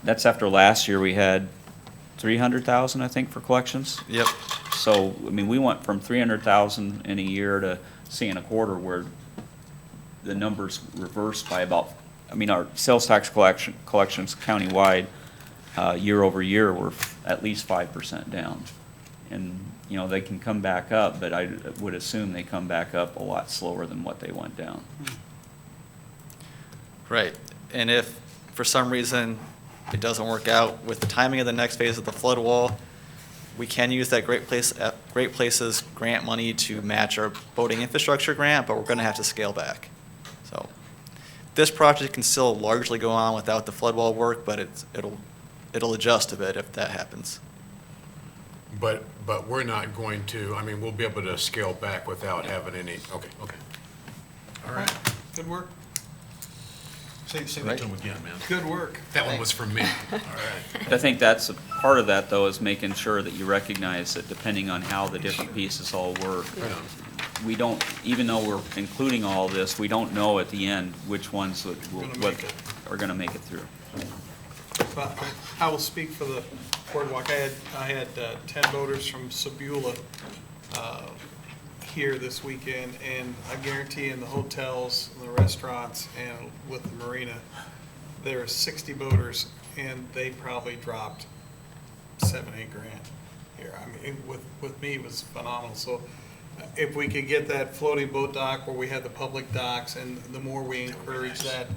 That's after last year, we had 300,000, I think, for collections. Yep. So, I mean, we went from 300,000 in a year to seeing a quarter where the numbers reversed by about, I mean, our sales tax collections countywide, year over year, were at least 5% down. And, they can come back up, but I would assume they come back up a lot slower than what they went down. Right. And if for some reason it doesn't work out with the timing of the next phase of the flood wall, we can use that Great Places grant money to match our boating infrastructure grant, but we're going to have to scale back. So this project can still largely go on without the flood wall work, but it'll adjust a bit if that happens. But we're not going to, I mean, we'll be able to scale back without having any, okay. All right. Good work. Say that to him again, man. Good work. That one was from me. All right. I think that's a part of that, though, is making sure that you recognize that depending on how the different pieces all work, we don't, even though we're including all this, we don't know at the end which ones are gonna make it through. But I will speak for the boardwalk. I had 10 voters from Sebula here this weekend, and I guarantee in the hotels, and the restaurants, and with the marina, there are 60 voters, and they probably dropped $7-8 grand here. I mean, with me, it was phenomenal. So if we could get that floating boat dock where we have the public docks, and the more we encourage that,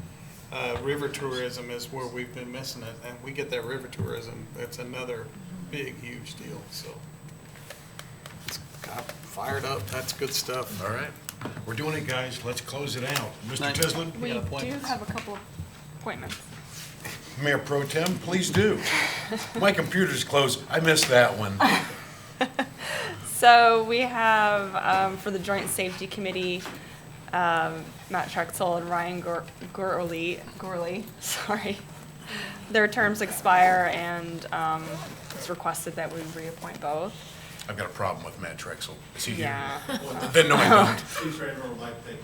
river tourism is where we've been missing it, and we get that river tourism, it's another big, huge deal, so. It's got fired up, that's good stuff. All right. We're doing it, guys. Let's close it out. Mr. Nice. Tislin? We got do appointments. have a couple of appointments. Mayor Pro Tem, please do. My computer's closed. I missed that one. So we have, for the Joint Safety Committee, Matt Trexel and Ryan Gorley, sorry. Their terms expire, and it's requested that we reappoint both. I've got a problem with Matt Trexel. Is he here? Yeah. Then no, I don't. He's ready for a life take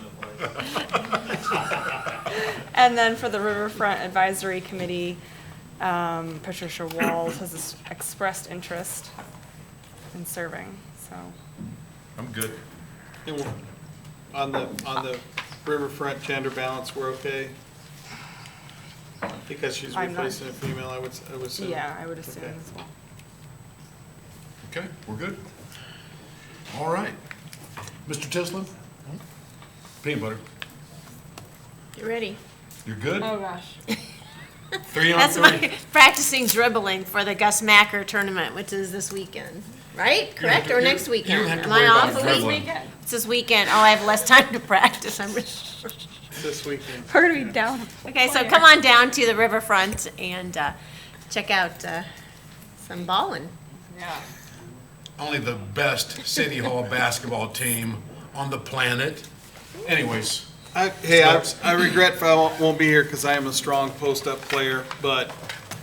And then for the Riverfront Advisory Committee, Patricia Walls has expressed interest in serving, so. I'm good. And on the riverfront gender balance, we're okay? Because she's I'm not- replacing a female, I would assume. Yeah, I would assume Okay. as well. Okay, we're good. All right. Mr. Tislin? Peanut butter. Get ready. You're good? Oh, gosh. 3 on That's 3. my practicing dribbling for the Gus Macker tournament, which is this weekend, right? Correct, or next weekend? You don't have to Am I worry off about a week? dribbling. It's this weekend. Oh, I have less time to practice. This weekend. We're gonna be down. Okay, so come on down to the riverfront and check out some ballin'. Yeah. Only the best City Hall basketball team on the planet. Anyways. I regret I won't be here because I am a strong post-up player, but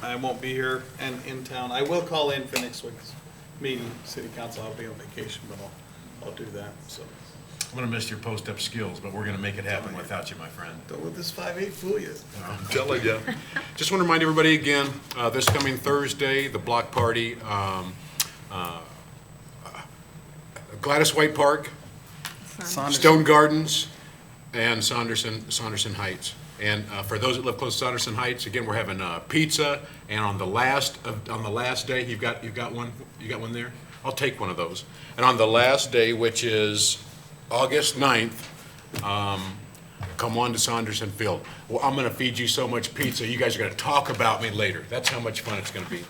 I won't be here and in town. I will call in for next week's meeting, city council. I'll be on vacation, but I'll do that, so. I'm gonna miss your post-up skills, but we're gonna make it happen without you, my friend. Don't let this 5'8" fool you. I'm telling you. Just want to remind everybody again, this coming Thursday, the block party, Gladys White Park, Stone Gardens, and Saunderson Heights. And for those that live close to Saunderson Heights, again, we're having pizza. And on the last day, you've got one there. I'll take one of those. And on the last day, which is August 9th, come on to Saunderson Field. Well, I'm going to feed you so much pizza, you guys are going to talk about me later. That's how much fun it's going to be.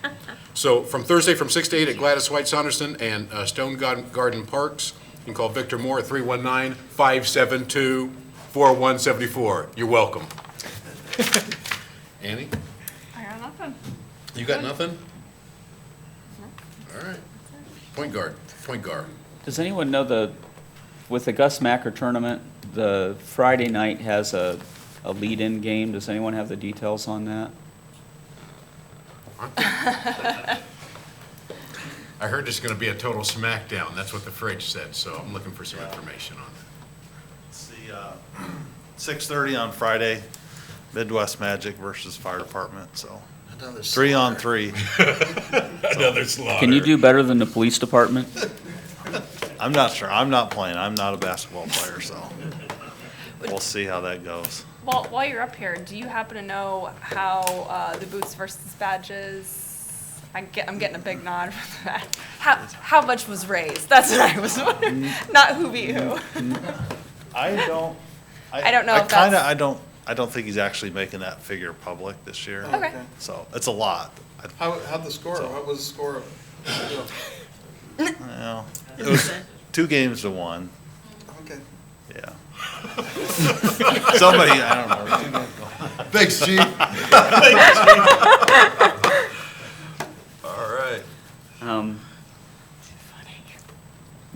So from Thursday from 6 to 8 at Gladys White Saunderson and Stone Garden Parks, you can call Victor Moore at 319-572-4174. You're welcome. Annie? I got nothing. You got nothing? All right. Point guard. Does anyone know with the Gus Macker tournament, the Friday night has a lead-in game? Does anyone have the details on that? I heard there's going to be a total smackdown. That's what the fridge said, so I'm looking for some information on it. It's the 6:30 on Friday, Midwest Magic versus Fire Department, so. 3 on 3. Another slaughter. Can you do better than the police department? I'm not sure. I'm not playing. I'm not a basketball player, so we'll see how that goes. Well, while you're up here, do you happen to know how the boots versus badges? I'm getting a big nod from that. How much was raised? That's what I was wondering. Not who beat who. I don't know if that's- I don't think he's actually making that figure public this year. Okay. So it's a lot. How'd the score? What was the score? Well, it was 2 games to 1. Okay. Yeah. Somebody, I don't know. 2 games to 1. Thanks, Chief. All right.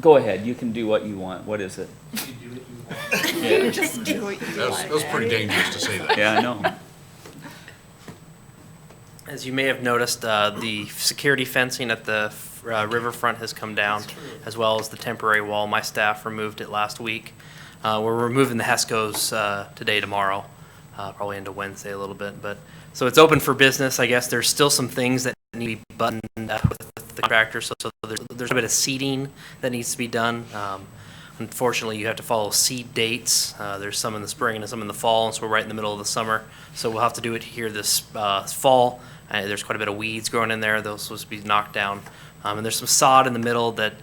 Go ahead, you can do what you want. What is it? You just do what you That was pretty dangerous to say that. Yeah, I know. As you may have noticed, the security fencing at the riverfront has come down, as well as the temporary wall. My staff removed it last week. We're removing the HESCOs today, tomorrow, probably into Wednesday a little bit. But so it's open for business. I guess there's still some things that need to be buttoned up with the contractor. So there's a bit of seeding that needs to be done. Unfortunately, you have to follow seed dates. There's some in the spring and some in the fall, and so we're right in the middle of the summer. So we'll have to do it here this fall. There's quite a bit of weeds growing in there. Those supposed to be knocked down. And there's some sod in the middle that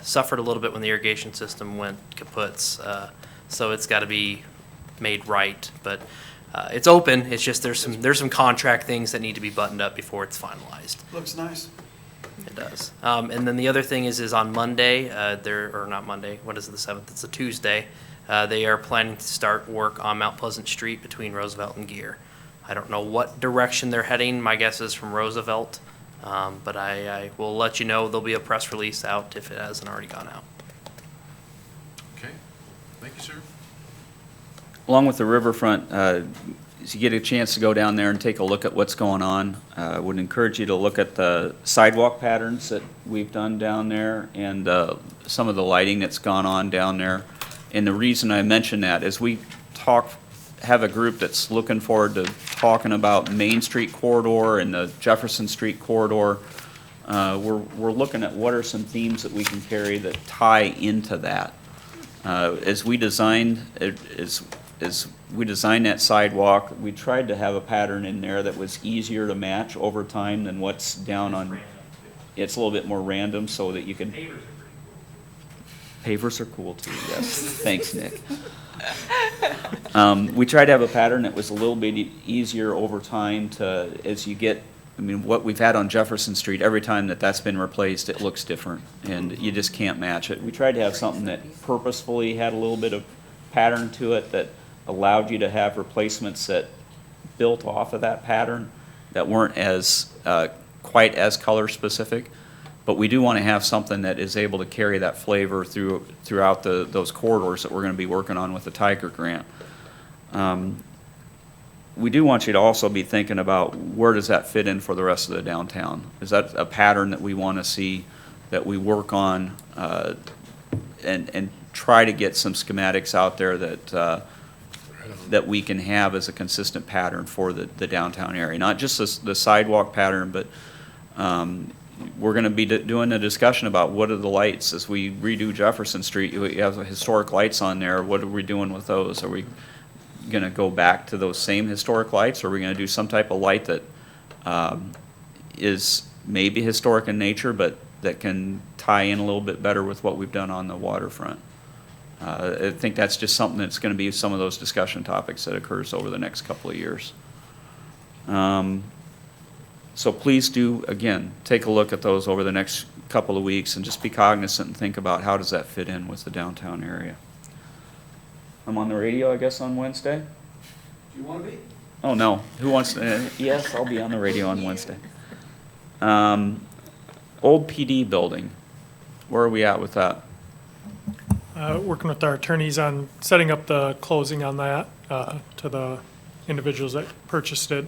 suffered a little bit when the irrigation system went kaput. So it's got to be made right. But it's open. It's just there's some contract things that need to be buttoned up before it's finalized. Looks nice. It does. And then the other thing is on Monday, or not Monday, what is it, the 7th? It's a Tuesday. They are planning to start work on Mount Pleasant Street between Roosevelt and Gear. I don't know what direction they're heading. My guess is from Roosevelt. But I will let you know. There'll be a press release out if it hasn't already gone out. Okay, thank you, sir. Along with the riverfront, as you get a chance to go down there and take a look at what's going on, I would encourage you to look at the sidewalk patterns that we've done down there and some of the lighting that's gone on down there. And the reason I mention that is we have a group that's looking forward to talking about Main Street corridor and the Jefferson Street corridor. We're looking at what are some themes that we can carry that tie into that. As we designed that sidewalk, we tried to have a pattern in there that was easier to match over time than what's down on. It's a little bit more random so that you can. Pavers are cool too, yes. Thanks, Nick. We tried to have a pattern that was a little bit easier over time to, as you get, I mean, what we've had on Jefferson Street, every time that's been replaced, it looks different, and you just can't match it. We tried to have something that purposefully had a little bit of pattern to it that allowed you to have replacements that built off of that pattern that weren't as quite as color specific. But we do want to have something that is able to carry that flavor throughout those corridors that we're going to be working on with the Tiger Grant. We do want you to also be thinking about where does that fit in for the rest of the downtown? Is that a pattern that we want to see, that we work on and try to get some schematics out there that we can have as a consistent pattern for the downtown area? Not just the sidewalk pattern, but we're going to be doing a discussion about what are the lights as we redo Jefferson Street. You have historic lights on there. What are we doing with those? Are we going to go back to those same historic lights, or are we going to do some type of light that is maybe historic in nature, but that can tie in a little bit better with what we've done on the waterfront? I think that's just something that's going to be some of those discussion topics that occurs over the next couple of years. So please do, again, take a look at those over the next couple of weeks and just be cognizant and think about how does that fit in with the downtown area. I'm on the radio, I guess, on Wednesday. Do you want to be? Oh, no. Who wants to? Yes, I'll be on the radio on Wednesday. Old PD building. Where are we at with that? Working with our attorneys on setting up the closing on that to the individuals that purchased it.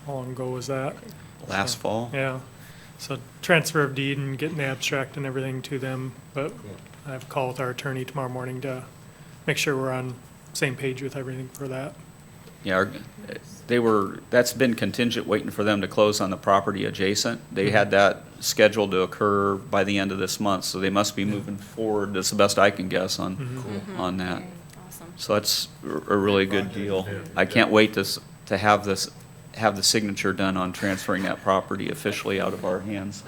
How long ago was that? Last fall? Yeah. So transfer of deed and getting the abstract and everything to them. But I have a call with our attorney tomorrow morning to make sure we're on the same page with everything for that. Yeah, that's been contingent, waiting for them to close on the property adjacent. They had that scheduled to occur by the end of this month, so they must be moving forward. That's the best I can guess on that. Awesome. So that's a really good deal. I can't wait to have the signature done on transferring that property officially out of our hands,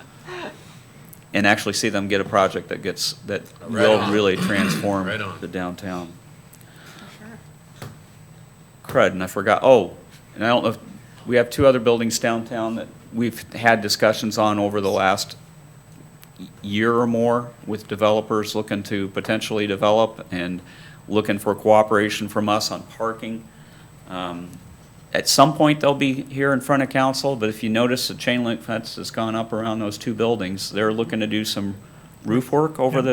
and actually see them get a project that will really transform the downtown. Crud, and I forgot, and I don't know if, we have two other buildings downtown that we've had discussions on over the last year or more with developers looking to potentially develop and looking for cooperation from us on parking. At some point, they'll be here in front of council, but if you notice, the chain link fence has gone up around those two buildings. They're looking to do some roof work over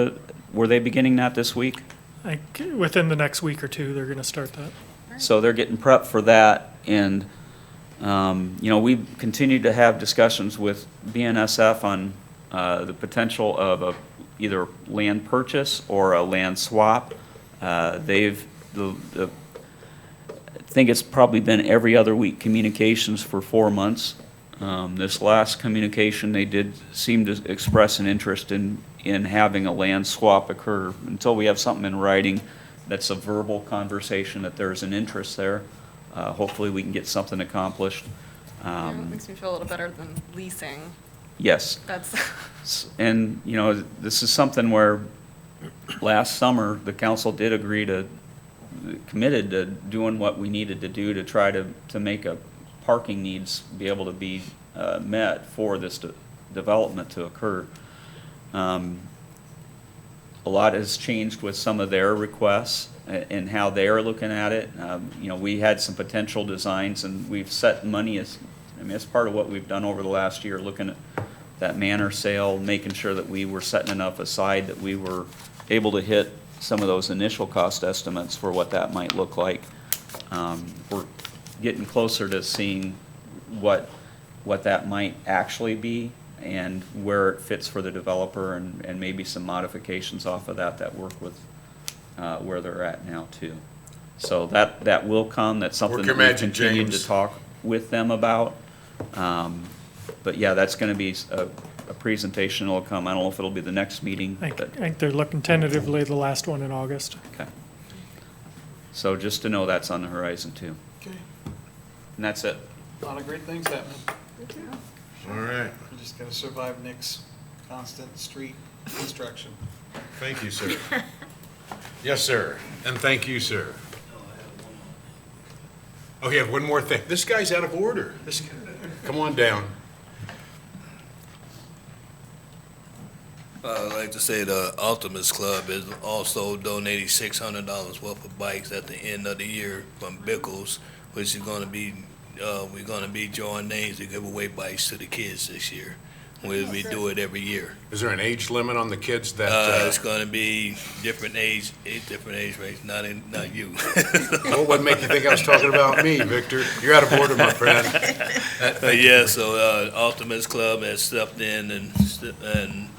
were they beginning that this week? Within the next week or two, they're gonna start that. So they're getting prepped for that, and, we continued to have discussions with BNSF on the potential of either land purchase or a land swap. I think it's probably been every other week communications for 4 months. This last communication, they did seem to express an interest in having a land swap occur. Until we have something in writing that's a verbal conversation that there's an interest there, hopefully we can get something accomplished. It makes me feel a little better than leasing. Yes. That's, And, this is something where last summer, the council did committed to doing what we needed to do to try to make parking needs be able to be met for this development to occur. A lot has changed with some of their requests and how they're looking at it. We had some potential designs, and we've set money that's part of what we've done over the last year, looking at that manor sale, making sure that we were setting enough aside that we were able to hit some of those initial cost estimates for what that might look like. We're getting closer to seeing what that might actually be and where it fits for the developer, and maybe some modifications off of that work with where they're at now too. So that will come. That's something Work your that we've magic, continued to James. talk with them about. But yeah, that's gonna be a presentation that'll come. I don't know if it'll be the next meeting, I but, think they're looking tentatively the last one in August. okay. So just to know that's on the horizon too. Okay, And that's it. a lot of great things happening. All right. We just gotta survive Nick's constant street construction. Thank you, sir. Yes, sir. And thank you, sir. Oh, you have one more thing. This guy's out of order. Come on down. I'd like to say the Ultimates Club is also donating $600 worth of bikes at the end of the year from Bickles, which is gonna be, we're gonna be drawing names to give away bikes to the kids this year. We do it every year. Is there an age limit on the kids that? It's gonna be different age range, not you. What would make you think I was talking about me, Victor? You're out of order, my friend. Yeah, so Ultimates Club has stepped in and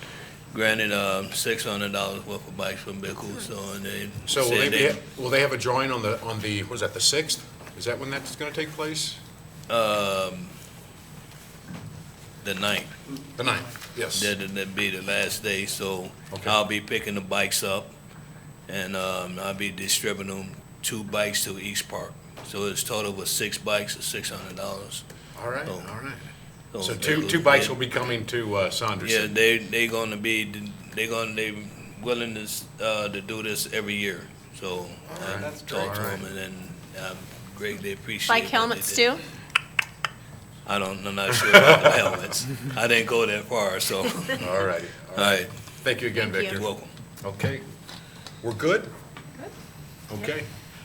granted $600 worth of bikes from Bickles. So will they have a drawing on the was that the 6th? Is that when that's going to take place? The 9th. The 9th, yes. That'd be the last day, so Okay. I'll be picking the bikes up, and I'll be distributing them 2 bikes to each park. So it's total of 6 bikes of $600. All right, So- all right. So So Bickles- two bikes will be coming to Saunderson. Yeah, they willing to do this every year. So I that's talked to great. them, and then I greatly appreciate. Bike what helmets they did. too? I'm not sure about the helmets. I didn't go that far, so. All righty. All right. Thank you again, Victor. You're welcome. Okay. We're good? Good. Okay.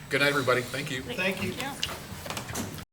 Good night, everybody. Thank you. Thank you.